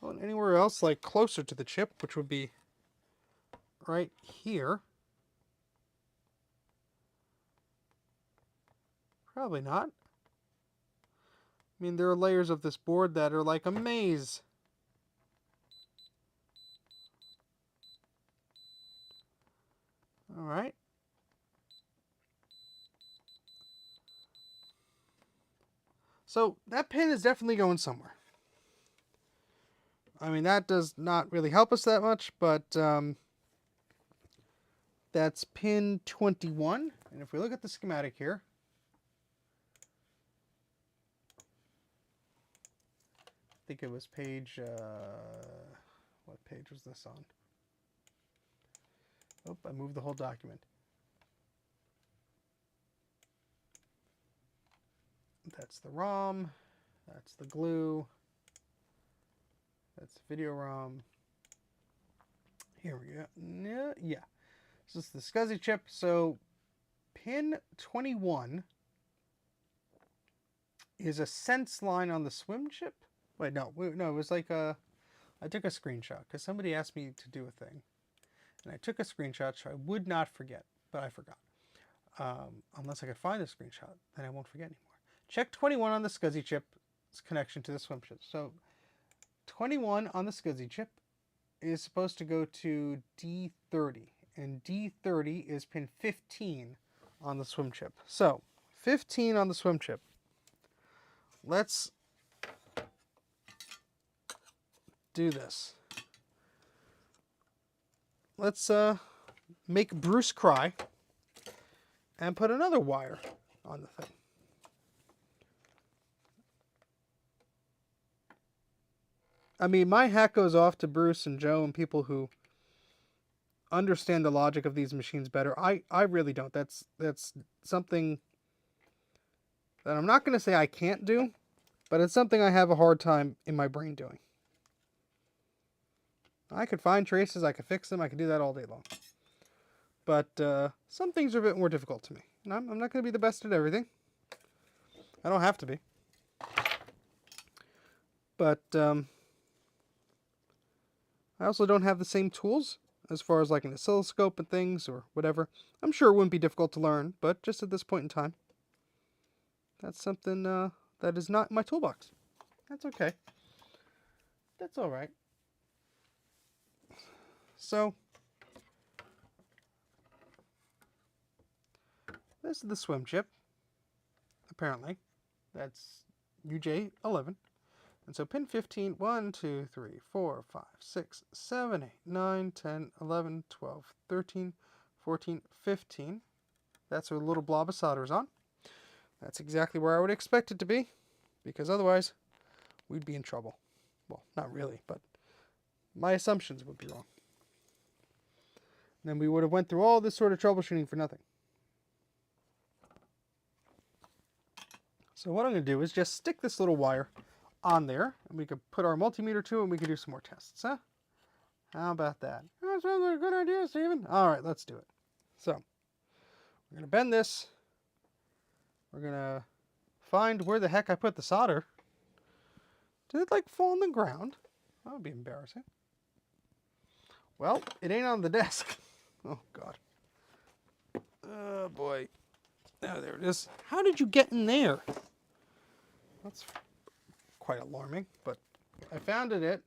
going anywhere else, like closer to the chip, which would be right here. Probably not. I mean, there are layers of this board that are like a maze. All right. So that pin is definitely going somewhere. I mean, that does not really help us that much, but that's pin 21. And if we look at the schematic here, I think it was page, what page was this on? Oh, I moved the whole document. That's the ROM, that's the glue, that's the video ROM. Here we go. Yeah. This is the Scuzzy chip. So pin 21 is a sense line on the swim chip. Wait, no, it was like I took a screenshot because somebody asked me to do a thing. And I took a screenshot so I would not forget, but I forgot. Unless I could find the screenshot, then I won't forget anymore. Check 21 on the Scuzzy chip's connection to the swim chip. So 21 on the Scuzzy chip is supposed to go to D30. And D30 is pin 15 on the swim chip. So 15 on the swim chip. Let's do this. Let's make Bruce cry and put another wire on the thing. I mean, my hat goes off to Bruce and Joe and people who understand the logic of these machines better. I really don't. That's something that I'm not going to say I can't do, but it's something I have a hard time in my brain doing. I could find traces, I could fix them, I could do that all day long. But some things are a bit more difficult to me. And I'm not going to be the best at everything. I don't have to be. But I also don't have the same tools as far as like an oscilloscope and things or whatever. I'm sure it wouldn't be difficult to learn, but just at this point in time, that's something that is not in my toolbox. That's okay. That's all right. So, this is the swim chip, apparently. That's UJ11. And so pin 15, 1, 2, 3, 4, 5, 6, 7, 8, 9, 10, 11, 12, 13, 14, 15. That's where the little blob of solder is on. That's exactly where I would expect it to be, because otherwise we'd be in trouble. Well, not really, but my assumptions would be wrong. And then we would have went through all this sort of troubleshooting for nothing. So what I'm going to do is just stick this little wire on there, and we could put our multimeter to it, and we could do some more tests, huh? How about that? That sounds like a good idea, Steven. All right, let's do it. So, we're going to bend this. We're going to find where the heck I put the solder. Did it, like, fall on the ground? That would be embarrassing. Well, it ain't on the desk. Oh, God. Oh, boy. Oh, there it is. How did you get in there? That's quite alarming, but I found it.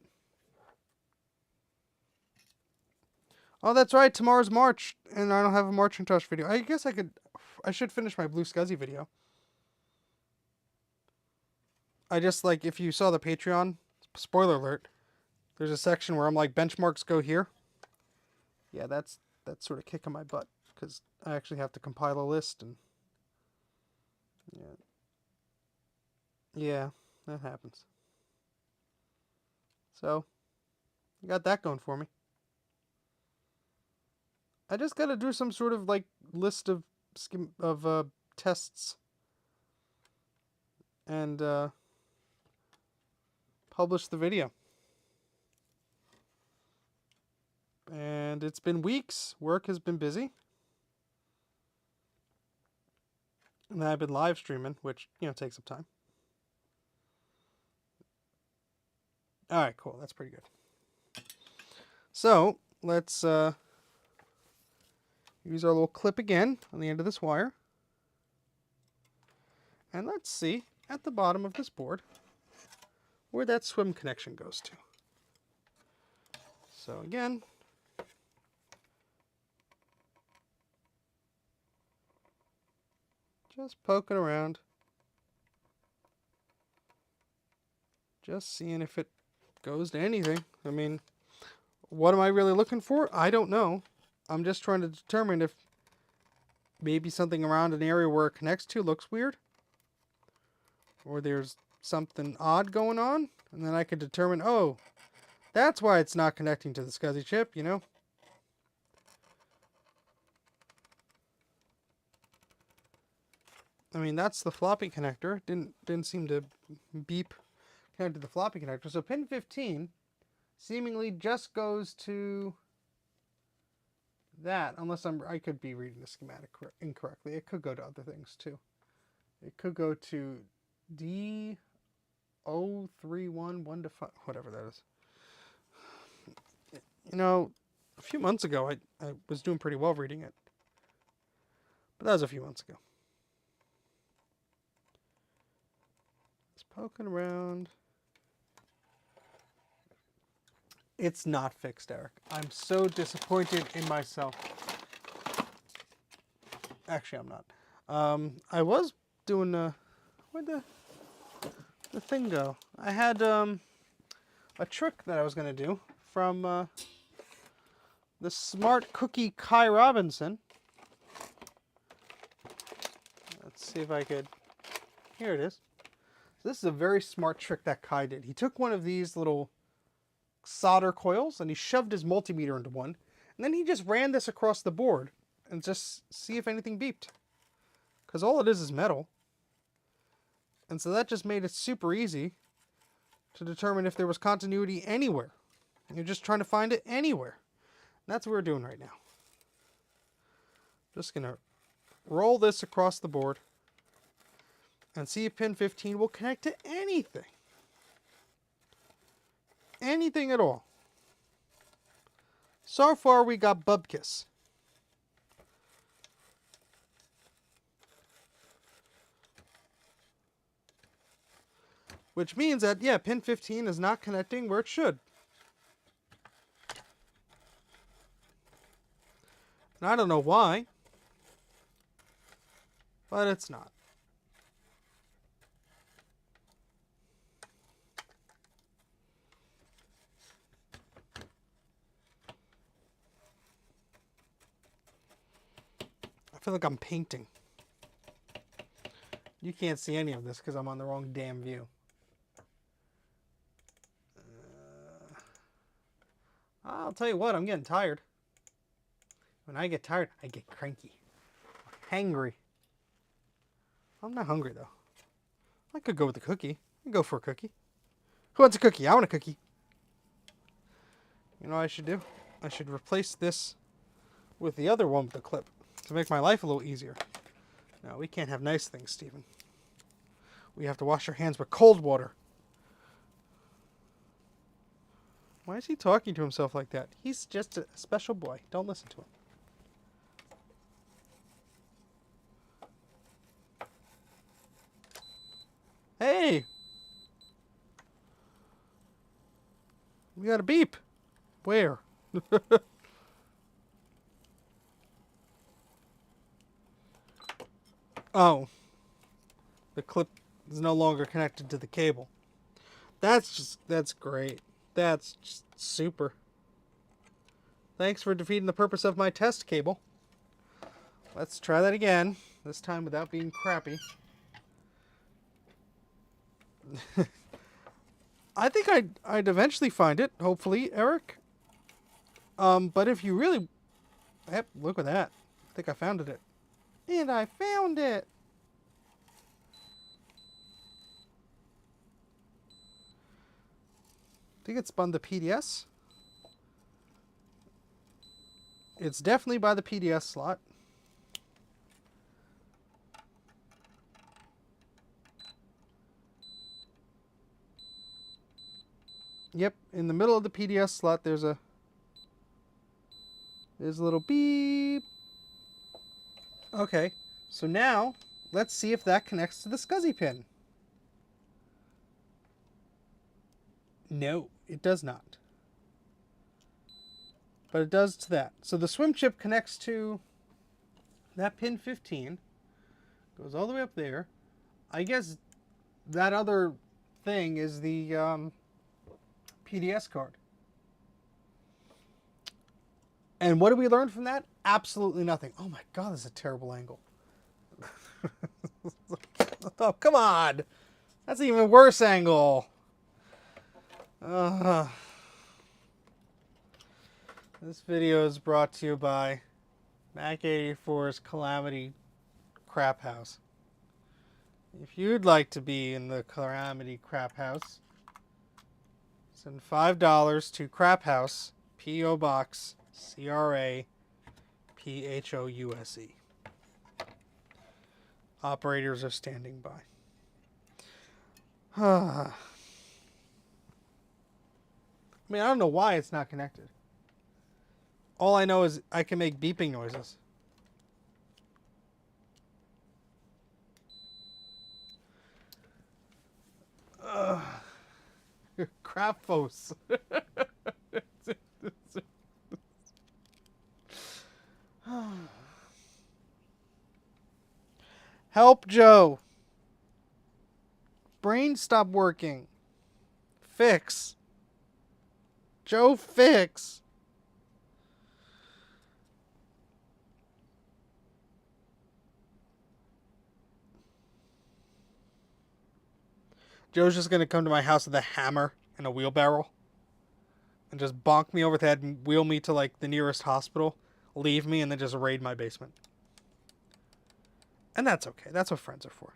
Oh, that's right. Tomorrow's March, and I don't have a Macintosh video. I guess I should finish my blue Scuzzy video. I just, like, if you saw the Patreon, spoiler alert, there's a section where I'm like, benchmarks go here. Yeah, that's sort of kicking my butt, because I actually have to compile a list, and yeah, that happens. So, I got that going for me. I just got to do some sort of like list of tests and publish the video. And it's been weeks. Work has been busy. And I've been live streaming, which, takes up time. All right, cool. That's pretty good. So, let's use our little clip again on the end of this wire. And let's see at the bottom of this board where that swim connection goes to. So again, just poking around. Just seeing if it goes to anything. I mean, what am I really looking for? I don't know. I'm just trying to determine if maybe something around an area where it connects to looks weird, or there's something odd going on, and then I can determine, oh, that's why it's not connecting to the Scuzzy chip, I mean, that's the floppy connector. Didn't seem to beep connected to the floppy connector. So pin 15 seemingly just goes to that, unless I could be reading the schematic incorrectly. It could go to other things too. It could go to D0311 whatever that is. A few months ago I was doing pretty well reading it. But that was a few months ago. Just poking around. It's not fixed, Eric. I'm so disappointed in myself. Actually, I'm not. I was doing where'd the thing go? I had a trick that I was gonna do from the Smart Cookie Kai Robinson. Let's see if I could. Here it is. So this is a very smart trick that Kai did. He took one of these little solder coils and he shoved his multimeter into one, and then he just ran this across the board and just see if anything beeped, because all it is metal. And so that just made it super easy to determine if there was continuity anywhere. You're just trying to find it anywhere. And that's what we're doing right now. Just going to roll this across the board and see if pin 15 will connect to anything. Anything at all. So far we got bubkiss. Which means that, yeah, pin 15 is not connecting where it should. And I don't know why, but it's not. I feel like I'm painting. You can't see any of this because I'm on the wrong damn view. I'll tell you what, I'm getting tired. When I get tired, I get cranky. Hangry. I'm not hungry, though. I could go with a cookie. I could go for a cookie. Who wants a cookie? I want a cookie. You know what I should do? I should replace this with the other one with the clip to make my life a little easier. No, we can't have nice things, Stephen. We have to wash our hands with cold water. Why is he talking to himself like that? He's just a special boy. Don't listen to him. Hey! We got a beep. Where? Oh. The clip is no longer connected to the cable. That's great. That's just super. Thanks for defeating the purpose of my test cable. Let's try that again. This time without being crappy. I think I'd eventually find it, hopefully, Eric. But if you really... Yep, look at that. I think I found it. And I found it! I think it's on the PDS. It's definitely by the PDS slot. Yep, in the middle of the PDS slot there's a little beep. Okay, so now let's see if that connects to the Scuzzy pin. No, it does not. But it does to that. So the swim chip connects to that pin 15. Goes all the way up there. I guess that other thing is the PDS card. And what did we learn from that? Absolutely nothing. Oh my god, that's a terrible angle. Oh, come on. That's an even worse angle. This video is brought to you by Mac 84's Calamity Crap House. If you'd like to be in the Calamity Crap House, send $5 to Crap House, P.O. Box, CRAPHOUSE. Operators are standing by. I mean, I don't know why it's not connected. All I know is I can make beeping noises. Crapfos. Help, Joe. Brain stop working. Fix. Joe, fix. Joe's just going to come to my house with a hammer and a wheelbarrow and just bonk me over the head and wheel me to like the nearest hospital, leave me, and then just raid my basement. And that's okay. That's what friends are for.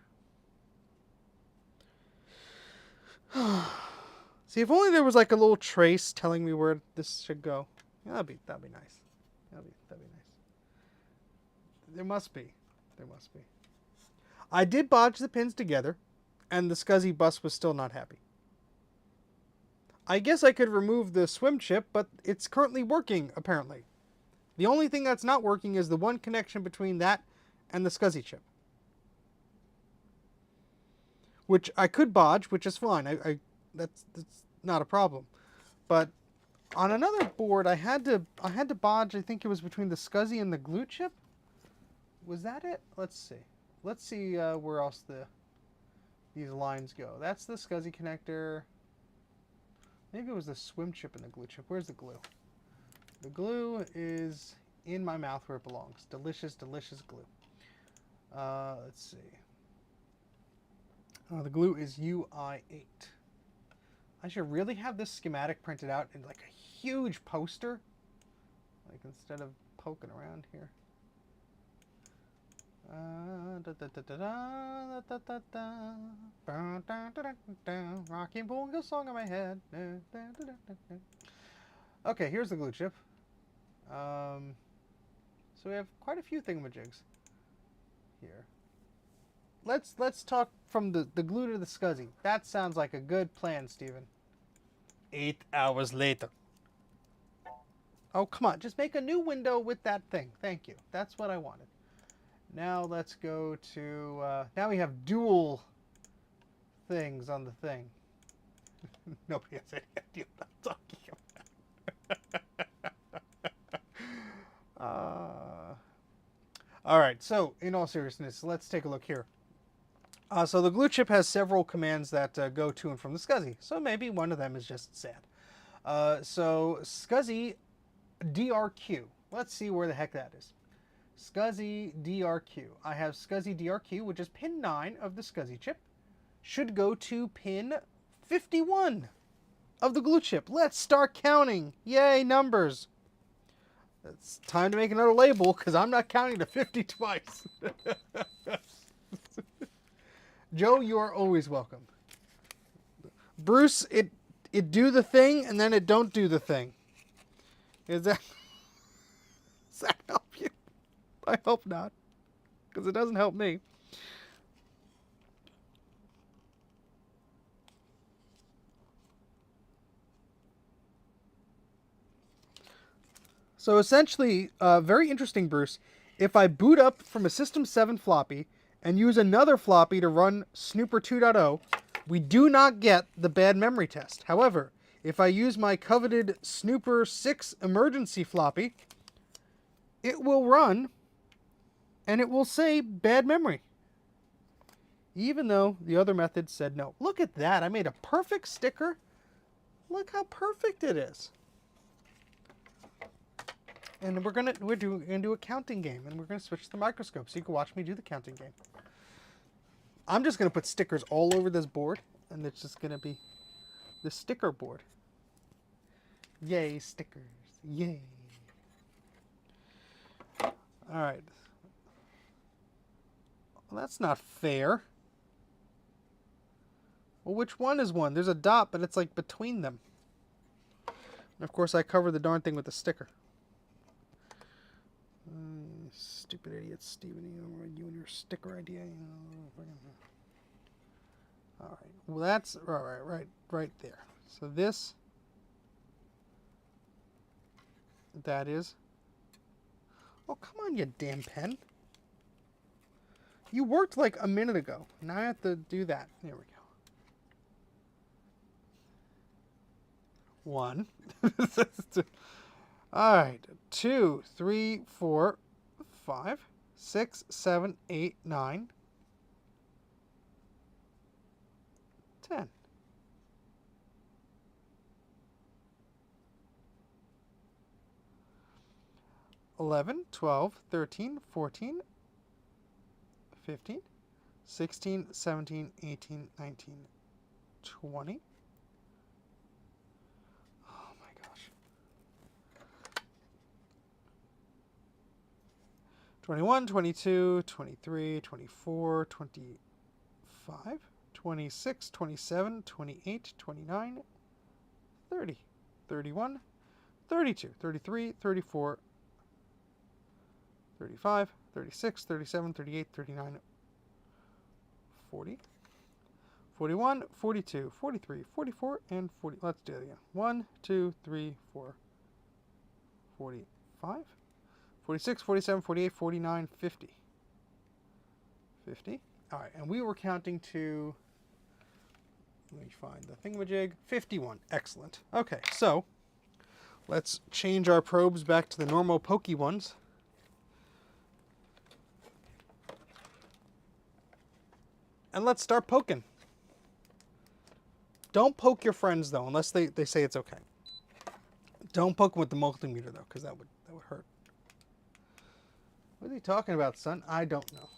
See, if only there was like a little trace telling me where this should go. Yeah, that'd be nice. That'd be nice. There must be. There must be. I did bodge the pins together, and the Scuzzy bus was still not happy. I guess I could remove the swim chip, but it's currently working, apparently. The only thing that's not working is the one connection between that and the Scuzzy chip. Which I could bodge, which is fine. That's not a problem. But on another board, I had to bodge. I think it was between the Scuzzy and the glue chip. Was that it? Let's see. Let's see where else these lines go. That's the Scuzzy connector. Maybe it was the swim chip and the glue chip. Where's the glue? The glue is in my mouth where it belongs. Delicious, delicious glue. Let's see. The glue is UI8. I should really have this schematic printed out in like a huge poster. Like instead of poking around here. Rocky Boonga song in my head. Okay, here's the glue chip. So we have quite a few thingamajigs here. Let's talk from the glue to the Scuzzy. That sounds like a good plan, Steven. 8 hours later. Oh, come on. Just make a new window with that thing. Thank you. That's what I wanted. Now let's go to... now we have dual things on the thing. Nobody has any idea what I'm talking about. Alright, so in all seriousness, let's take a look here. So the glue chip has several commands that go to and from the Scuzzy. So maybe one of them is just sad. So Scuzzy DRQ. Let's see where the heck that is. Scuzzy DRQ. I have Scuzzy DRQ, which is pin 9 of the Scuzzy chip. Should go to pin 51 of the glue chip. Let's start counting. Yay, numbers. It's time to make another label because I'm not counting to 50 twice. Joe, you are always welcome. Bruce, it do the thing and then it don't do the thing. Does that help you? I hope not, because it doesn't help me. So essentially, very interesting, Bruce. If I boot up from a System 7 floppy and use another floppy to run Snooper 2.0, we do not get the bad memory test. However, if I use my coveted Snooper 6 emergency floppy, it will run and it will say bad memory. Even though the other method said no. Look at that. I made a perfect sticker. Look how perfect it is. And we're gonna do a counting game, and we're gonna switch to the microscope so you can watch me do the counting game. I'm just gonna put stickers all over this board, and it's just gonna be the sticker board. Yay, stickers. Yay. Alright. Well, that's not fair. Well, which one is one? There's a dot, but it's like between them. And of course, I cover the darn thing with a sticker. Stupid idiot, Steven. You and your sticker idea. Alright. Well, that's right there. So this. That is. Oh, come on, you damn pen. You worked like a minute ago. Now I have to do that. There we go. 1. Alright. 2, 3, 4, 5, 6, 7, 8, 9, 10. $11, $12, $13, $14, $15, $16, $17, $18, $19, $20. Oh my gosh. 21, 22, 23, 24, 25, 26, 27, 28, 29, 30, 31, 32, 33, 34, 35, 36, 37, 38, 39, 40, 41, 42, 43, 44, and 40. Let's do it again. 1, 2, 3, 4, 45, 46, 47, 48, 49, 50. 50. All right, and we were counting to, let me find the thingamajig, 51. Excellent. Okay, so let's change our probes back to the normal pokey ones. And let's start poking. Don't poke your friends, though, unless they say it's okay. Don't poke them with the multimeter, though, because that would hurt. What are you talking about, son? I don't know.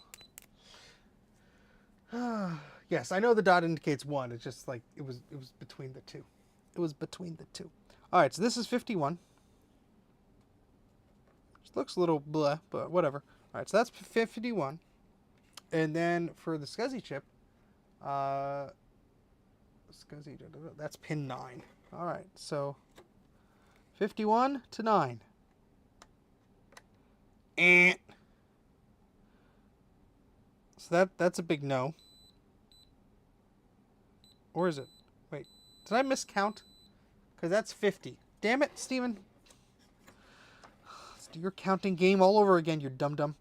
Yes, I know the dot indicates 1. It's just like it was between the two. It was between the two. All right, so this is 51. Which looks a little blah, but whatever. All right, so that's 51. And then for the Scuzzy chip, Scuzzy, that's pin 9. All right, so 51 to 9. So that's a big no. Or is it? Wait, did I miscount? Because that's 50. Damn it, Steven. Let's do your counting game all over again, you dum-dum.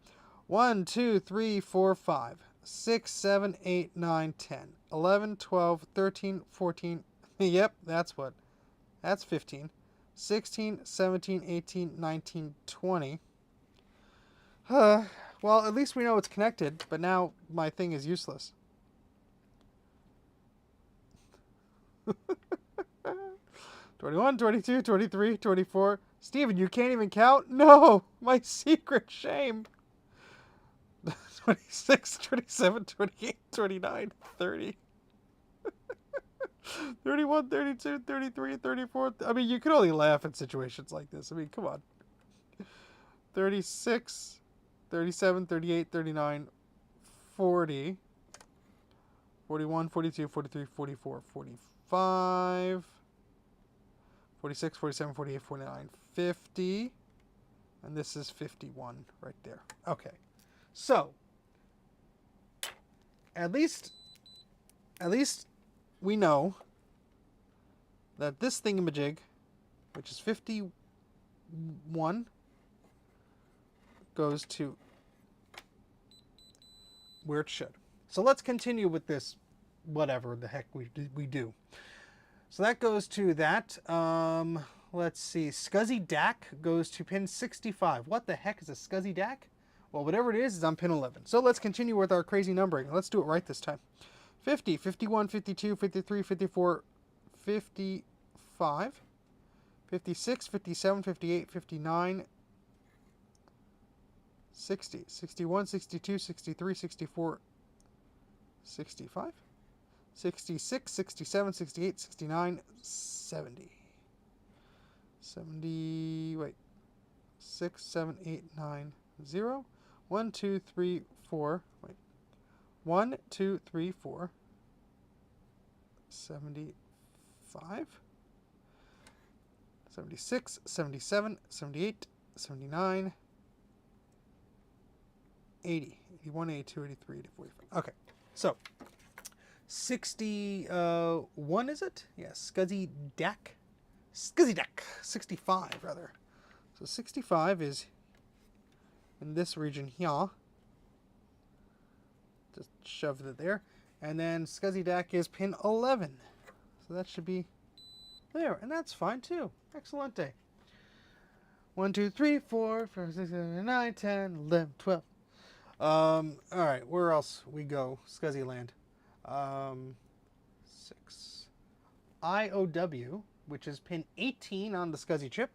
1, 2, 3, 4, 5, 6, 7, 8, 9, 10, 11, 12, 13, 14. Yep, that's 15. 16, 17, 18, 19, 20. Well, at least we know it's connected, but now my thing is useless. 21, 22, 23, 24. Steven, you can't even count? No! My secret shame. 26, 27, 28, 29, 30. 31, 32, 33, 34. I mean, you can only laugh in situations like this. I mean, come on. 36, 37, 38, 39, 40. 41, 42, 43, 44, 45. 46, 47, 48, 49, 50. And this is 51 right there. Okay. So, at least we know that this thingamajig, which is 51, goes to where it should. So let's continue with this, whatever the heck we do. So that goes to that. Let's see. Scuzzy DAC goes to pin 65. What the heck is a Scuzzy DAC? Well, whatever it is on pin 11. So let's continue with our crazy numbering. Let's do it right this time. 50, 51, 52, 53, 54, 55, 56, 57, 58, 59, 60, 61, 62, 63, 64, 65, 66, 67, 68, 69, 70. 70, wait, 6, 7, 8, 9, 0. 1, 2, 3, 4, wait. 1, 2, 3, 4. 75. 76, 77, 78, 79, 80, 81, 82, 83, 45. Okay, so 61 is it? Yes, Scuzzy DAC. Scuzzy DAC. 65 rather. So 65 is in this region here. Just shove it there. And then Scuzzy DAC is pin 11. So that should be there. And that's fine too. Excellente. 1, 2, 3, 4, 5, 6, 7, 9, 10, 11, 12. Alright, where else we go? Scuzzy land. 6. IOW, which is pin 18 on the Scuzzy chip,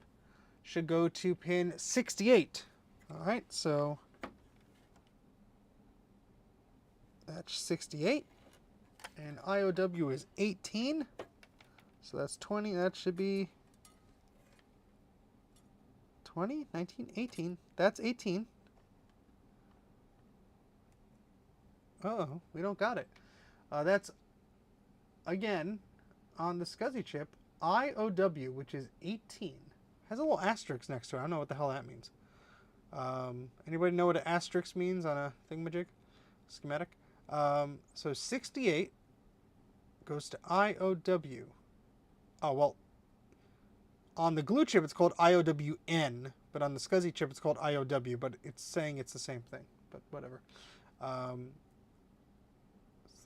should go to pin 68. Alright, so that's 68. And IOW is 18. So that's 20. That should be 20, 19, 18. That's 18. Uh-oh, we don't got it. That's, again, on the Scuzzy chip, IOW, which is 18. Has a little asterisk next to it. I don't know what the hell that means. Anybody know what an asterisk means on a thingamajig? Schematic? So 68 goes to IOW. Oh, well, on the glue chip it's called IOWN, but on the Scuzzy chip it's called IOW, but it's saying it's the same thing, but whatever. So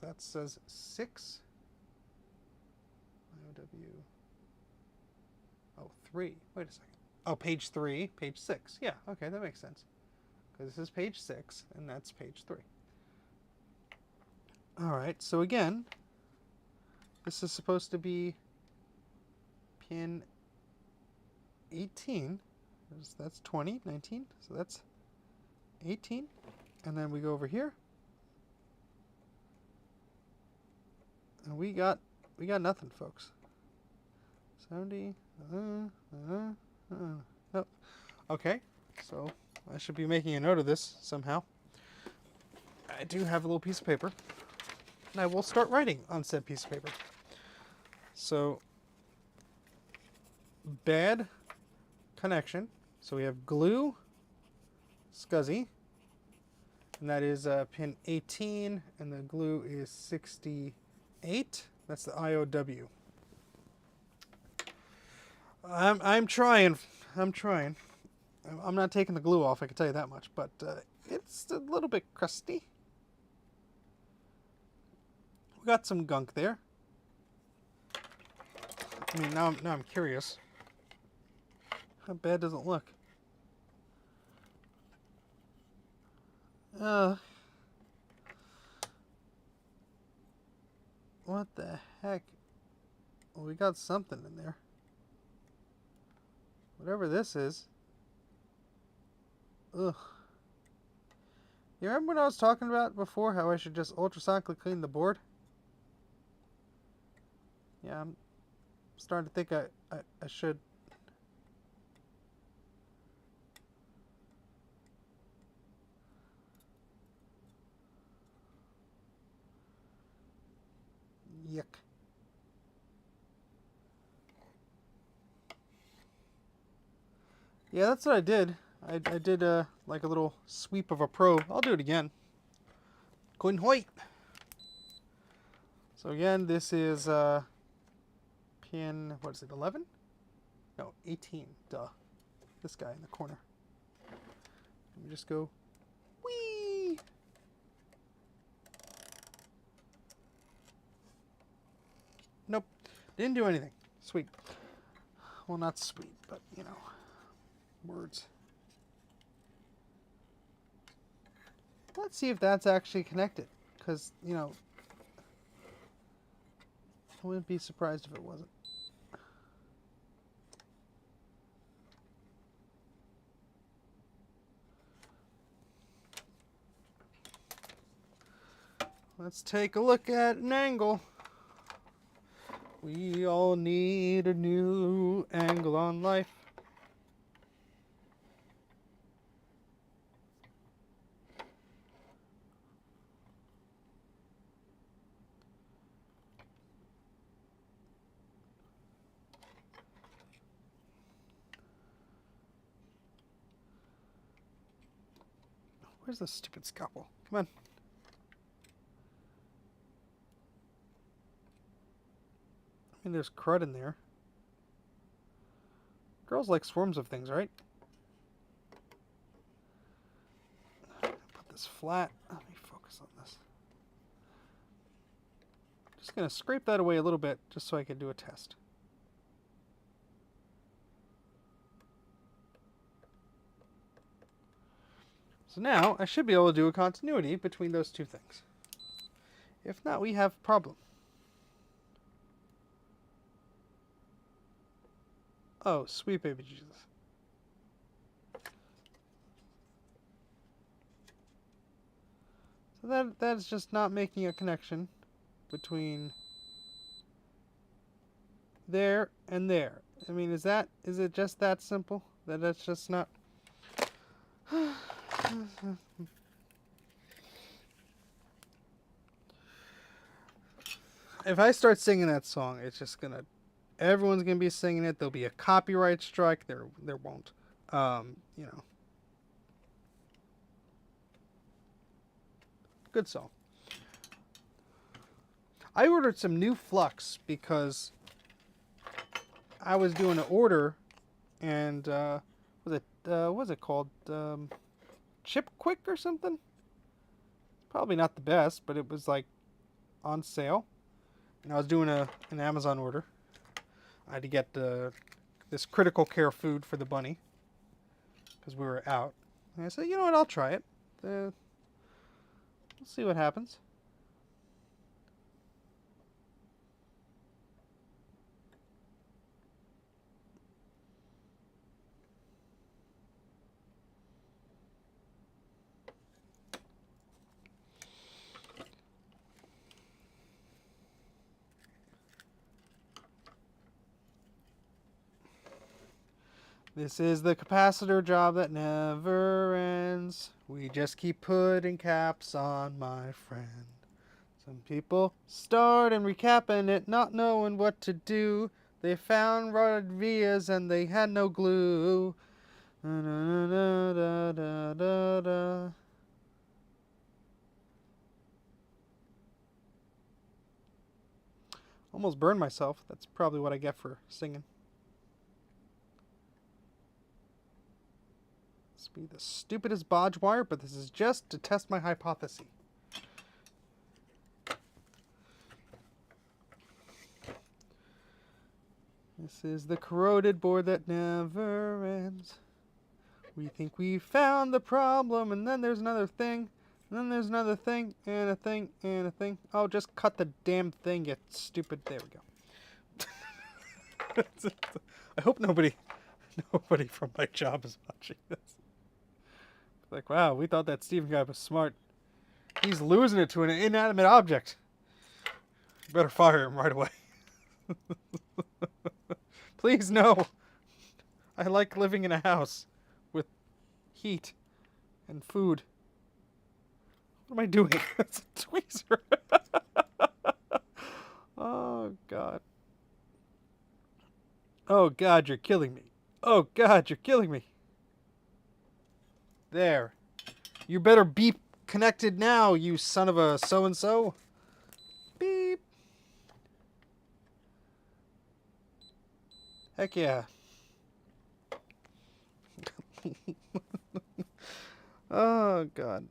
that says 6. IOW. Oh, 3. Wait a second. Oh, page 3, page 6. Yeah, okay, that makes sense. Because this is page 6, and that's page 3. Alright, so again, this is supposed to be pin 18. That's 20, 19. So that's 18. And then we go over here. And we got nothing, folks. 70. Nope. Okay, so I should be making a note of this somehow. I do have a little piece of paper, and I will start writing on said piece of paper. So, bad connection. So we have glue, Scuzzy, and that is pin 18, and the glue is 68. That's the IOW. I'm trying. I'm not taking the glue off, I can tell you that much, but it's a little bit crusty. We got some gunk there. I mean, now I'm curious. How bad does it look? What the heck? Well, we got something in there. Whatever this is. Ugh. You remember what I was talking about before? How I should just ultrasonically clean the board? Yeah, I'm starting to think I should. Yuck. Yeah, that's what I did. I did like a little sweep of a probe. I'll do it again. Couldn't wait. So again, this is pin, what is it, 11? No, 18. Duh. This guy in the corner. Let me just go, whee! Nope. Didn't do anything. Sweet. Well, not sweet, but, you know, words. Let's see if that's actually connected, because, you know, I wouldn't be surprised if it wasn't. Let's take a look at an angle. We all need a new angle on life. Where's the stupid scalpel? Come on. I mean, there's crud in there. Girls like swarms of things, right? Put this flat. Let me focus on this. Just gonna scrape that away a little bit just so I can do a test. So now I should be able to do a continuity between those two things. If not, we have a problem. Oh, sweet baby Jesus. So that's just not making a connection between there and there. I mean, is it just that simple? That's just not... If I start singing that song, it's just gonna Everyone's gonna be singing it. There'll be a copyright strike. There won't. You know, good song. I ordered some new flux because I was doing an order, and was it called Chip Quick or something? Probably not the best, but it was like on sale, and I was doing an Amazon order. I had to get this critical care food for the bunny because we were out, and I said, you know what, I'll try it. We'll see what happens. This is the capacitor job that never ends. We just keep putting caps on, my friend. Some people start and recapping it, not knowing what to do. They found rotted vias and they had no glue. Da, da, da, da, da, da. Almost burned myself. That's probably what I get for singing. This be the stupidest bodge wire, but this is just to test my hypothesis. This is the corroded board that never ends. We think we found the problem, and then there's another thing, and then there's another thing, and a thing, and a thing. Oh, just cut the damn thing, you stupid. There we go. I hope nobody from my job is watching this. Like, wow, we thought that Steven guy was smart. He's losing it to an inanimate object. You better fire him right away. Please, no. I like living in a house with heat and food. What am I doing? That's a tweezer. Oh, God. Oh, God, you're killing me. Oh, God, you're killing me. There. You better beep connected now, you son of a so-and-so. Beep. Heck yeah. Oh, God.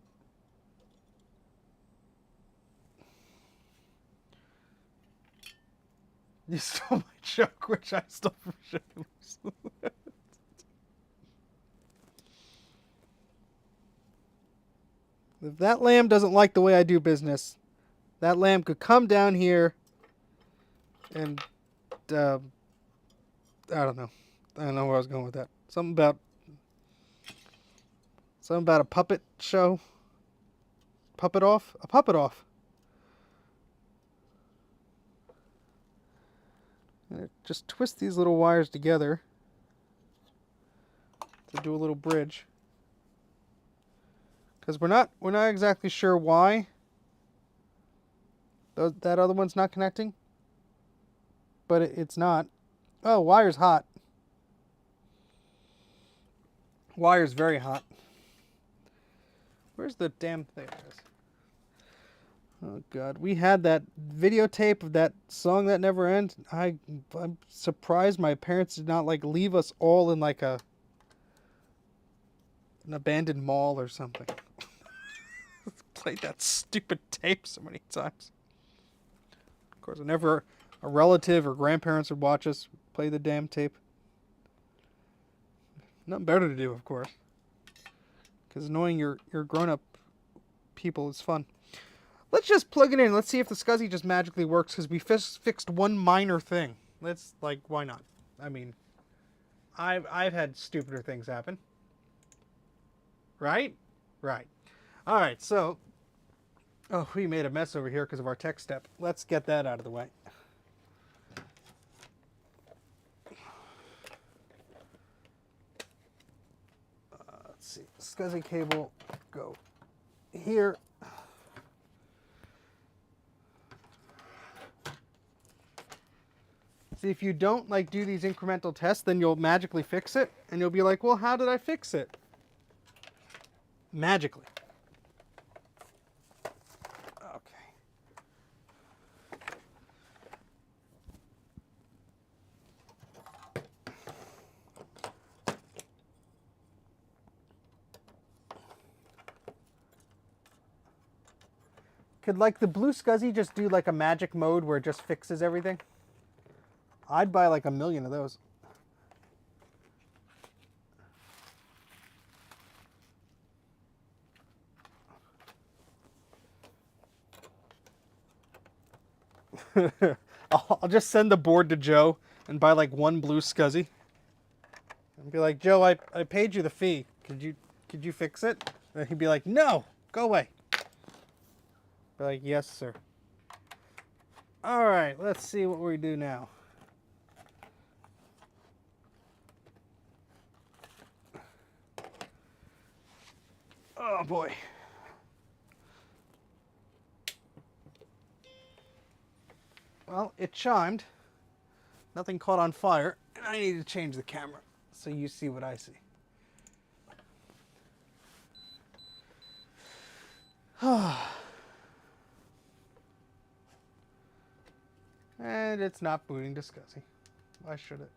You stole my joke, which I stole from Shameless. If that lamb doesn't like the way I do business, that lamb could come down here and, I don't know. I don't know where I was going with that. Something about a puppet show. Puppet off? A puppet off. And just twist these little wires together to do a little bridge. Because we're not exactly sure why that other one's not connecting. But it's not. Oh, wire's hot. Wire's very hot. Where's the damn thing? Oh, God. We had that videotape of that song that never ends. I'm surprised my parents did not, like, leave us all in, like, an abandoned mall or something. Played that stupid tape so many times. Of course, whenever a relative or grandparents would watch us play the damn tape. Nothing better to do, of course. Because annoying your grown-up people is fun. Let's just plug it in. Let's see if the Scuzzy just magically works, because we fixed one minor thing. Let's, like, why not? I mean, I've had stupider things happen. Right? Right. All right, so... Oh, we made a mess over here because of our tech step. Let's get that out of the way. Let's see. Scuzzy cable, go here. See, if you don't like do these incremental tests, then you'll magically fix it, and you'll be like, well, how did I fix it? Magically. Okay. Could like the blue Scuzzy just do like a magic mode where it just fixes everything? I'd buy like 1,000,000 of those. I'll just send the board to Joe and buy like one blue Scuzzy. And be like, Joe, I paid you the fee. Could you fix it? And he'd be like, no, go away. Be like, yes, sir. All right, let's see what we do now. Oh boy. Well, it chimed. Nothing caught on fire. And I need to change the camera so you see what I see. And it's not booting to Scuzzy. Why should it?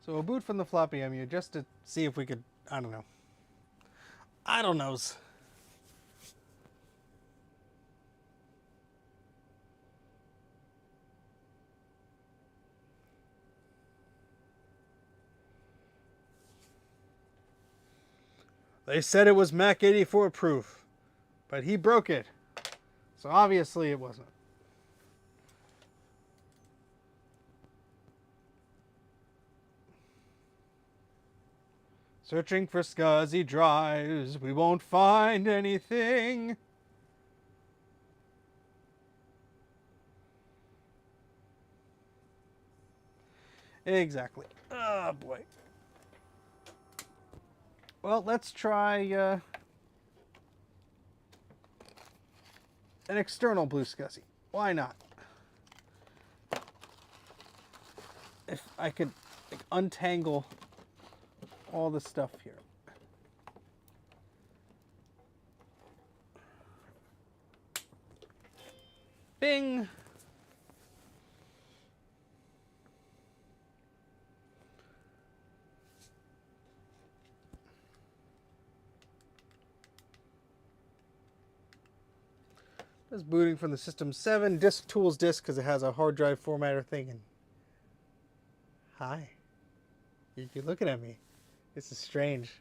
So we'll boot from the floppy MU just to see if we could, I don't know. I don't knows. They said it was Mac 84 proof, but he broke it. So obviously it wasn't. Searching for Scuzzy drives, we won't find anything. Exactly. Oh boy. Well, let's try an external blue Scuzzy. Why not? If I could like, untangle all the stuff here. Bing! It's booting from the System 7 Disk Tools disk because it has a hard drive formatter thing. And hi. You're looking at me. This is strange.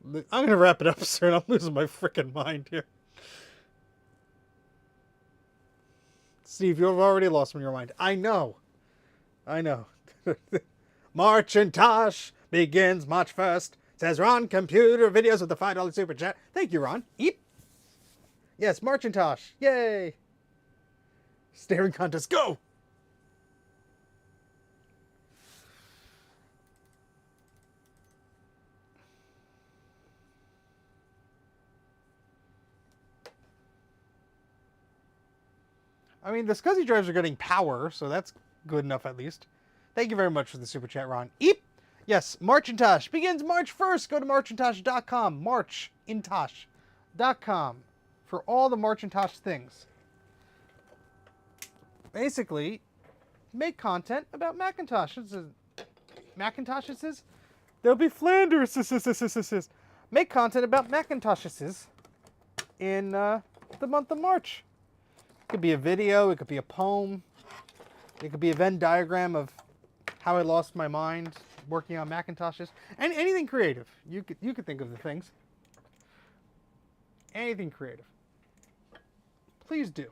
I'm going to wrap it up, sir, and I'm losing my freaking mind here. Steve, you've already lost me your mind. I know. I know. Macintosh begins March 1st. Says Ron, computer videos with the $5 super chat. Thank you, Ron. Eep. Yes, Macintosh. Yay. Staring contest. Go. I mean, the Scuzzy drives are getting power, so that's good enough at least. Thank you very much for the super chat, Ron. Eep. Yes, Macintosh begins March 1st. Go to marcintosh.com. Marcintosh.com for all the Macintosh things. Basically, make content about Macintoshes. Macintoshes? There'll be Flanders. Make content about Macintoshes in the month of March. It could be a video. It could be a poem. It could be a Venn diagram of how I lost my mind working on Macintoshes. And anything creative. You could think of the things. Anything creative. Please do.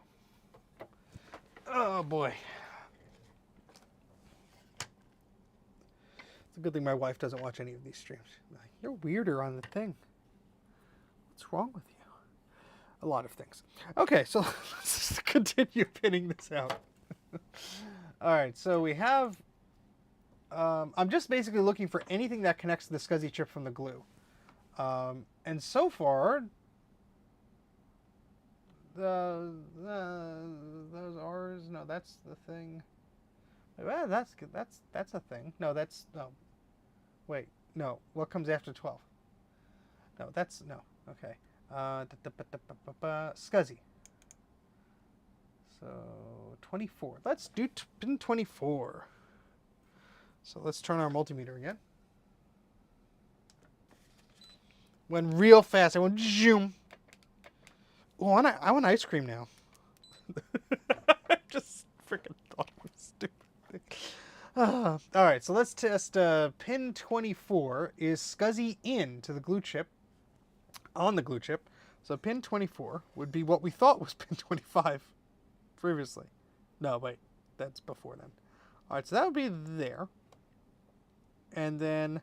Oh boy. It's a good thing my wife doesn't watch any of these streams. She's like, you're weirder on the thing. What's wrong with you? A lot of things. Okay, so let's continue pinning this out. All right, so we have... I'm just basically looking for anything that connects to the Scuzzy chip from the glue. And so far... those R's... No, that's the thing. Well, that's good. That's a thing. No, that's... No. Wait. No. What comes after 12? No, that's... No. Okay. Scuzzy. So, 24. Let's do pin 24. So let's turn our multimeter again. Went real fast. I went zoom. Oh, I want ice cream now. I just freaking thought it was stupid. All right, so let's test pin 24 is Scuzzy in to the glue chip. On the glue chip. So pin 24 would be what we thought was pin 25 previously. No, wait. That's before then. All right, so that would be there. And then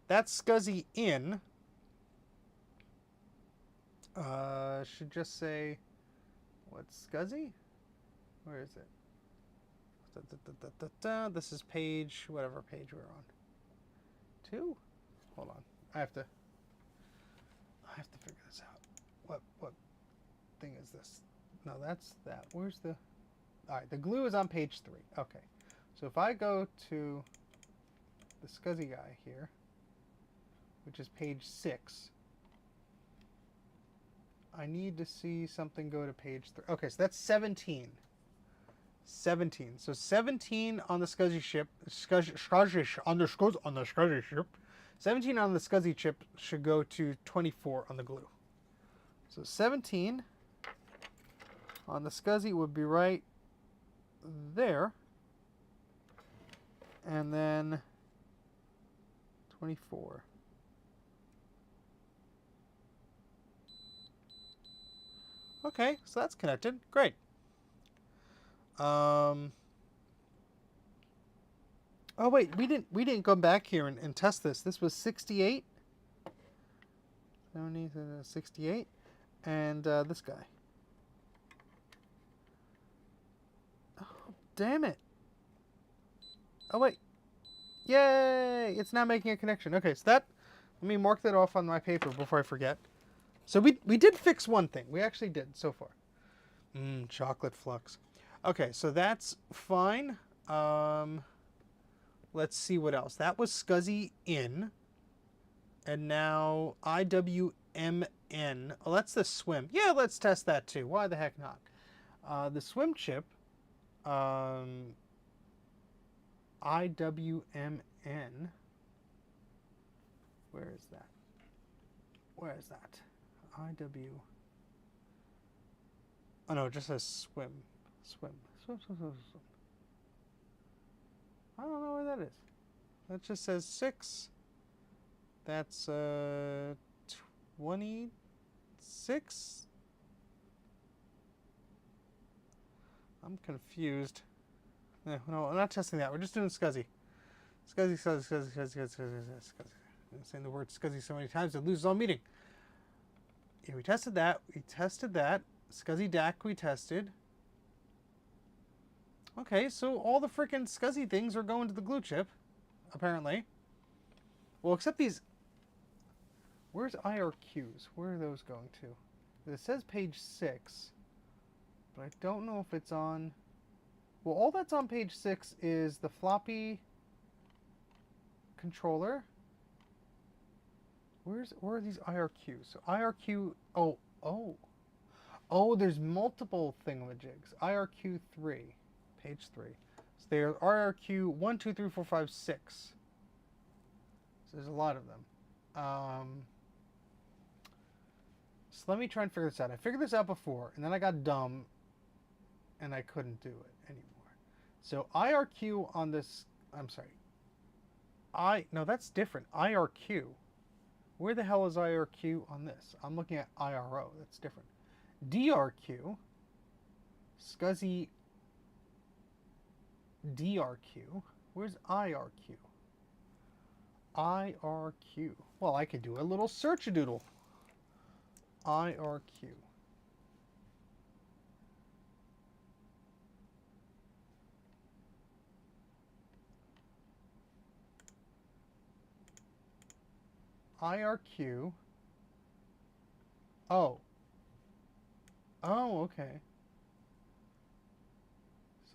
that's Scuzzy in. Should just say, what's Scuzzy? Where is it? This is page, whatever page we're on. 2? Hold on. I have to figure this out. What thing is this? No, that's that. Where's the... All right, the glue is on page 3. Okay. So if I go to the Scuzzy guy here, which is page 6, I need to see something go to page 3. Okay, so that's 17. 17. So 17 on the Scuzzy chip. On the Scuzzy chip. 17 on the Scuzzy chip should go to 24 on the glue. So 17 on the Scuzzy would be right there. And then 24. Okay, so that's connected. Great. Oh wait, we didn't go back here and test this. This was 68. 68. And this guy. Oh, damn it. Oh wait. Yay! It's now making a connection. Okay, so that, let me mark that off on my paper before I forget. So we did fix one thing. We actually did so far. Chocolate flux. Okay, so that's fine. Let's see what else. That was Scuzzy in. And now IWMN. Oh, that's the swim. Yeah, let's test that too. Why the heck not? The swim chip. IWMN. Where is that? Where is that? IW. Oh no, it just says swim. Swim. Swim. I don't know where that is. That just says 6. That's 26. I'm confused. No, I'm not testing that. We're just doing Scuzzy. Scuzzy. I'm saying the word Scuzzy so many times it loses all meaning. Yeah, we tested that. Scuzzy DAC we tested. Okay, so all the frickin' Scuzzy things are going to the glue chip, apparently. Well, except these... Where's IRQs? Where are those going to? It says page 6, but I don't know if it's on... Well, all that's on page 6 is the floppy controller. Where are these IRQs? So IRQ... Oh, there's multiple thingamajigs. IRQ 3. Page 3. So there are IRQ 1, 2, 3, 4, 5, 6. So there's a lot of them. So let me try and figure this out. I figured this out before, and then I got dumb, and I couldn't do it anymore. So IRQ on this... I'm sorry. No, that's different. IRQ. Where the hell is IRQ on this? I'm looking at IRO. That's different. DRQ. Scuzzy DRQ. Where's IRQ? IRQ. Well, I could do a little search-a-doodle. IRQ. IRQ. Oh. Oh, okay.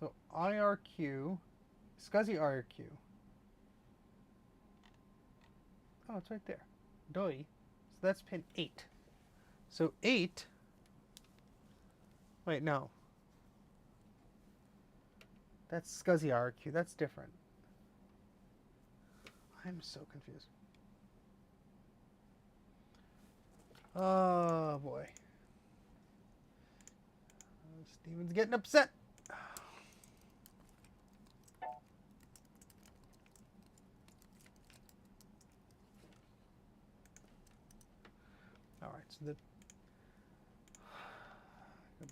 So IRQ, Scuzzy IRQ. Oh, it's right there. DOI. So that's pin 8. So 8. Wait, no. That's Scuzzy IRQ. That's different. I'm so confused. Oh, boy. Steven's getting upset. All right, so go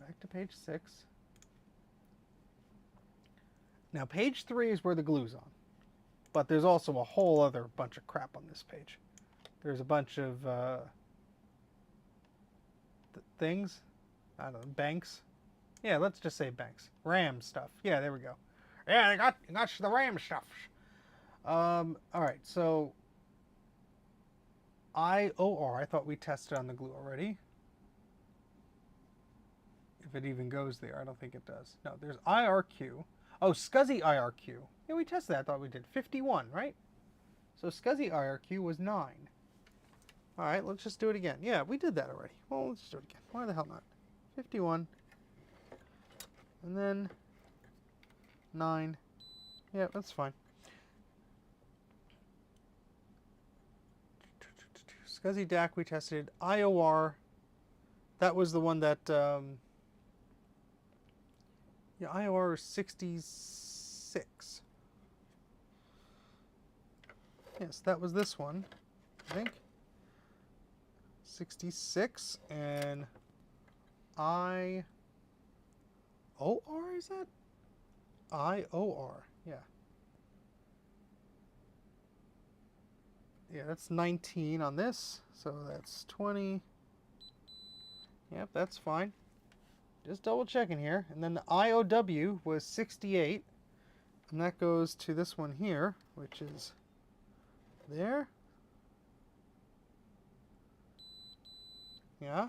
back to page 6. Now, page 3 is where the glue's on. But there's also a whole other bunch of crap on this page. There's a bunch of things. I don't know, banks. Yeah, let's just say banks. RAM stuff. Yeah, there we go. Yeah, they got the RAM stuff. All right, so IOR, I thought we tested on the glue already. If it even goes there, I don't think it does. No, there's IRQ. Oh, Scuzzy IRQ. Yeah, we tested that. I thought we did 51, right? So Scuzzy IRQ was 9. All right, let's just do it again. Yeah, we did that already. Well, let's do it again. Why the hell not? 51. And then 9. Yeah, that's fine. Scuzzy DAC we tested. IOR, that was the one that, yeah, IOR is 66. Yes, that was this one, I think. 66, and IOR, is that? IOR, yeah. Yeah, that's 19 on this, so that's 20. Yep, that's fine. Just double checking here. And then the IOW was 68, and that goes to this one here, which is there. Yeah.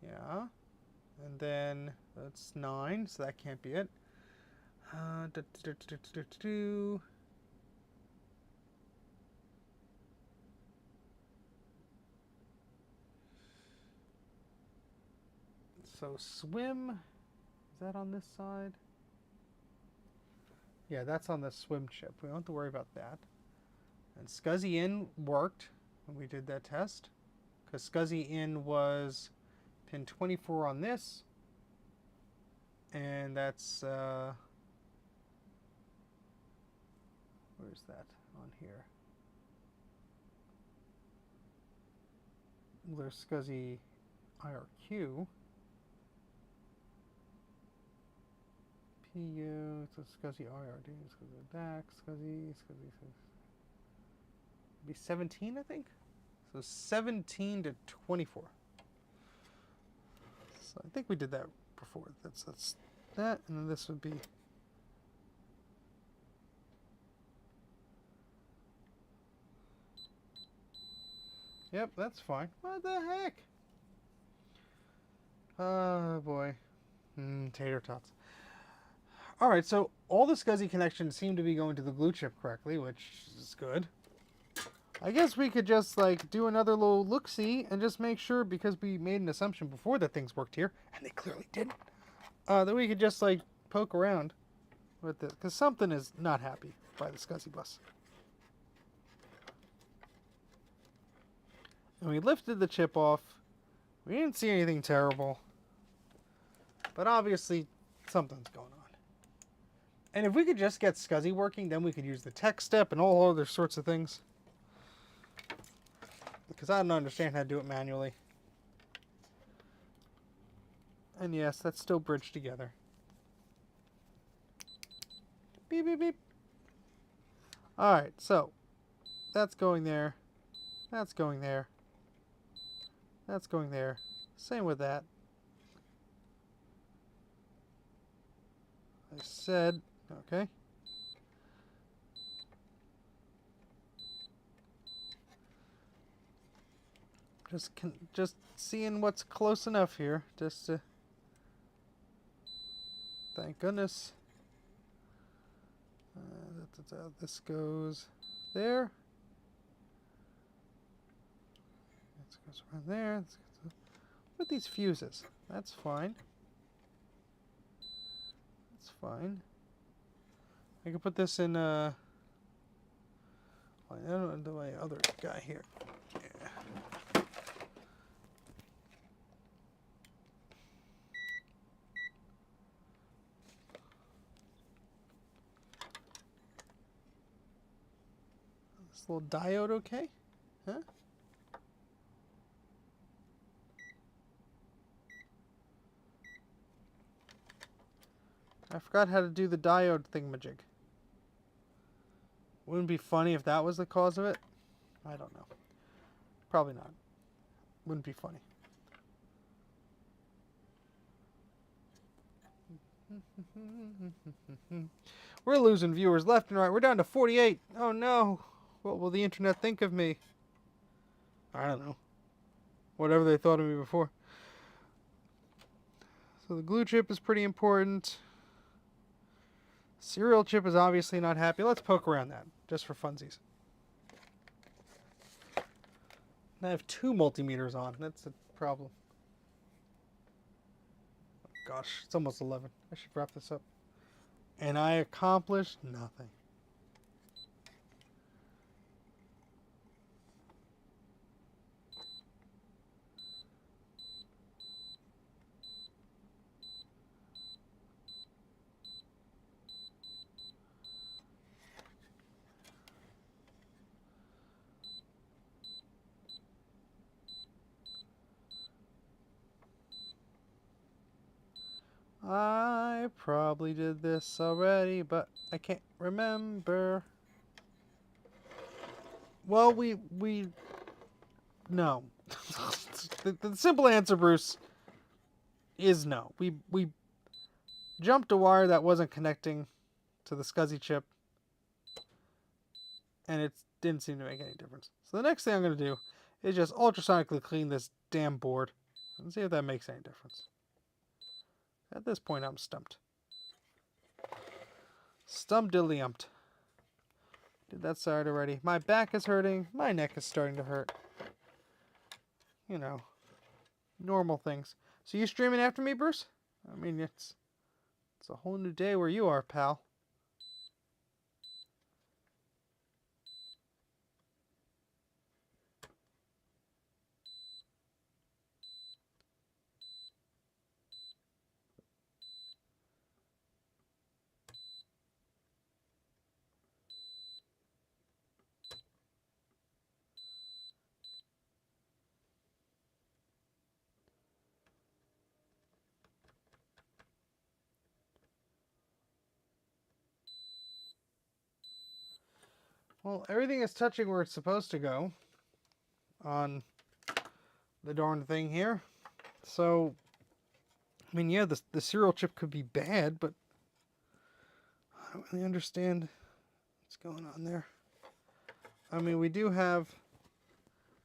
Yeah. And then that's 9, so that can't be it. So swim, is that on this side? Yeah, that's on the swim chip. We don't have to worry about that. And Scuzzy in worked when we did that test, because Scuzzy in was pin 24 on this, and that's where's that on here? There's Scuzzy IRQ. PU, so Scuzzy IRD, Scuzzy DAC, Scuzzy. Be 17, I think. So 17 to 24. So I think we did that before. That's that, and then this would be. Yep, that's fine. What the heck? Oh boy. Tater tots. Alright, so all the Scuzzy connections seem to be going to the glue chip correctly, which is good. I guess we could just like do another little look-see and just make sure, because we made an assumption before that things worked here, and they clearly didn't, that we could just like poke around with it, because something is not happy by the Scuzzy bus. And we lifted the chip off. We didn't see anything terrible, but obviously something's going on. And if we could just get Scuzzy working, then we could use the tech step and all other sorts of things. Because I don't understand how to do it manually. And yes, that's still bridged together. Beep, beep, beep. Alright, so that's going there. That's going there. That's going there. Same with that. I said, okay. Just seeing what's close enough here, just to. Thank goodness. This goes there. This goes around there. With these fuses, that's fine. That's fine. I can put this in. I don't know my other guy here. Yeah. This little diode, okay? Huh? I forgot how to do the diode thingamajig. Wouldn't it be funny if that was the cause of it? I don't know. Probably not. Wouldn't be funny. We're losing viewers left and right. We're down to 48. Oh no. What will the internet think of me? I don't know. Whatever they thought of me before. So the glue chip is pretty important. Serial chip is obviously not happy. Let's poke around that, just for funsies. I have 2 multimeters on. That's a problem. Oh gosh, it's almost 11. I should wrap this up. And I accomplished nothing. I probably did this already, but I can't remember. Well, no. the simple answer, Bruce, is no. We jumped a wire that wasn't connecting to the Scuzzy chip, and it didn't seem to make any difference. So the next thing I'm going to do is just ultrasonically clean this damn board and see if that makes any difference. At this point, I'm stumped. Stump-diddly-umped. Did that side already. My back is hurting. My neck is starting to hurt. You know, normal things. So you streaming after me, Bruce? I mean, it's a whole new day where you are, pal. Well, everything is touching where it's supposed to go on the darn thing here. So, I mean, yeah, the serial chip could be bad, but I don't really understand what's going on there. I mean, we do have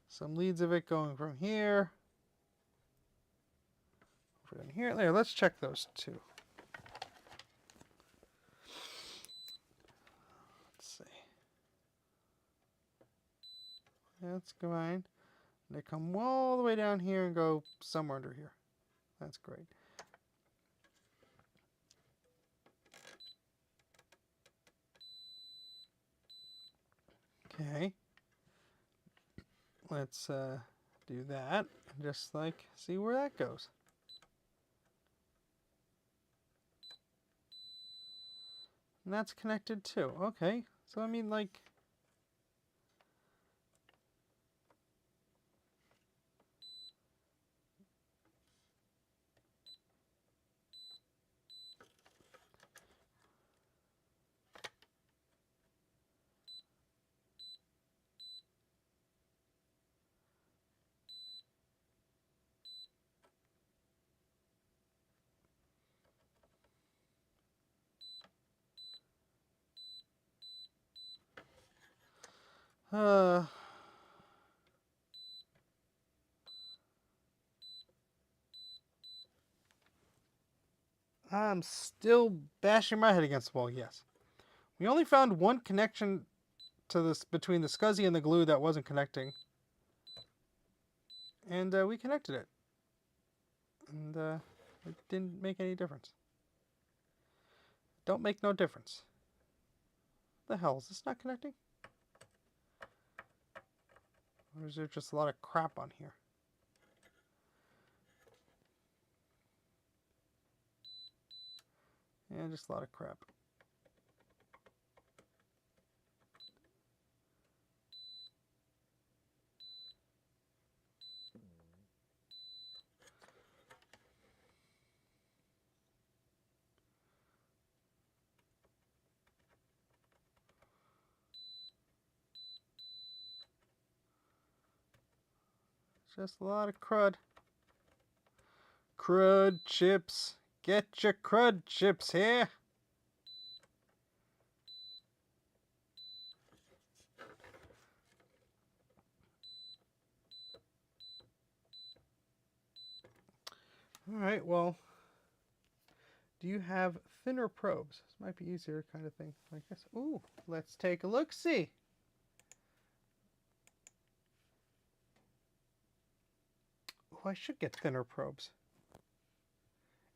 some leads of it going from here over in here. There, let's check those two. Let's see. That's fine. They come all the way down here and go somewhere under here. That's great. Okay. Let's do that. Just like see where that goes. And that's connected too. Okay. So I mean, like, I'm still bashing my head against the wall, yes. We only found one connection to this between the Scuzzy and the glue that wasn't connecting. And we connected it. And it didn't make any difference. Don't make no difference. The hell, is this not connecting? Or is there just a lot of crap on here? Yeah, just a lot of crap. Just a lot of crud. Crud chips. Get your crud chips here. Alright, well, do you have thinner probes? This might be easier kind of thing. I guess. Ooh, let's take a look-see. Oh, I should get thinner probes.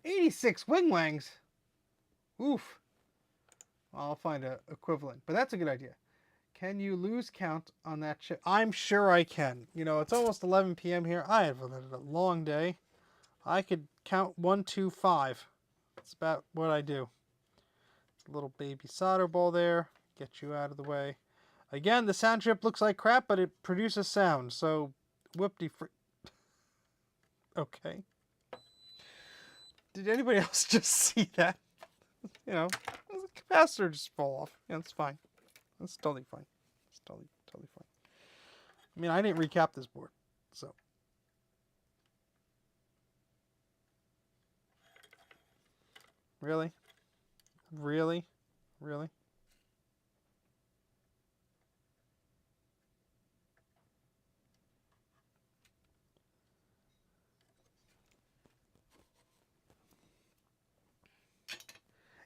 86 wing wangs. Oof. I'll find an equivalent, but that's a good idea. Can you lose count on that chip? I'm sure I can. You know, it's almost 11 p.m. here. I have a long day. I could count 1, 2, 5. That's about what I do. A little baby solder ball there. Get you out of the way. Again, the sound chip looks like crap, but it produces sound. So, whoop-de-free. Okay. Did anybody else just see that? You know, the capacitor just fall off. Yeah, that's fine. That's totally fine. It's totally fine. I mean, I didn't recap this board, so. Really? Really? Really?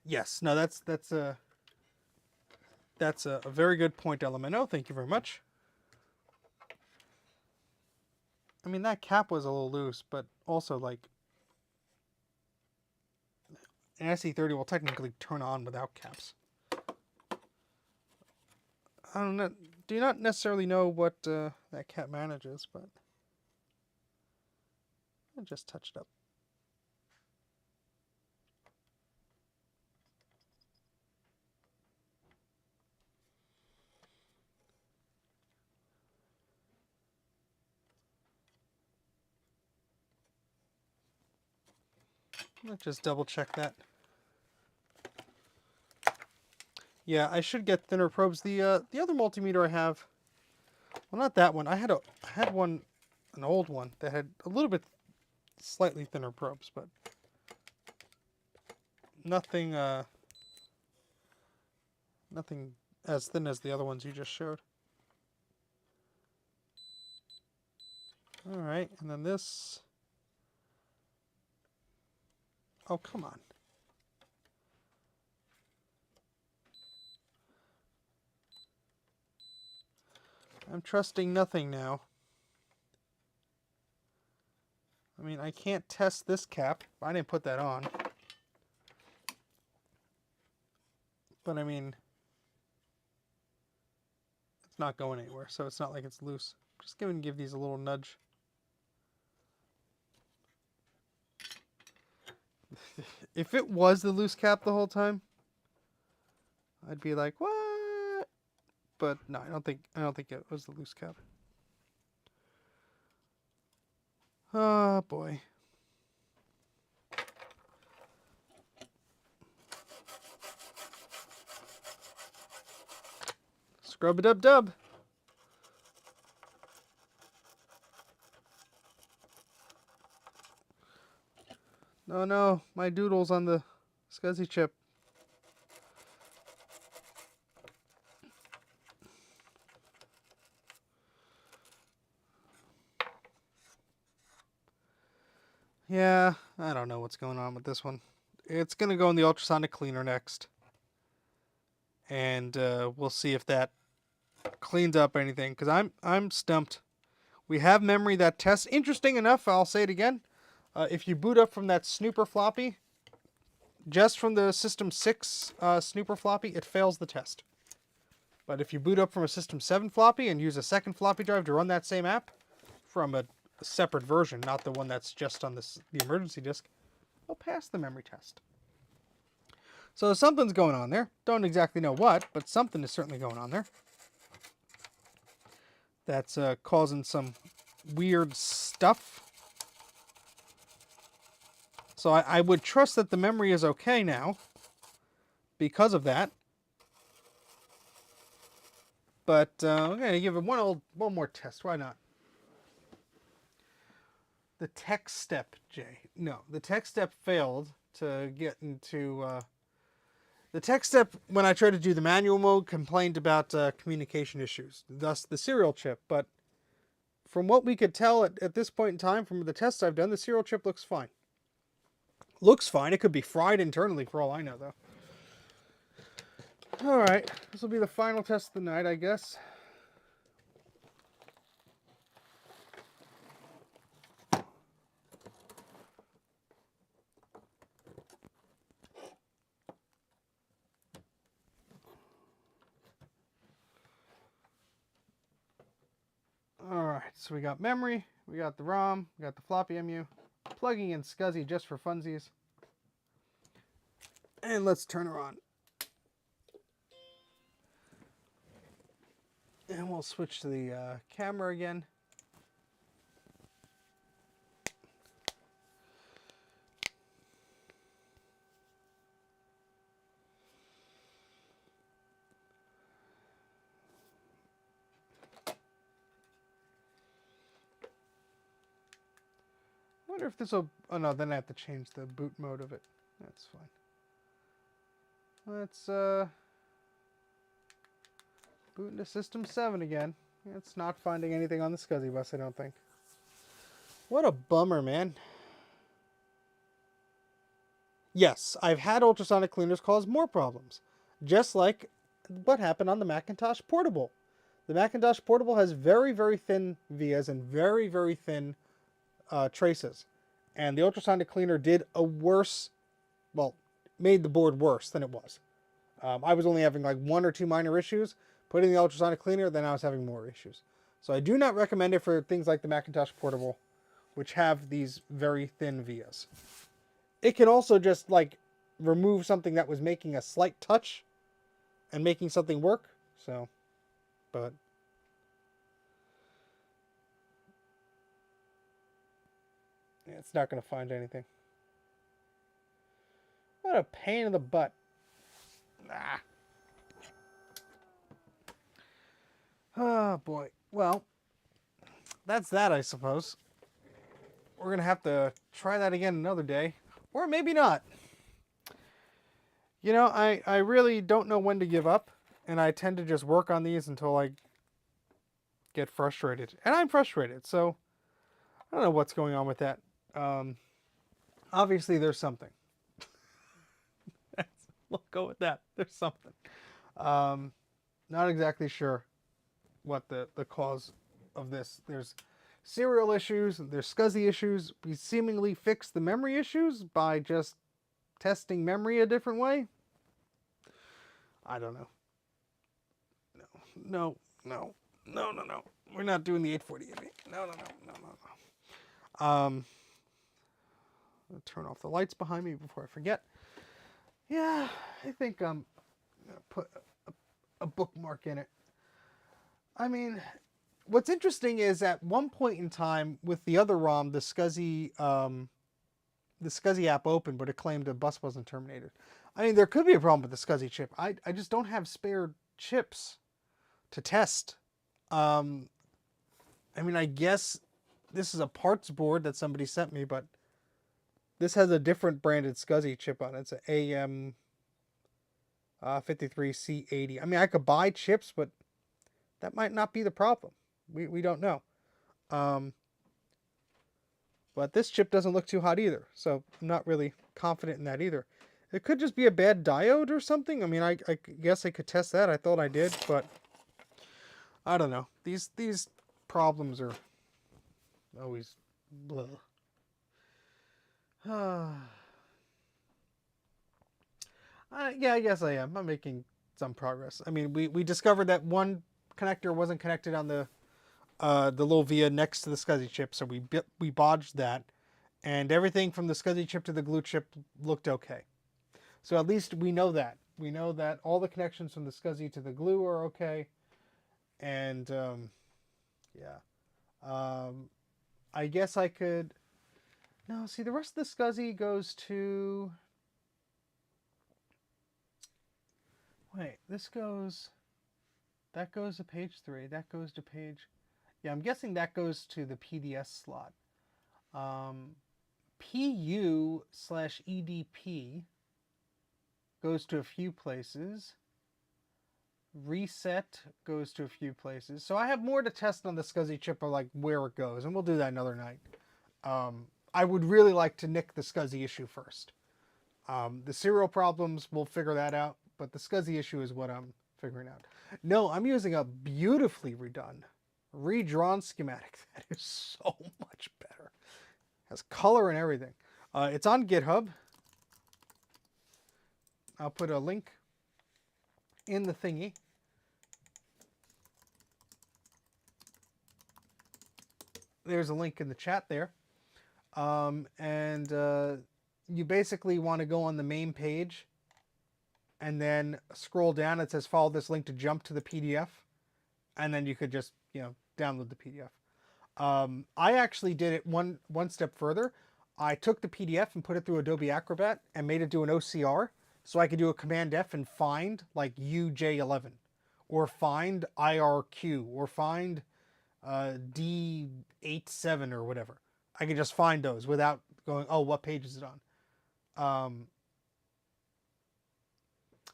Yes. No, that's a very good point, Elemento. Thank you very much. I mean, that cap was a little loose, but also, like, an SE30 will technically turn on without caps. I don't know. Do not necessarily know what that cap manages, but I just touched up. Let's just double check that. Yeah, I should get thinner probes. The other multimeter I have, well, not that one. I had one, an old one that had a little bit slightly thinner probes, but nothing nothing as thin as the other ones you just showed. All right, and then this. Oh, come on. I'm trusting nothing now. I mean, I can't test this cap. I didn't put that on. But I mean, it's not going anywhere, so it's not like it's loose. Just give these a little nudge. If it was the loose cap the whole time, I'd be like, what? But no, I don't think it was the loose cap. Oh boy. Scrub-a-dub-dub. No, my doodle's on the Scuzzy chip. Yeah, I don't know what's going on with this one. It's going to go in the ultrasonic cleaner next. And we'll see if that cleans up anything, because I'm stumped. We have memory that tests. Interesting enough, I'll say it again. If you boot up from that Snooper floppy, just from the System 6 Snooper floppy, it fails the test. But if you boot up from a System 7 floppy and use a second floppy drive to run that same app from a separate version, not the one that's just on the emergency disk, it'll pass the memory test. So something's going on there. Don't exactly know what, but something is certainly going on there. That's causing some weird stuff. So I would trust that the memory is okay now because of that. But I'm going to give it one more test. Why not? The tech step, Jay. No, the tech step failed to get into... the tech step, when I tried to do the manual mode, complained about communication issues, thus the serial chip. But from what we could tell at this point in time, from the tests I've done, the serial chip looks fine. Looks fine. It could be fried internally for all I know, though. Alright, this will be the final test of the night, I guess. Alright, so we got memory, we got the ROM, we got the floppy MU, plugging in Scuzzy just for funsies. And let's turn her on. And we'll switch to the camera again. I wonder if this will... Oh no, then I have to change the boot mode of it. That's fine. Let's boot into System 7 again. It's not finding anything on the Scuzzy bus, I don't think. What a bummer, man. Yes, I've had ultrasonic cleaners cause more problems. Just like what happened on the Macintosh Portable. The Macintosh Portable has very, very thin vias and very, very thin traces. And the ultrasonic cleaner did a worse... Well, made the board worse than it was. I was only having like 1 or 2 minor issues. Putting the ultrasonic cleaner, then I was having more issues. So I do not recommend it for things like the Macintosh Portable, which have these very thin vias. It can also just like remove something that was making a slight touch and making something work. So, but yeah, it's not going to find anything. What a pain in the butt. Ah. Oh, boy. Well, that's that, I suppose. We're going to have to try that again another day. Or maybe not. You know, I really don't know when to give up. And I tend to just work on these until I get frustrated. And I'm frustrated, so I don't know what's going on with that. Obviously, there's something. We'll go with that. There's something. Not exactly sure what the cause of this. There's serial issues, there's Scuzzy issues. We seemingly fixed the memory issues by just testing memory a different way. I don't know. No. We're not doing the 840. No. I'll turn off the lights behind me before I forget. Yeah, I think I'm gonna put a bookmark in it. I mean, what's interesting is at one point in time with the other ROM, the Scuzzy app opened, but it claimed the bus wasn't terminated. I mean, there could be a problem with the Scuzzy chip. I just don't have spare chips to test. I mean, I guess this is a parts board that somebody sent me, but this has a different branded Scuzzy chip on it. It's an AM53C80. I mean, I could buy chips, but that might not be the problem. We don't know. But this chip doesn't look too hot either, so I'm not really confident in that either. It could just be a bad diode or something. I mean, I guess I could test that. I thought I did, but I don't know. These problems are always blah. Yeah, I guess I am. I'm making some progress. I mean, we discovered that one connector wasn't connected on the little via next to the Scuzzy chip, so we bodged that, and everything from the Scuzzy chip to the glue chip looked okay. So at least we know that. We know that all the connections from the Scuzzy to the glue are okay, and yeah. I guess I could. No, see, the rest of the Scuzzy goes to. Wait, this goes. That goes to page 3. That goes to page. Yeah, I'm guessing that goes to the PDS slot. PU/EDP goes to a few places. Reset goes to a few places. So I have more to test on the Scuzzy chip of like where it goes, and we'll do that another night. I would really like to nick the Scuzzy issue first. The serial problems, we'll figure that out, but the Scuzzy issue is what I'm figuring out. No, I'm using a beautifully redrawn schematic. That is so much better. Has color and everything. It's on GitHub. I'll put a link in the thingy. There's a link in the chat there. You basically want to go on the main page and then scroll down. It says follow this link to jump to the PDF. And then you could just, download the PDF. I actually did it one step further. I took the PDF and put it through Adobe Acrobat and made it do an OCR. So I could do a Command F and find like UJ11 or find IRQ or find D87 or whatever. I could just find those without going, oh, what page is it on?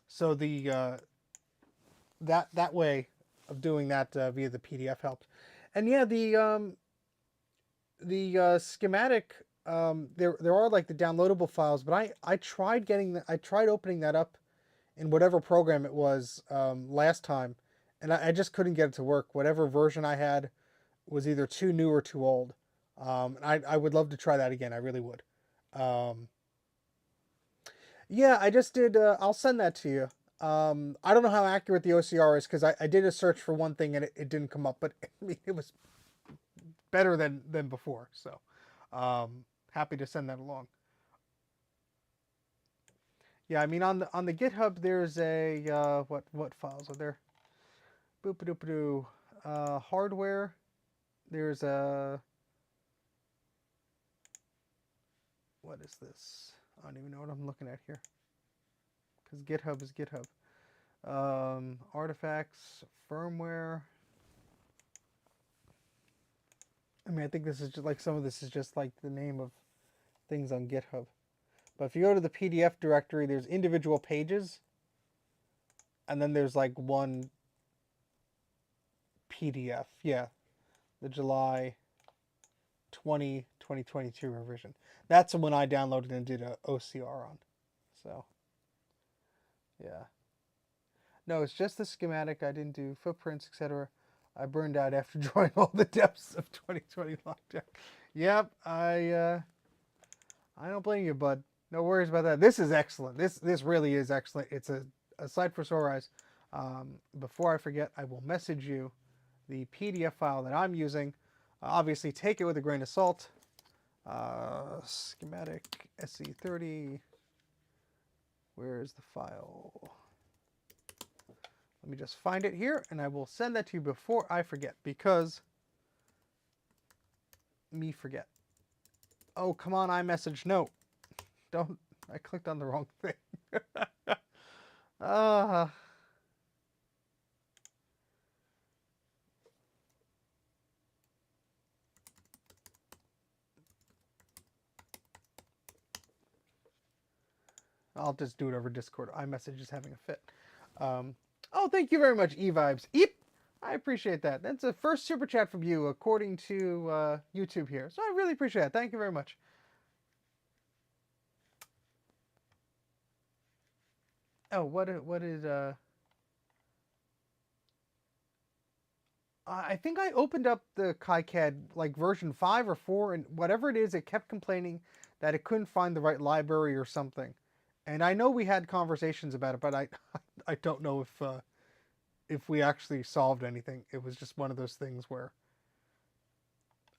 So the that way of doing that via the PDF helps. And yeah, the schematic, there are like the downloadable files, but I tried opening that up in whatever program it was last time, and I just couldn't get it to work. Whatever version I had was either too new or too old. And I would love to try that again. I really would. Yeah, I just did. I'll send that to you. I don't know how accurate the OCR is because I did a search for one thing and it didn't come up, but I mean, it was better than before. So happy to send that along. Yeah, I mean on the GitHub there's a what files are there? Boop-a-doop-a-doo. Hardware. There's a what is this? I don't even know what I'm looking at here. Because GitHub is GitHub. Artifacts, firmware. I mean, I think this is just like some of this is just like the name of things on GitHub. But if you go to the PDF directory, there's individual pages. And then there's like one PDF. Yeah. The July 2022 revision. That's the one I downloaded and did a OCR on. So, yeah. No, it's just the schematic. I didn't do footprints, etc. I burned out after drawing all the depths of 2020 lockdown. Yep, I don't blame you, bud. No worries about that. This is excellent. This really is excellent. It's a sight for sore eyes. Before I forget, I will message you the PDF file that I'm using. Obviously, take it with a grain of salt. Schematic SE30. Where is the file? Let me just find it here, and I will send that to you before I forget, because me forget. Oh, come on, iMessage. No. Don't. I clicked on the wrong thing. I'll just do it over Discord. iMessage is having a fit. Oh, thank you very much, eVibes. Eep! I appreciate that. That's the first super chat from you, according to YouTube here. So I really appreciate it. Thank you very much. Oh, what is I think I opened up the KiCad like version 5 or 4, and whatever it is, it kept complaining that it couldn't find the right library or something. And I know we had conversations about it, but I don't know if we actually solved anything. It was just one of those things where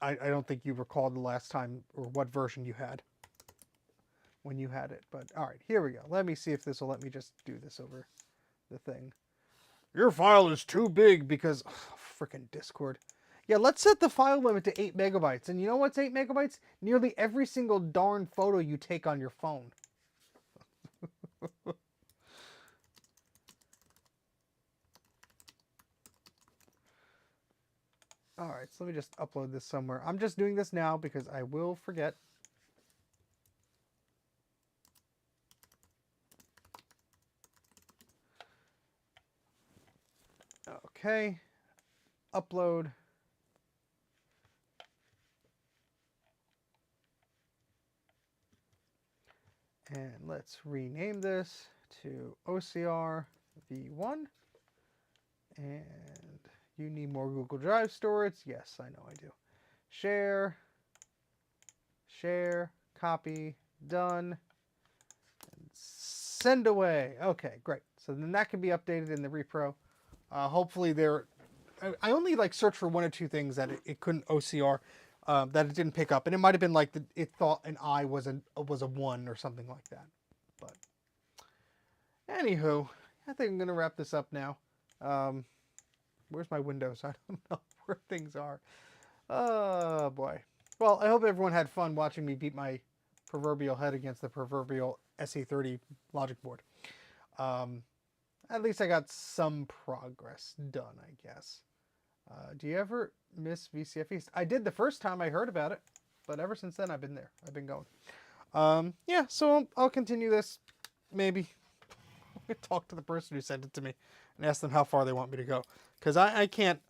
I don't think you recalled the last time or what version you had when you had it. But all right, here we go. Let me see if this will let me just do this over the thing. Your file is too big because freaking Discord. Yeah, let's set the file limit to 8 megabytes. And you know what's 8 megabytes? Nearly every single darn photo you take on your phone. All right, so let me just upload this somewhere. I'm just doing this now because I will forget. Okay, upload. And let's rename this to OCR V1. And you need more Google Drive storage. Yes, I know I do. Share, copy, done, and send away. Okay, great. So then that can be updated in the repro. Hopefully I only like searched for one or two things that it couldn't OCR, that it didn't pick up, and it might have been like it thought an I was a 1 or something like that. But anywho, I think I'm gonna wrap this up now. Where's my Windows? I don't know where things are. Oh boy. Well, I hope everyone had fun watching me beat my proverbial head against the proverbial SE30 logic board. At least I got some progress done, I guess. Do you ever miss VCF East? I did the first time I heard about it, but ever since then I've been there. I've been going. Yeah, so I'll continue this. Maybe talk to the person who sent it to me and ask them how far they want me to go. Because I can't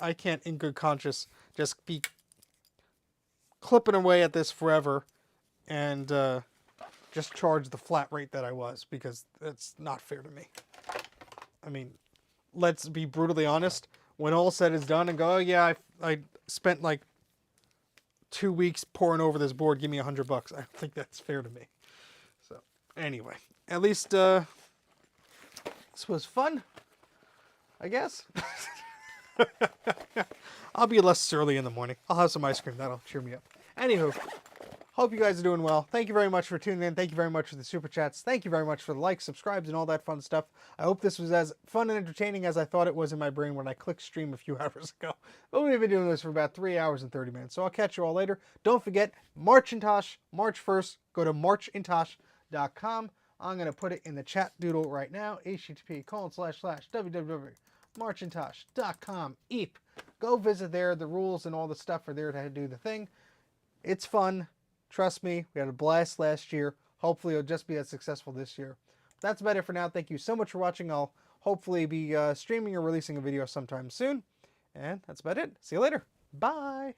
in good conscience just be clipping away at this forever and just charge the flat rate that I was, because that's not fair to me. I mean, let's be brutally honest. When all said is done and go, oh yeah, I spent like 2 weeks pouring over this board, give me $100. I don't think that's fair to me. So anyway, at least this was fun, I guess. I'll be less surly in the morning. I'll have some ice cream. That'll cheer me up. Anywho, hope you guys are doing well. Thank you very much for tuning in. Thank you very much for the super chats. Thank you very much for the likes, subscribes, and all that fun stuff. I hope this was as fun and entertaining as I thought it was in my brain when I clicked stream a few hours ago. But we've been doing this for about 3 hours and 30 minutes. So I'll catch you all later. Don't forget, Macintosh, March 1st. Go to marchintosh.com. I'm going to put it in the chat doodle right now. http://www.marchintosh.com. EEP. Go visit there. The rules and all the stuff are there to do the thing. It's fun. Trust me, we had a blast last year. Hopefully it'll just be as successful this year. That's about it for now. Thank you so much for watching. I'll hopefully be streaming or releasing a video sometime soon. And that's about it. See you later. Bye.